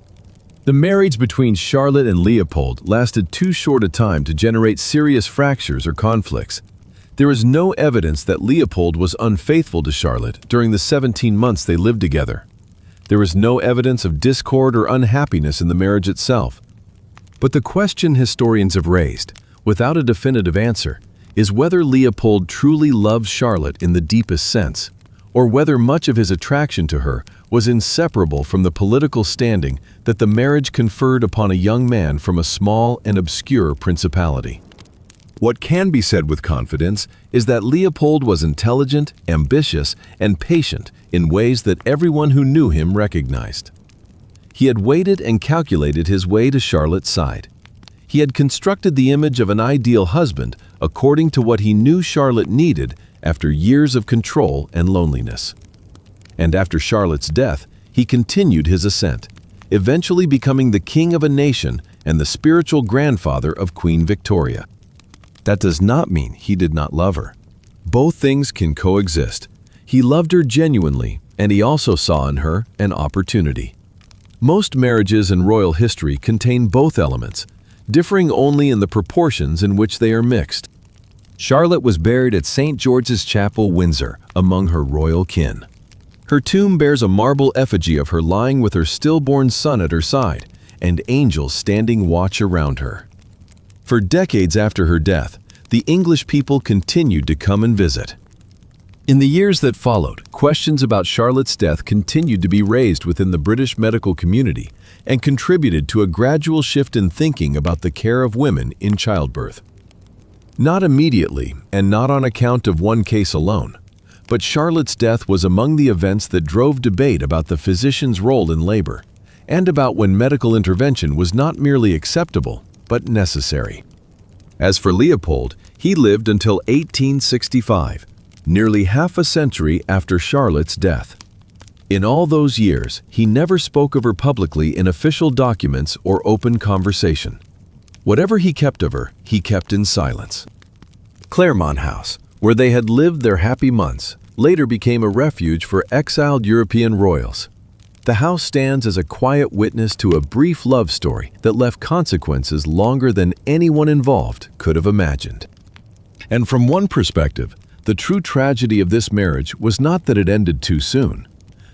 The marriage between Charlotte and Leopold lasted too short a time to generate serious fractures or conflicts. There is no evidence that Leopold was unfaithful to Charlotte during the 17 months they lived together. There was no evidence of discord or unhappiness in the marriage itself. But the question historians have raised, without a definitive answer, is whether Leopold truly loved Charlotte in the deepest sense, or whether much of his attraction to her was inseparable from the political standing that the marriage conferred upon a young man from a small and obscure principality. What can be said with confidence is that Leopold was intelligent, ambitious, and patient in ways that everyone who knew him recognized. He had waited and calculated his way to Charlotte's side. He had constructed the image of an ideal husband according to what he knew Charlotte needed after years of control and loneliness. And after Charlotte's death, he continued his ascent, eventually becoming the king of a nation and the spiritual grandfather of Queen Victoria. That does not mean he did not love her. Both things can coexist. He loved her genuinely, and he also saw in her an opportunity. Most marriages in royal history contain both elements, differing only in the proportions in which they are mixed. Charlotte was buried at St. George's Chapel, Windsor, among her royal kin. Her tomb bears a marble effigy of her lying with her stillborn son at her side, and angels standing watch around her. For decades after her death, the English people continued to come and visit. In the years that followed, questions about Charlotte's death continued to be raised within the British medical community and contributed to a gradual shift in thinking about the care of women in childbirth. Not immediately, and not on account of one case alone, but Charlotte's death was among the events that drove debate about the physician's role in labor, and about when medical intervention was not merely acceptable, but necessary. As for Leopold, he lived until 1865, nearly half a century after Charlotte's death. In all those years, he never spoke of her publicly in official documents or open conversation. Whatever he kept of her, he kept in silence. Claremont House, where they had lived their happy months, later became a refuge for exiled European royals. The house stands as a quiet witness to a brief love story that left consequences longer than anyone involved could have imagined. And from one perspective, the true tragedy of this marriage was not that it ended too soon.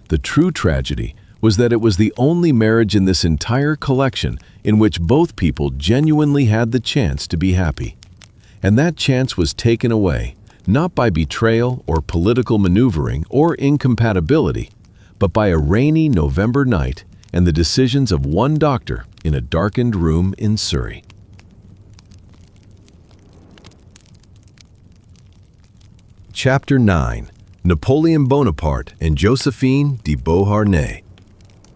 The true tragedy was that it was the only marriage in this entire collection in which both people genuinely had the chance to be happy. And that chance was taken away, not by betrayal or political maneuvering or incompatibility, but by a rainy November night and the decisions of one doctor in a darkened room in Surrey. Chapter 9. Napoleon Bonaparte and Joséphine de Beauharnais.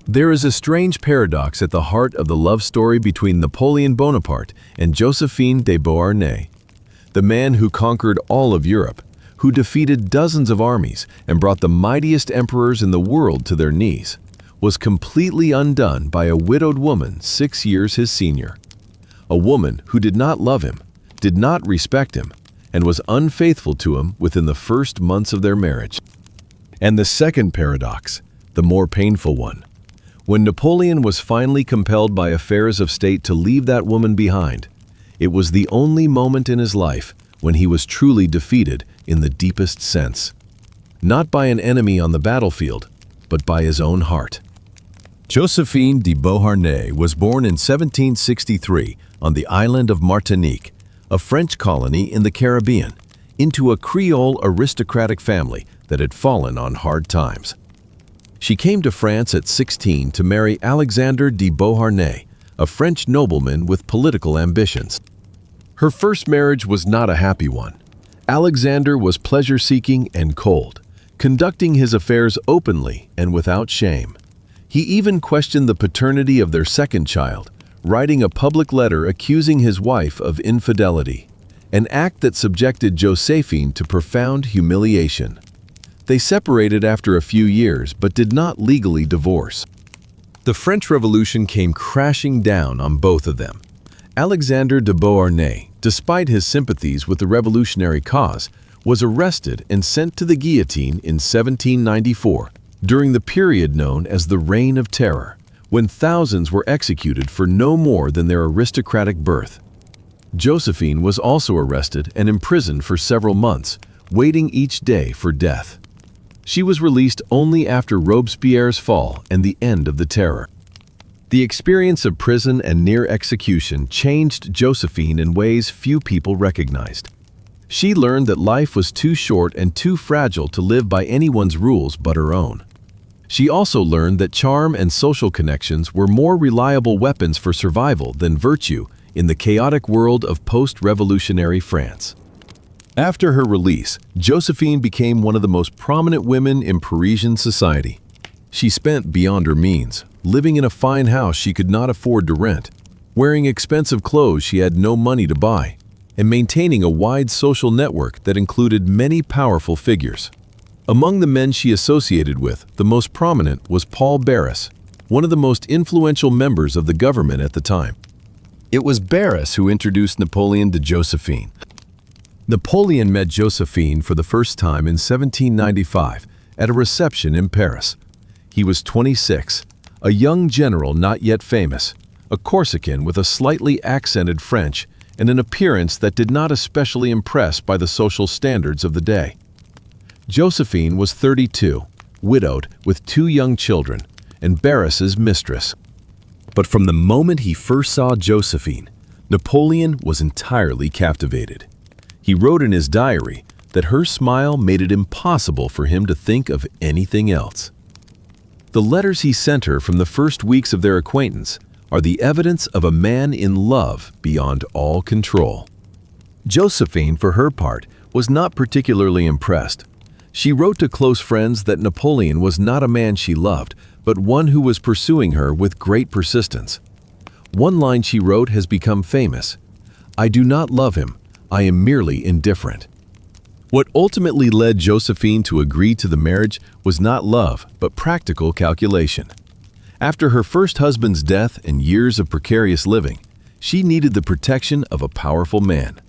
There is a strange paradox at the heart of the love story between Napoleon Bonaparte and Joséphine de Beauharnais. The man who conquered all of Europe, who defeated dozens of armies and brought the mightiest emperors in the world to their knees, was completely undone by a widowed woman 6 years his senior. A woman who did not love him, did not respect him, and was unfaithful to him within the first months of their marriage. And the second paradox, the more painful one. When Napoleon was finally compelled by affairs of state to leave that woman behind, it was the only moment in his life when he was truly defeated in the deepest sense. Not by an enemy on the battlefield, but by his own heart. Joséphine de Beauharnais was born in 1763 on the island of Martinique, a French colony in the Caribbean, into a Creole aristocratic family that had fallen on hard times. She came to France at 16 to marry Alexandre de Beauharnais, a French nobleman with political ambitions. Her first marriage was not a happy one. Alexander was pleasure-seeking and cold, conducting his affairs openly and without shame. He even questioned the paternity of their second child, writing a public letter accusing his wife of infidelity, an act that subjected Joséphine to profound humiliation. They separated after a few years but did not legally divorce. The French Revolution came crashing down on both of them. Alexandre de Beauharnais, despite his sympathies with the revolutionary cause, was arrested and sent to the guillotine in 1794, during the period known as the Reign of Terror, when thousands were executed for no more than their aristocratic birth. Joséphine was also arrested and imprisoned for several months, waiting each day for death. She was released only after Robespierre's fall and the end of the Terror. The experience of prison and near execution changed Joséphine in ways few people recognized. She learned that life was too short and too fragile to live by anyone's rules but her own. She also learned that charm and social connections were more reliable weapons for survival than virtue in the chaotic world of post-revolutionary France. After her release, Joséphine became one of the most prominent women in Parisian society. She spent beyond her means, living in a fine house she could not afford to rent, wearing expensive clothes she had no money to buy, and maintaining a wide social network that included many powerful figures. Among the men she associated with, the most prominent was Paul Barras, one of the most influential members of the government at the time. It was Barras who introduced Napoleon to Joséphine. Napoleon met Joséphine for the first time in 1795 at a reception in Paris. He was 26, a young general not yet famous, a Corsican with a slightly accented French and an appearance that did not especially impress by the social standards of the day. Joséphine was 32, widowed with 2 young children, and Barras's mistress. But from the moment he first saw Joséphine, Napoleon was entirely captivated. He wrote in his diary that her smile made it impossible for him to think of anything else. The letters he sent her from the first weeks of their acquaintance are the evidence of a man in love beyond all control. Joséphine, for her part, was not particularly impressed. She wrote to close friends that Napoleon was not a man she loved, but one who was pursuing her with great persistence. One line she wrote has become famous: "I do not love him, I am merely indifferent." What ultimately led Joséphine to agree to the marriage was not love, but practical calculation. After her first husband's death and years of precarious living, she needed the protection of a powerful man.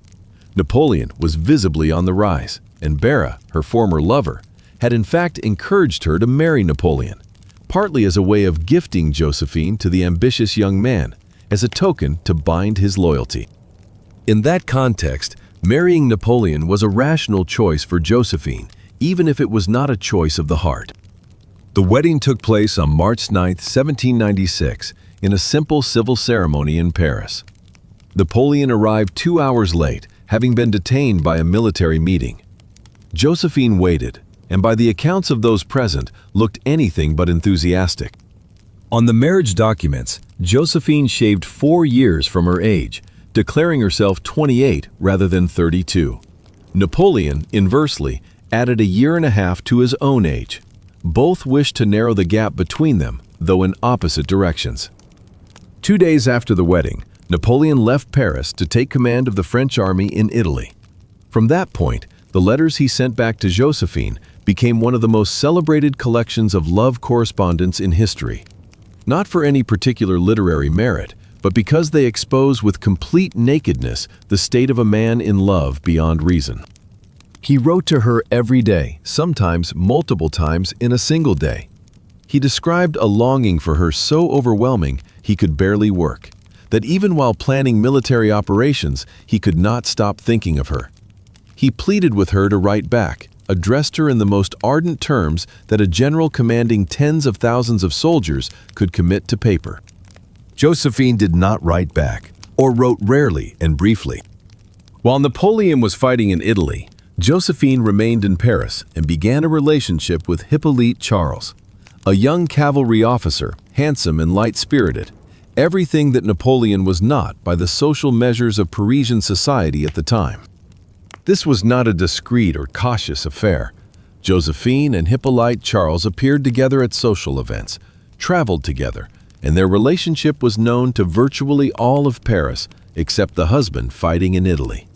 Napoleon was visibly on the rise, and Barras, her former lover, had in fact encouraged her to marry Napoleon, partly as a way of gifting Joséphine to the ambitious young man, as a token to bind his loyalty. In that context, marrying Napoleon was a rational choice for Joséphine, even if it was not a choice of the heart. The wedding took place on March 9, 1796, in a simple civil ceremony in Paris. Napoleon arrived 2 hours late, having been detained by a military meeting. Joséphine waited, and by the accounts of those present, looked anything but enthusiastic. On the marriage documents, Joséphine shaved 4 years from her age, declaring herself 28 rather than 32. Napoleon, inversely, added a year and a half to his own age. Both wished to narrow the gap between them, though in opposite directions. 2 days after the wedding, Napoleon left Paris to take command of the French army in Italy. From that point, the letters he sent back to Joséphine became one of the most celebrated collections of love correspondence in history. Not for any particular literary merit, but because they expose with complete nakedness the state of a man in love beyond reason. He wrote to her every day, sometimes multiple times in a single day. He described a longing for her so overwhelming he could barely work, that even while planning military operations, he could not stop thinking of her. He pleaded with her to write back, addressed her in the most ardent terms that a general commanding tens of thousands of soldiers could commit to paper. Joséphine did not write back, or wrote rarely and briefly. While Napoleon was fighting in Italy, Joséphine remained in Paris and began a relationship with Hippolyte Charles, a young cavalry officer, handsome and light-spirited, everything that Napoleon was not by the social measures of Parisian society at the time. This was not a discreet or cautious affair. Joséphine and Hippolyte Charles appeared together at social events, traveled together, and their relationship was known to virtually all of Paris, except the husband fighting in Italy.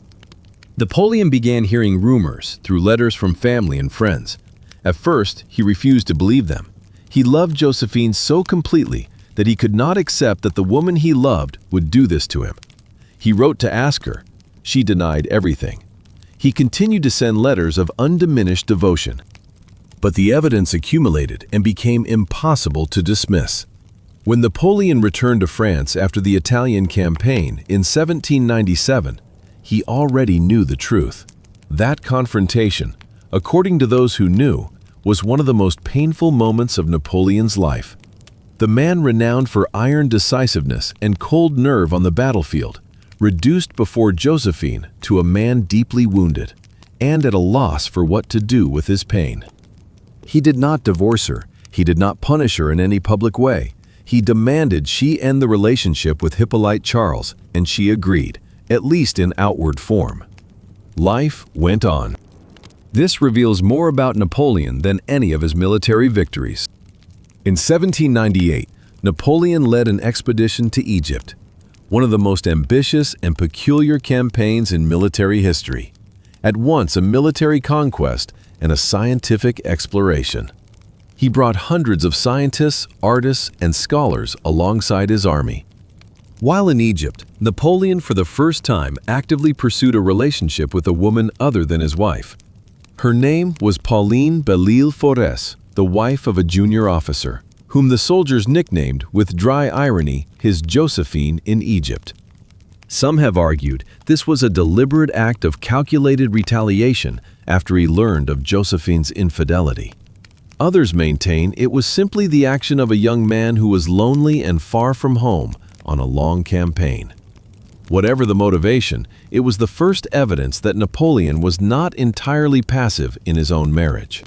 Napoleon began hearing rumors through letters from family and friends. At first, he refused to believe them. He loved Joséphine so completely that he could not accept that the woman he loved would do this to him. He wrote to ask her. She denied everything. He continued to send letters of undiminished devotion. But the evidence accumulated and became impossible to dismiss. When Napoleon returned to France after the Italian campaign in 1797, he already knew the truth. That confrontation, according to those who knew, was one of the most painful moments of Napoleon's life. The man renowned for iron decisiveness and cold nerve on the battlefield, reduced before Joséphine to a man deeply wounded and at a loss for what to do with his pain. He did not divorce her. He did not punish her in any public way. He demanded she end the relationship with Hippolyte Charles, and she agreed, at least in outward form. Life went on. This reveals more about Napoleon than any of his military victories. In 1798, Napoleon led an expedition to Egypt, one of the most ambitious and peculiar campaigns in military history. At once a military conquest and a scientific exploration. He brought hundreds of scientists, artists, and scholars alongside his army. While in Egypt, Napoleon for the first time actively pursued a relationship with a woman other than his wife. Her name was Pauline Belleisle-Forest, the wife of a junior officer, whom the soldiers nicknamed, with dry irony, his Joséphine in Egypt. Some have argued this was a deliberate act of calculated retaliation after he learned of Joséphine's infidelity. Others maintain it was simply the action of a young man who was lonely and far from home on a long campaign. Whatever the motivation, it was the first evidence that Napoleon was not entirely passive in his own marriage.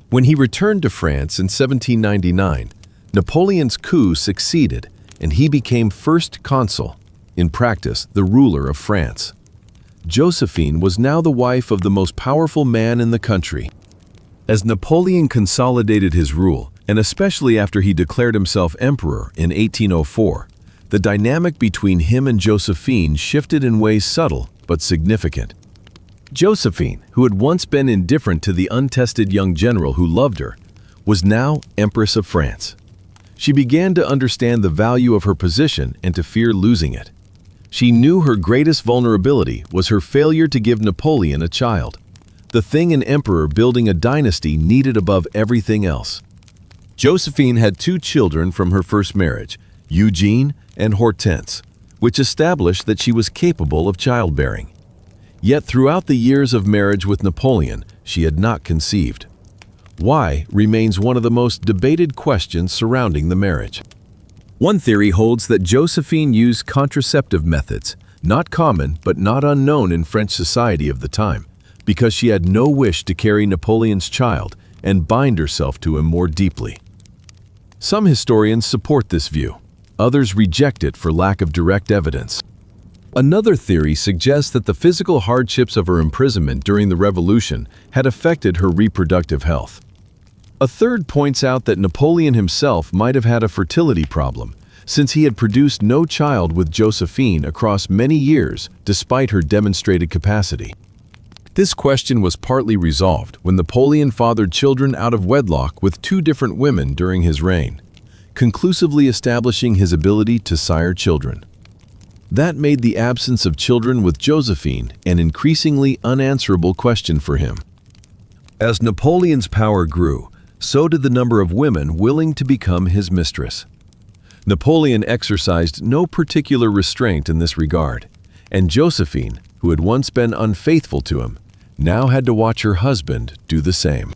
When he returned to France in 1799, Napoleon's coup succeeded and he became first consul, in practice the ruler of France. Joséphine was now the wife of the most powerful man in the country. As Napoleon consolidated his rule, and especially after he declared himself emperor in 1804, the dynamic between him and Joséphine shifted in ways subtle but significant. Joséphine, who had once been indifferent to the untested young general who loved her, was now Empress of France. She began to understand the value of her position and to fear losing it. She knew her greatest vulnerability was her failure to give Napoleon a child, the thing an emperor building a dynasty needed above everything else. Joséphine had 2 children from her first marriage, Eugene and Hortense, which established that she was capable of childbearing. Yet throughout the years of marriage with Napoleon, she had not conceived. Why remains one of the most debated questions surrounding the marriage. One theory holds that Joséphine used contraceptive methods, not common but not unknown in French society of the time, because she had no wish to carry Napoleon's child and bind herself to him more deeply. Some historians support this view. Others reject it for lack of direct evidence. Another theory suggests that the physical hardships of her imprisonment during the Revolution had affected her reproductive health. A third points out that Napoleon himself might have had a fertility problem, since he had produced no child with Joséphine across many years despite her demonstrated capacity. This question was partly resolved when Napoleon fathered children out of wedlock with 2 different women during his reign, conclusively establishing his ability to sire children. That made the absence of children with Joséphine an increasingly unanswerable question for him. As Napoleon's power grew, so did the number of women willing to become his mistress. Napoleon exercised no particular restraint in this regard, and Joséphine, who had once been unfaithful to him, now had to watch her husband do the same.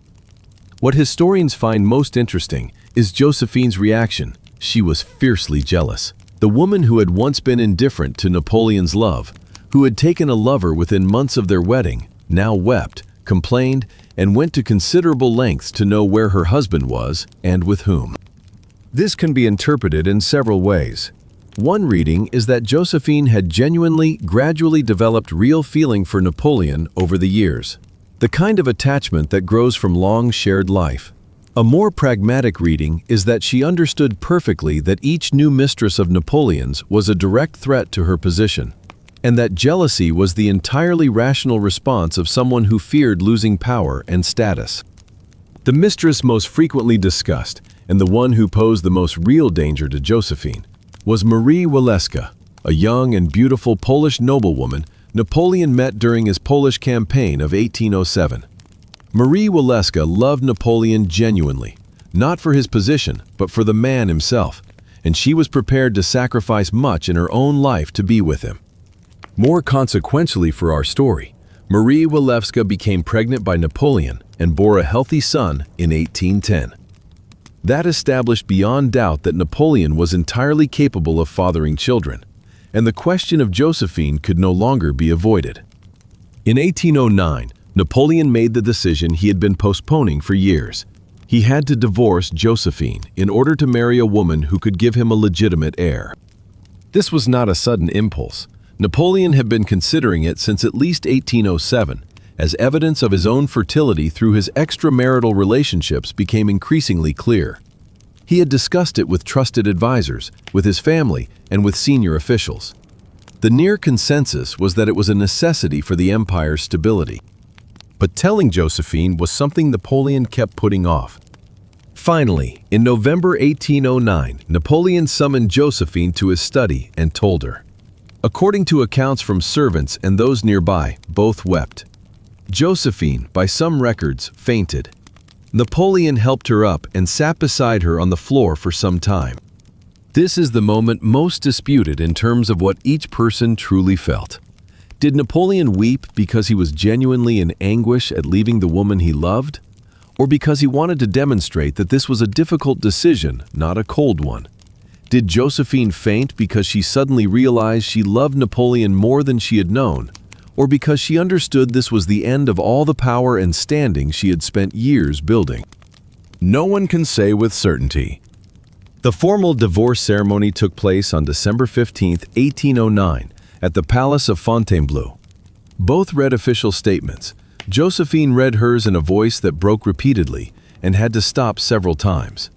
What historians find most interesting is Joséphine's reaction. She was fiercely jealous. The woman who had once been indifferent to Napoleon's love, who had taken a lover within months of their wedding, now wept, complained, and went to considerable lengths to know where her husband was and with whom. This can be interpreted in several ways. One reading is that Joséphine had gradually developed real feeling for Napoleon over the years, the kind of attachment that grows from long shared life. A more pragmatic reading is that she understood perfectly that each new mistress of Napoleon's was a direct threat to her position, and that jealousy was the entirely rational response of someone who feared losing power and status. The mistress most frequently discussed, and the one who posed the most real danger to Joséphine, was Marie Waleska, a young and beautiful Polish noblewoman Napoleon met during his Polish campaign of 1807. Marie Waleska loved Napoleon genuinely, not for his position, but for the man himself, and she was prepared to sacrifice much in her own life to be with him. More consequentially for our story, Marie Walewska became pregnant by Napoleon and bore a healthy son in 1810. That established beyond doubt that Napoleon was entirely capable of fathering children, and the question of Joséphine could no longer be avoided. In 1809, Napoleon made the decision he had been postponing for years. He had to divorce Joséphine in order to marry a woman who could give him a legitimate heir. This was not a sudden impulse. Napoleon had been considering it since at least 1807, as evidence of his own fertility through his extramarital relationships became increasingly clear. He had discussed it with trusted advisors, with his family, and with senior officials. The near consensus was that it was a necessity for the empire's stability. But telling Joséphine was something Napoleon kept putting off. Finally, in November 1809, Napoleon summoned Joséphine to his study and told her. According to accounts from servants and those nearby, both wept. Joséphine, by some records, fainted. Napoleon helped her up and sat beside her on the floor for some time. This is the moment most disputed in terms of what each person truly felt. Did Napoleon weep because he was genuinely in anguish at leaving the woman he loved? Or because he wanted to demonstrate that this was a difficult decision, not a cold one? Did Joséphine faint because she suddenly realized she loved Napoleon more than she had known? Or because she understood this was the end of all the power and standing she had spent years building? No one can say with certainty. The formal divorce ceremony took place on December 15, 1809, at the Palace of Fontainebleau. Both read official statements. Joséphine read hers in a voice that broke repeatedly and had to stop several times.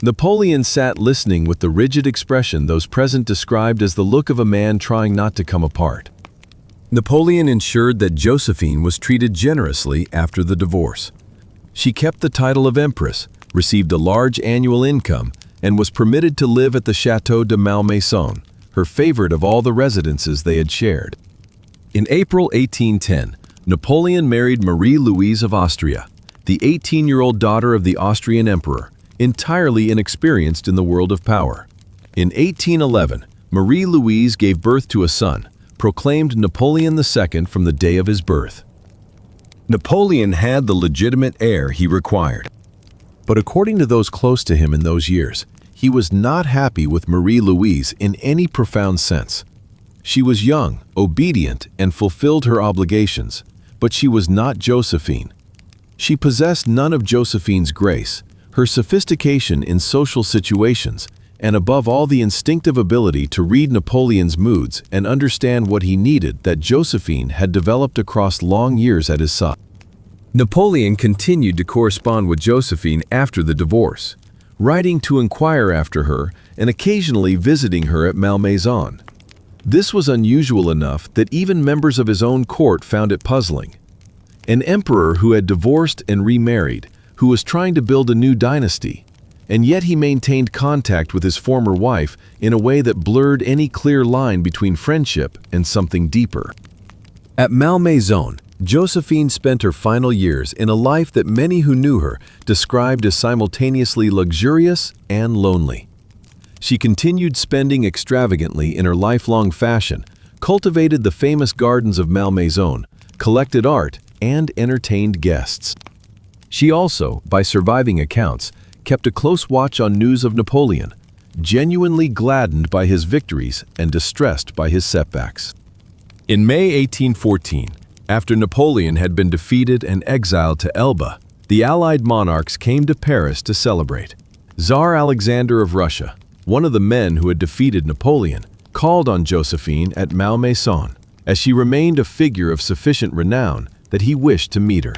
Napoleon sat listening with the rigid expression those present described as the look of a man trying not to come apart. Napoleon ensured that Joséphine was treated generously after the divorce. She kept the title of Empress, received a large annual income, and was permitted to live at the Château de Malmaison, her favorite of all the residences they had shared. In April 1810, Napoleon married Marie-Louise of Austria, the 18-year-old daughter of the Austrian emperor, entirely inexperienced in the world of power. In 1811, Marie-Louise gave birth to a son, proclaimed Napoleon II from the day of his birth. Napoleon had the legitimate heir he required. But according to those close to him in those years, he was not happy with Marie-Louise in any profound sense. She was young, obedient, and fulfilled her obligations, but she was not Joséphine. She possessed none of Joséphine's grace, her sophistication in social situations, and above all the instinctive ability to read Napoleon's moods and understand what he needed that Joséphine had developed across long years at his side. Napoleon continued to correspond with Joséphine after the divorce, writing to inquire after her and occasionally visiting her at Malmaison. This was unusual enough that even members of his own court found it puzzling. An emperor who had divorced and remarried, who was trying to build a new dynasty, and yet he maintained contact with his former wife in a way that blurred any clear line between friendship and something deeper. At Malmaison, Joséphine spent her final years in a life that many who knew her described as simultaneously luxurious and lonely. She continued spending extravagantly in her lifelong fashion, cultivated the famous gardens of Malmaison, collected art, and entertained guests. She also, by surviving accounts, kept a close watch on news of Napoleon, genuinely gladdened by his victories and distressed by his setbacks. In May 1814, after Napoleon had been defeated and exiled to Elba, the Allied monarchs came to Paris to celebrate. Tsar Alexandra of Russia, one of the men who had defeated Napoleon, called on Joséphine at Malmaison, as she remained a figure of sufficient renown that he wished to meet her.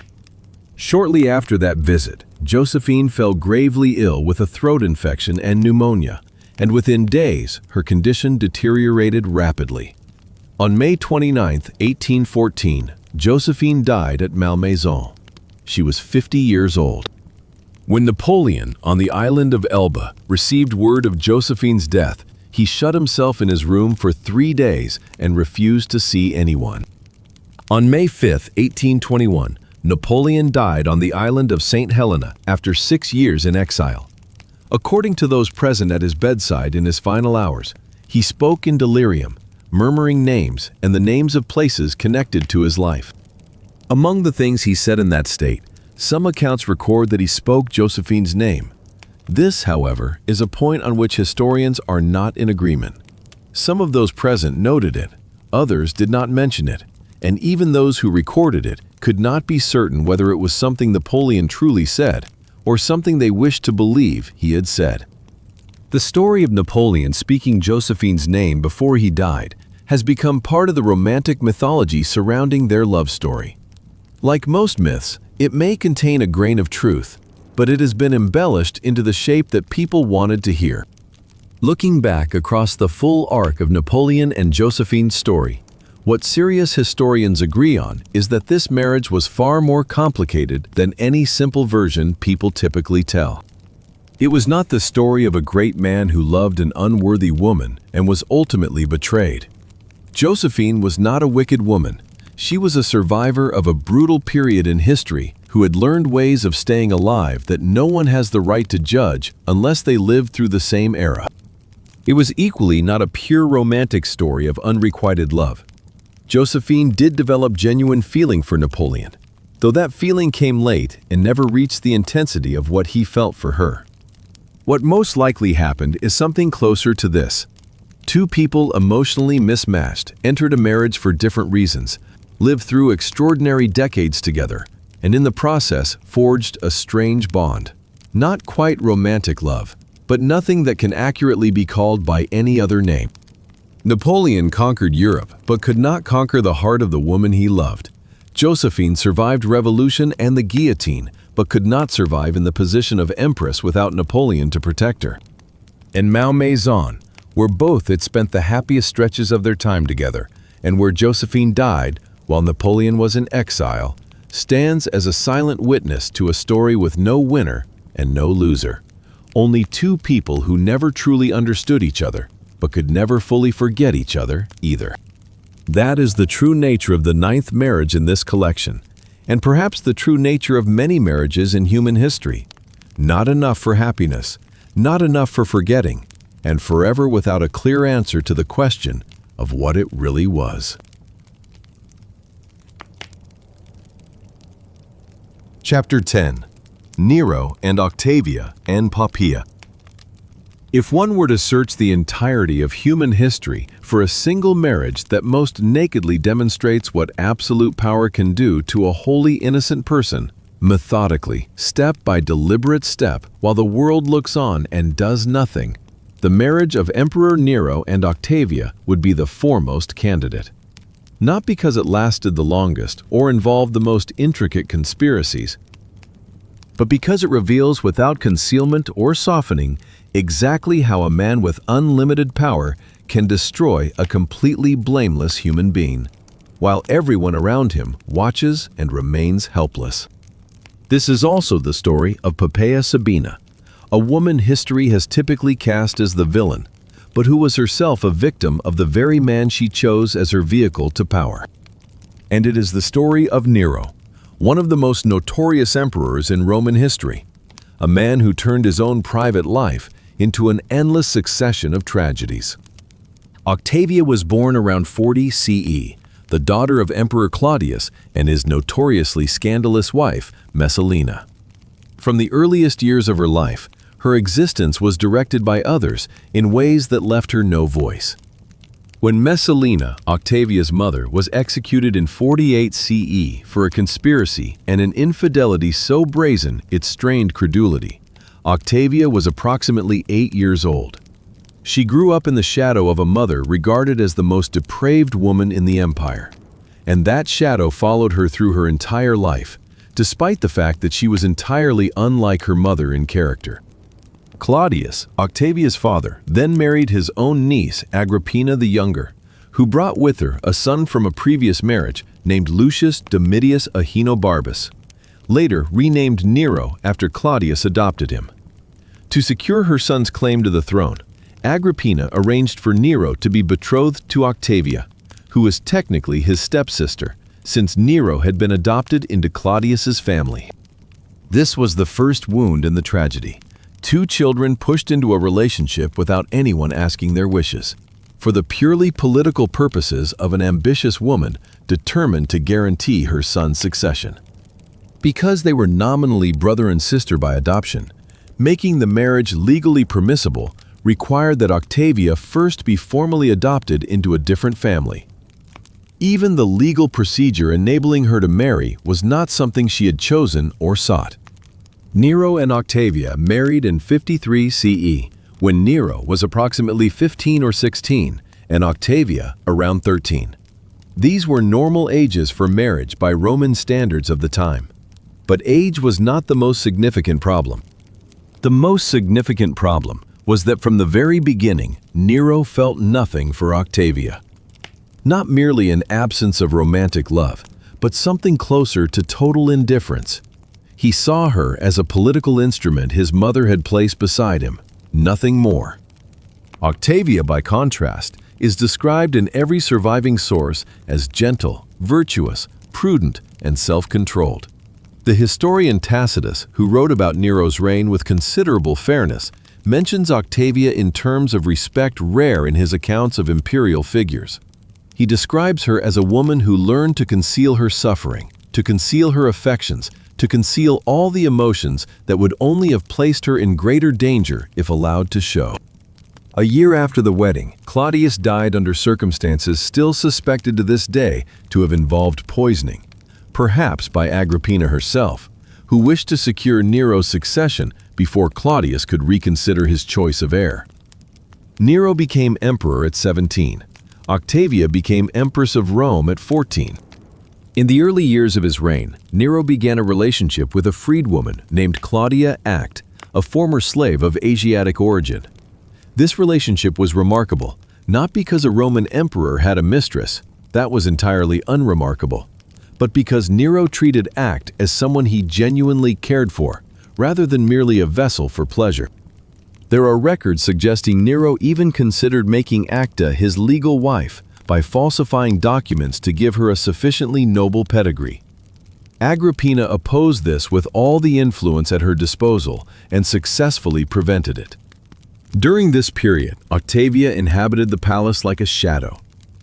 Shortly after that visit, Joséphine fell gravely ill with a throat infection and pneumonia, and within days her condition deteriorated rapidly. On May 29, 1814, Joséphine died at Malmaison. She was 50 years old. When Napoleon, on the island of Elba, received word of Joséphine's death, he shut himself in his room for 3 days and refused to see anyone. On May 5, 1821, Napoleon died on the island of St. Helena after 6 years in exile. According to those present at his bedside in his final hours, he spoke in delirium, murmuring names and the names of places connected to his life. Among the things he said in that state, some accounts record that he spoke Joséphine's name. This, however, is a point on which historians are not in agreement. Some of those present noted it, others did not mention it, and even those who recorded it could not be certain whether it was something Napoleon truly said or something they wished to believe he had said. The story of Napoleon speaking Joséphine's name before he died has become part of the romantic mythology surrounding their love story. Like most myths, it may contain a grain of truth, but it has been embellished into the shape that people wanted to hear. Looking back across the full arc of Napoleon and Joséphine's story, what serious historians agree on is that this marriage was far more complicated than any simple version people typically tell. It was not the story of a great man who loved an unworthy woman and was ultimately betrayed. Joséphine was not a wicked woman. She was a survivor of a brutal period in history who had learned ways of staying alive that no one has the right to judge unless they lived through the same era. It was equally not a pure romantic story of unrequited love. Joséphine did develop genuine feeling for Napoleon, though that feeling came late and never reached the intensity of what he felt for her. What most likely happened is something closer to this. Two people emotionally mismatched entered a marriage for different reasons, lived through extraordinary decades together, and in the process forged a strange bond. Not quite romantic love, but nothing that can accurately be called by any other name. Napoleon conquered Europe, but could not conquer the heart of the woman he loved. Joséphine survived revolution and the guillotine, but could not survive in the position of Empress without Napoleon to protect her. In Malmaison, where both had spent the happiest stretches of their time together, and where Joséphine died while Napoleon was in exile, stands as a silent witness to a story with no winner and no loser. Only two people who never truly understood each other, but could never fully forget each other either. That is the true nature of the ninth marriage in this collection, and perhaps the true nature of many marriages in human history. Not enough for happiness, not enough for forgetting, and forever without a clear answer to the question of what it really was. Chapter 10. Nero and Octavia and Poppaea. If one were to search the entirety of human history for a single marriage that most nakedly demonstrates what absolute power can do to a wholly innocent person, methodically, step by deliberate step, while the world looks on and does nothing, the marriage of Emperor Nero and Octavia would be the foremost candidate. Not because it lasted the longest or involved the most intricate conspiracies, but because it reveals without concealment or softening exactly how a man with unlimited power can destroy a completely blameless human being, while everyone around him watches and remains helpless. This is also the story of Poppaea Sabina, a woman history has typically cast as the villain, but who was herself a victim of the very man she chose as her vehicle to power. And it is the story of Nero, one of the most notorious emperors in Roman history, a man who turned his own private life into an endless succession of tragedies. Octavia was born around 40 CE, the daughter of Emperor Claudius and his notoriously scandalous wife, Messalina. From the earliest years of her life, her existence was directed by others in ways that left her no voice. When Messalina, Octavia's mother, was executed in 48 CE for a conspiracy and an infidelity so brazen it strained credulity, Octavia was approximately 8 years old. She grew up in the shadow of a mother regarded as the most depraved woman in the empire, and that shadow followed her through her entire life, despite the fact that she was entirely unlike her mother in character. Claudius, Octavia's father, then married his own niece, Agrippina the Younger, who brought with her a son from a previous marriage named Lucius Domitius Ahenobarbus, later renamed Nero after Claudius adopted him. To secure her son's claim to the throne, Agrippina arranged for Nero to be betrothed to Octavia, who was technically his stepsister, since Nero had been adopted into Claudius's family. This was the first wound in the tragedy. Two children pushed into a relationship without anyone asking their wishes. for the purely political purposes of an ambitious woman determined to guarantee her son's succession. Because they were nominally brother and sister by adoption, making the marriage legally permissible required that Octavia first be formally adopted into a different family. Even the legal procedure enabling her to marry was not something she had chosen or sought. Nero and Octavia married in 53 CE, when Nero was approximately 15 or 16 and Octavia around 13. These were normal ages for marriage by Roman standards of the time. But age was not the most significant problem. The most significant problem was that from the very beginning, Nero felt nothing for Octavia. Not merely an absence of romantic love, but something closer to total indifference. He saw her as a political instrument his mother had placed beside him, nothing more. Octavia, by contrast, is described in every surviving source as gentle, virtuous, prudent, and self-controlled. The historian Tacitus, who wrote about Nero's reign with considerable fairness, mentions Octavia in terms of respect rare in his accounts of imperial figures. He describes her as a woman who learned to conceal her suffering, to conceal her affections, to conceal all the emotions that would only have placed her in greater danger if allowed to show. A year after the wedding, Claudius died under circumstances still suspected to this day to have involved poisoning, perhaps by Agrippina herself, who wished to secure Nero's succession before Claudius could reconsider his choice of heir. Nero became emperor at 17. Octavia became Empress of Rome at 14. In the early years of his reign, Nero began a relationship with a freedwoman named Claudia Act, a former slave of Asiatic origin. This relationship was remarkable, not because a Roman emperor had a mistress, that was entirely unremarkable, but because Nero treated Act as someone he genuinely cared for, rather than merely a vessel for pleasure. There are records suggesting Nero even considered making Acta his legal wife by falsifying documents to give her a sufficiently noble pedigree. Agrippina opposed this with all the influence at her disposal and successfully prevented it. During this period, Octavia inhabited the palace like a shadow.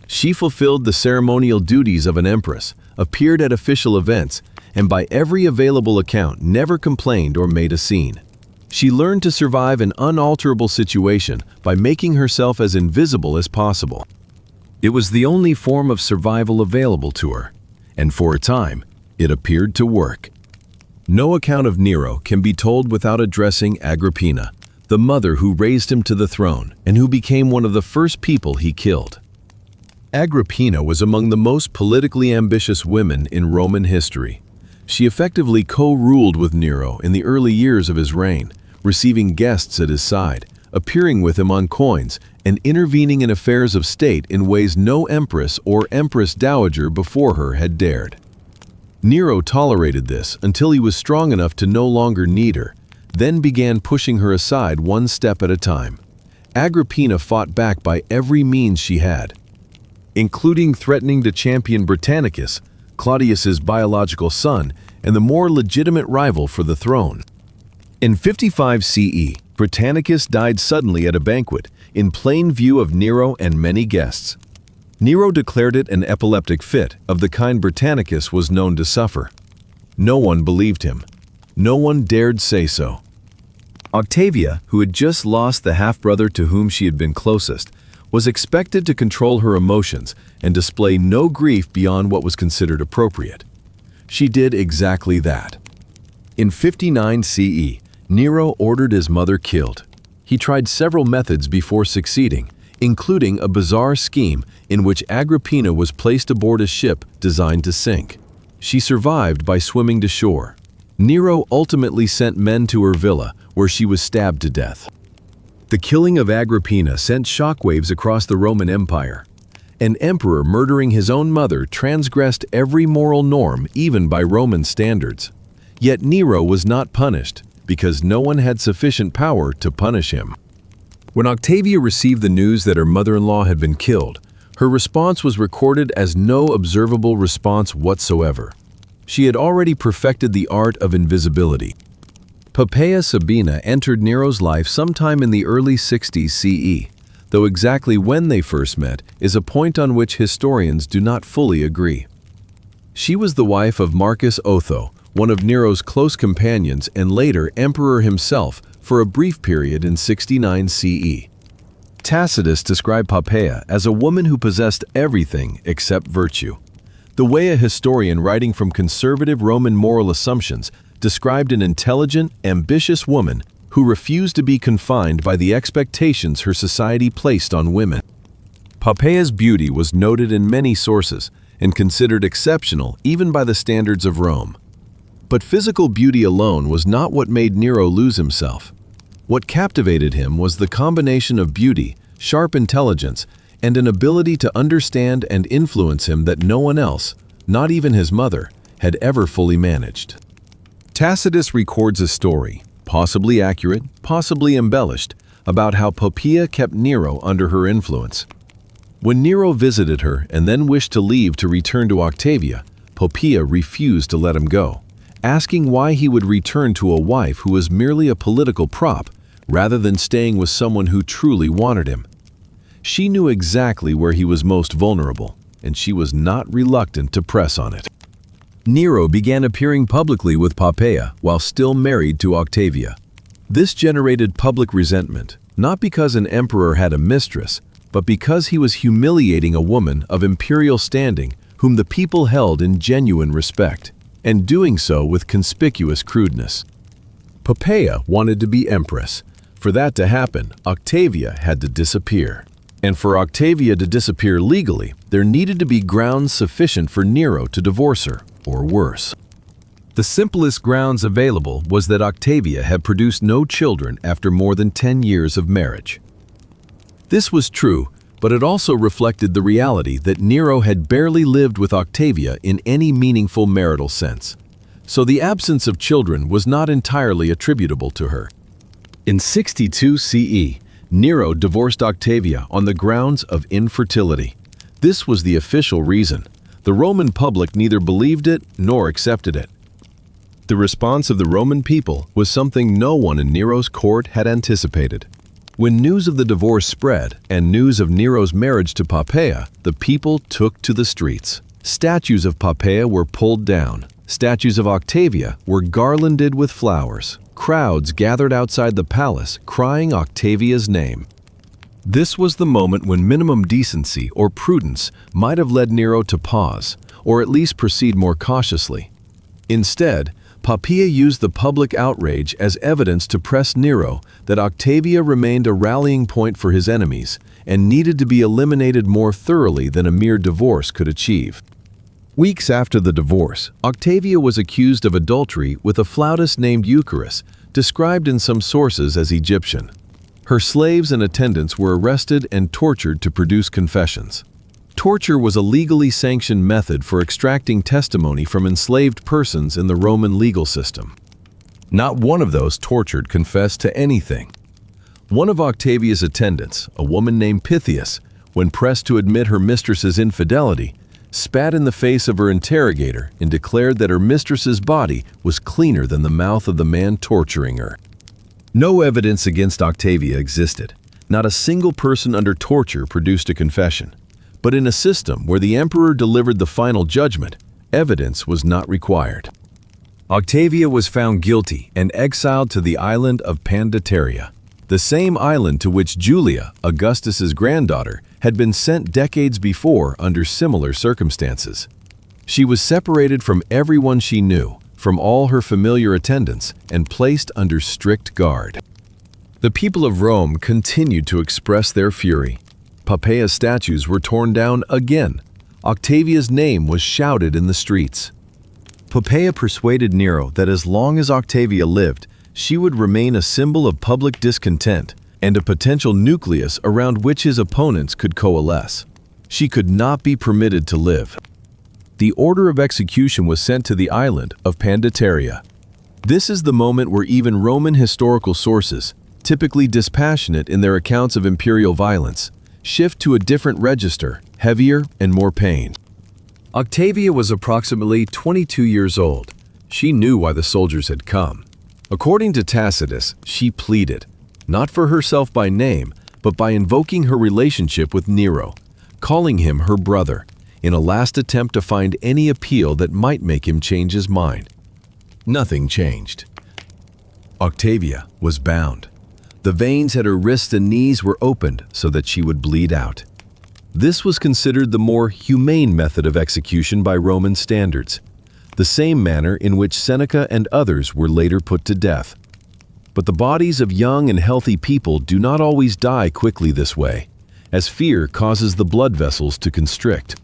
She fulfilled the ceremonial duties of an empress, appeared at official events, and by every available account never complained or made a scene. She learned to survive an unalterable situation by making herself as invisible as possible. It was the only form of survival available to her, and for a time, it appeared to work. No account of Nero can be told without addressing Agrippina, the mother who raised him to the throne and who became one of the first people he killed. Agrippina was among the most politically ambitious women in Roman history. She effectively co-ruled with Nero in the early years of his reign, receiving guests at his side, appearing with him on coins, and intervening in affairs of state in ways no empress or empress dowager before her had dared. Nero tolerated this until he was strong enough to no longer need her, then began pushing her aside one step at a time. Agrippina fought back by every means she had, including threatening to champion Britannicus, Claudius's biological son and the more legitimate rival for the throne. In 55 CE, Britannicus died suddenly at a banquet, in plain view of Nero and many guests. Nero declared it an epileptic fit of the kind Britannicus was known to suffer. No one believed him. No one dared say so. Octavia, who had just lost the half-brother to whom she had been closest, was expected to control her emotions and display no grief beyond what was considered appropriate. She did exactly that. In 59 CE, Nero ordered his mother killed. He tried several methods before succeeding, including a bizarre scheme in which Agrippina was placed aboard a ship designed to sink. She survived by swimming to shore. Nero ultimately sent men to her villa, where she was stabbed to death. The killing of Agrippina sent shockwaves across the Roman Empire. An emperor murdering his own mother transgressed every moral norm, even by Roman standards. Yet Nero was not punished, because no one had sufficient power to punish him. When Octavia received the news that her mother-in-law had been killed, her response was recorded as no observable response whatsoever. She had already perfected the art of invisibility. Poppaea Sabina entered Nero's life sometime in the early 60s CE. though exactly when they first met is a point on which historians do not fully agree. She was the wife of Marcus Otho, one of Nero's close companions and later emperor himself for a brief period in 69 CE. Tacitus described Poppaea as a woman who possessed everything except virtue. The way a historian writing from conservative Roman moral assumptions described an intelligent, ambitious woman who refused to be confined by the expectations her society placed on women. Poppaea's beauty was noted in many sources and considered exceptional even by the standards of Rome. But physical beauty alone was not what made Nero lose himself. What captivated him was the combination of beauty, sharp intelligence, and an ability to understand and influence him that no one else, not even his mother, had ever fully managed. Tacitus records a story, possibly accurate, possibly embellished, about how Poppaea kept Nero under her influence. When Nero visited her and then wished to leave to return to Octavia, Poppaea refused to let him go, asking why he would return to a wife who was merely a political prop, rather than staying with someone who truly wanted him. She knew exactly where he was most vulnerable, and she was not reluctant to press on it. Nero began appearing publicly with Poppaea while still married to Octavia. This generated public resentment, not because an emperor had a mistress, but because he was humiliating a woman of imperial standing whom the people held in genuine respect, and doing so with conspicuous crudeness. Poppaea wanted to be empress. For that to happen, Octavia had to disappear. And for Octavia to disappear legally, there needed to be grounds sufficient for Nero to divorce her, or worse. The simplest grounds available was that Octavia had produced no children after more than 10 years of marriage. This was true, but it also reflected the reality that Nero had barely lived with Octavia in any meaningful marital sense. So the absence of children was not entirely attributable to her. In 62 CE, Nero divorced Octavia on the grounds of infertility. This was the official reason. The Roman public neither believed it nor accepted it. The response of the Roman people was something no one in Nero's court had anticipated. When news of the divorce spread and news of Nero's marriage to Poppaea, the people took to the streets. Statues of Poppaea were pulled down. Statues of Octavia were garlanded with flowers. Crowds gathered outside the palace, crying Octavia's name. This was the moment when minimum decency or prudence might have led Nero to pause, or at least proceed more cautiously. Instead, Poppaea used the public outrage as evidence to press Nero that Octavia remained a rallying point for his enemies and needed to be eliminated more thoroughly than a mere divorce could achieve. Weeks after the divorce, Octavia was accused of adultery with a flautist named Eucharis, described in some sources as Egyptian. Her slaves and attendants were arrested and tortured to produce confessions. Torture was a legally sanctioned method for extracting testimony from enslaved persons in the Roman legal system. Not one of those tortured confessed to anything. One of Octavia's attendants, a woman named Pythias, when pressed to admit her mistress's infidelity, spat in the face of her interrogator and declared that her mistress's body was cleaner than the mouth of the man torturing her. No evidence against Octavia existed. Not a single person under torture produced a confession. But in a system where the emperor delivered the final judgment, evidence was not required. Octavia was found guilty and exiled to the island of Pandateria, the same island to which Julia, Augustus's granddaughter, had been sent decades before under similar circumstances. She was separated from everyone she knew, from all her familiar attendants, and placed under strict guard. The people of Rome continued to express their fury. Poppaea's statues were torn down again. Octavia's name was shouted in the streets. Poppaea persuaded Nero that as long as Octavia lived, she would remain a symbol of public discontent and a potential nucleus around which his opponents could coalesce. She could not be permitted to live. The order of execution was sent to the island of Pandateria. This is the moment where even Roman historical sources, typically dispassionate in their accounts of imperial violence, shift to a different register, heavier and more pain. Octavia was approximately 22 years old. She knew why the soldiers had come. According to Tacitus, she pleaded, not for herself by name, but by invoking her relationship with Nero, calling him her brother, in a last attempt to find any appeal that might make him change his mind. Nothing changed. Octavia was bound. The veins at her wrists and knees were opened so that she would bleed out. This was considered the more humane method of execution by Roman standards, the same manner in which Seneca and others were later put to death. But the bodies of young and healthy people do not always die quickly this way, as fear causes the blood vessels to constrict.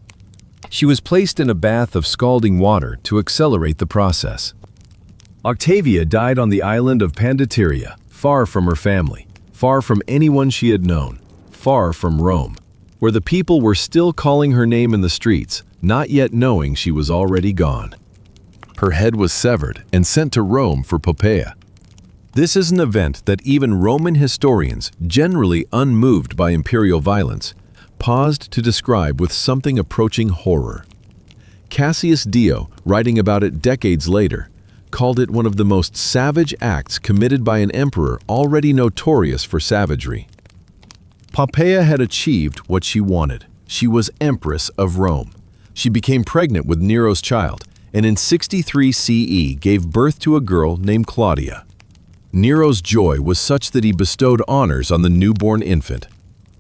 She was placed in a bath of scalding water to accelerate the process. Octavia died on the island of Pandateria, far from her family, far from anyone she had known, far from Rome, where the people were still calling her name in the streets, not yet knowing she was already gone. Her head was severed and sent to Rome for Poppaea. This is an event that even Roman historians, generally unmoved by imperial violence, paused to describe with something approaching horror. Cassius Dio, writing about it decades later, called it one of the most savage acts committed by an emperor already notorious for savagery. Poppaea had achieved what she wanted. She was Empress of Rome. She became pregnant with Nero's child, and in 63 CE gave birth to a girl named Claudia. Nero's joy was such that he bestowed honors on the newborn infant.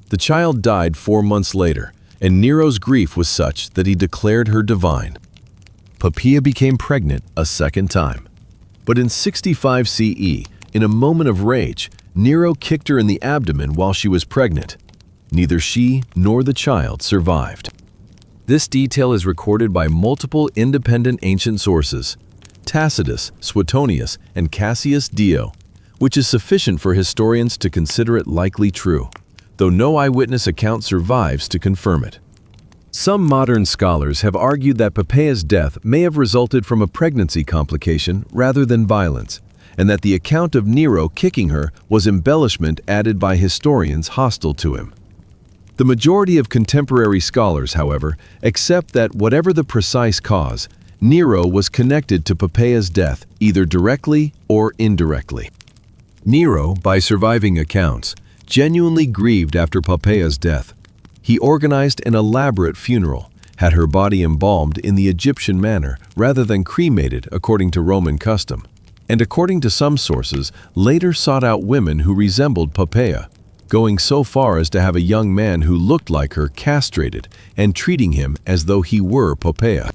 The child died 4 months later, and Nero's grief was such that he declared her divine. Poppaea became pregnant a second time. But in 65 CE, in a moment of rage, Nero kicked her in the abdomen while she was pregnant. Neither she nor the child survived. This detail is recorded by multiple independent ancient sources, Tacitus, Suetonius, and Cassius Dio, which is sufficient for historians to consider it likely true, though no eyewitness account survives to confirm it. Some modern scholars have argued that Poppaea's death may have resulted from a pregnancy complication rather than violence, and that the account of Nero kicking her was embellishment added by historians hostile to him. The majority of contemporary scholars, however, accept that whatever the precise cause, Nero was connected to Poppaea's death either directly or indirectly. Nero, by surviving accounts, genuinely grieved after Poppaea's death. He organized an elaborate funeral, had her body embalmed in the Egyptian manner rather than cremated according to Roman custom, and according to some sources, later sought out women who resembled Poppaea, going so far as to have a young man who looked like her castrated and treating him as though he were Poppaea.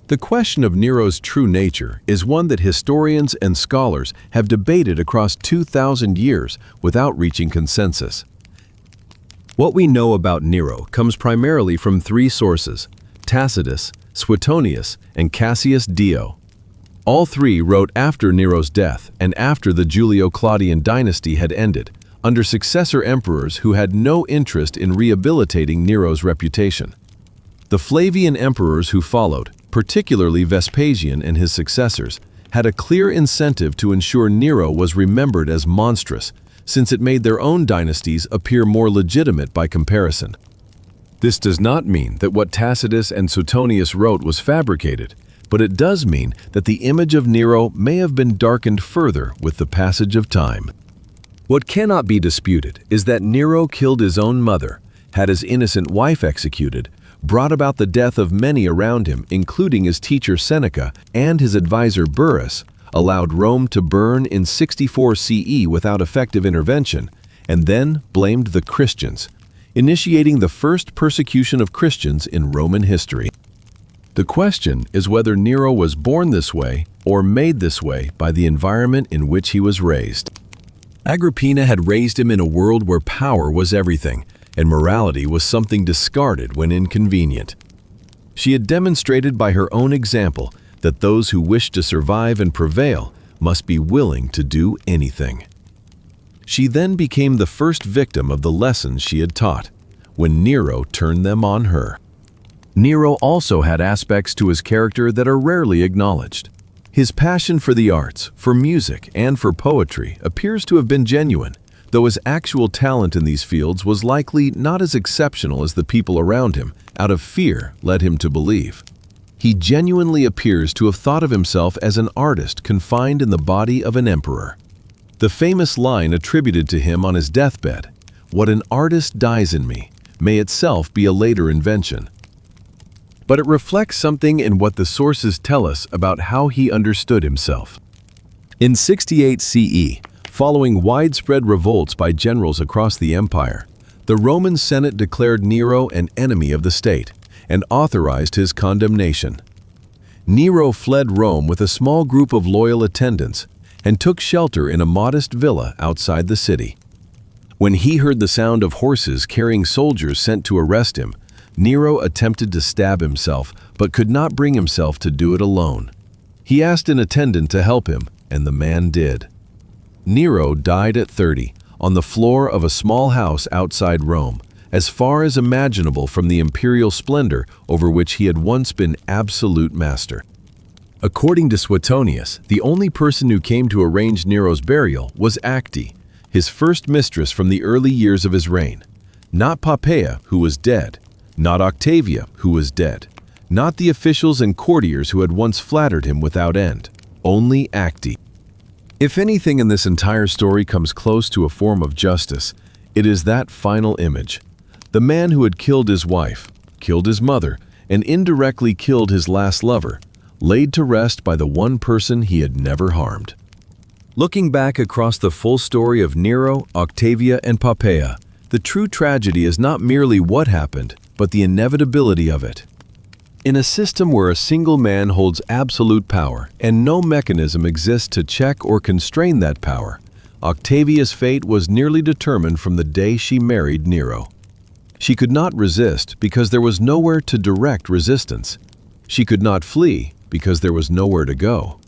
The question of Nero's true nature is one that historians and scholars have debated across 2,000 years without reaching consensus. What we know about Nero comes primarily from 3 sources: Tacitus, Suetonius, and Cassius Dio. All 3 wrote after Nero's death and after the Julio-Claudian dynasty had ended, under successor emperors who had no interest in rehabilitating Nero's reputation. The Flavian emperors who followed, particularly Vespasian and his successors, had a clear incentive to ensure Nero was remembered as monstrous, since it made their own dynasties appear more legitimate by comparison. This does not mean that what Tacitus and Suetonius wrote was fabricated, but it does mean that the image of Nero may have been darkened further with the passage of time. What cannot be disputed is that Nero killed his own mother, had his innocent wife executed, brought about the death of many around him, including his teacher Seneca and his advisor Burrus, allowed Rome to burn in 64 CE without effective intervention, and then blamed the Christians, initiating the first persecution of Christians in Roman history. The question is whether Nero was born this way or made this way by the environment in which he was raised. Agrippina had raised him in a world where power was everything, and morality was something discarded when inconvenient. She had demonstrated by her own example that those who wish to survive and prevail must be willing to do anything. She then became the first victim of the lessons she had taught, when Nero turned them on her. Nero also had aspects to his character that are rarely acknowledged. His passion for the arts, for music, and for poetry appears to have been genuine, though his actual talent in these fields was likely not as exceptional as the people around him, out of fear, led him to believe. He genuinely appears to have thought of himself as an artist confined in the body of an emperor. The famous line attributed to him on his deathbed, What an artist dies in me may itself be a later invention. But it reflects something in what the sources tell us about how he understood himself. In 68 CE, following widespread revolts by generals across the empire, the Roman Senate declared Nero an enemy of the state and authorized his condemnation. Nero fled Rome with a small group of loyal attendants and took shelter in a modest villa outside the city. When he heard the sound of horses carrying soldiers sent to arrest him, Nero attempted to stab himself but could not bring himself to do it alone. He asked an attendant to help him, and the man did. Nero died at 30 on the floor of a small house outside Rome, as far as imaginable from the imperial splendor over which he had once been absolute master. According to Suetonius, the only person who came to arrange Nero's burial was Acte, his first mistress from the early years of his reign. Not Poppaea, who was dead, not Octavia, who was dead, not the officials and courtiers who had once flattered him without end, only Acte. If anything in this entire story comes close to a form of justice, it is that final image. The man who had killed his wife, killed his mother, and indirectly killed his last lover, laid to rest by the one person he had never harmed. Looking back across the full story of Nero, Octavia, and Poppaea, the true tragedy is not merely what happened, but the inevitability of it. In a system where a single man holds absolute power and no mechanism exists to check or constrain that power, Octavia's fate was nearly determined from the day she married Nero. She could not resist because there was nowhere to direct resistance. She could not flee because there was nowhere to go.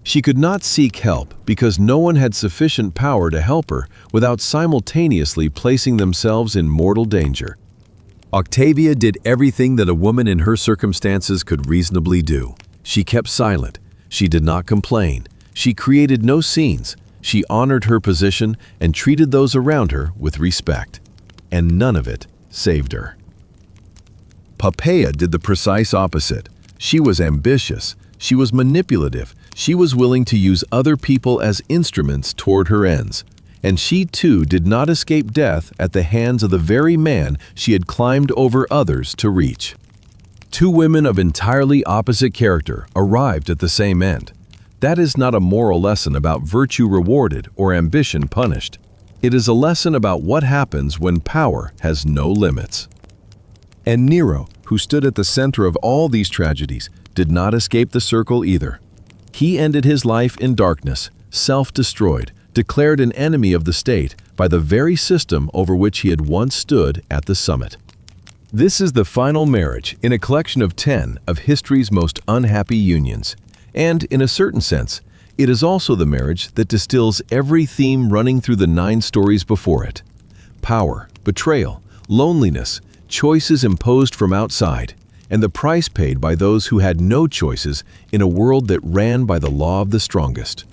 She could not seek help because no one had sufficient power to help her without simultaneously placing themselves in mortal danger. Octavia did everything that a woman in her circumstances could reasonably do. She kept silent. She did not complain. She created no scenes. She honored her position and treated those around her with respect. And none of it saved her. Poppaea did the precise opposite. She was ambitious. She was manipulative. She was willing to use other people as instruments toward her ends. And she too did not escape death at the hands of the very man she had climbed over others to reach. Two women of entirely opposite character arrived at the same end. That is not a moral lesson about virtue rewarded or ambition punished. It is a lesson about what happens when power has no limits. And Nero, who stood at the center of all these tragedies, did not escape the circle either. He ended his life in darkness, self-destroyed, declared an enemy of the state by the very system over which he had once stood at the summit. This is the final marriage in a collection of 10 of history's most unhappy unions, and in a certain sense, it is also the marriage that distills every theme running through the 9 stories before it. Power, betrayal, loneliness, choices imposed from outside, and the price paid by those who had no choices in a world that ran by the law of the strongest.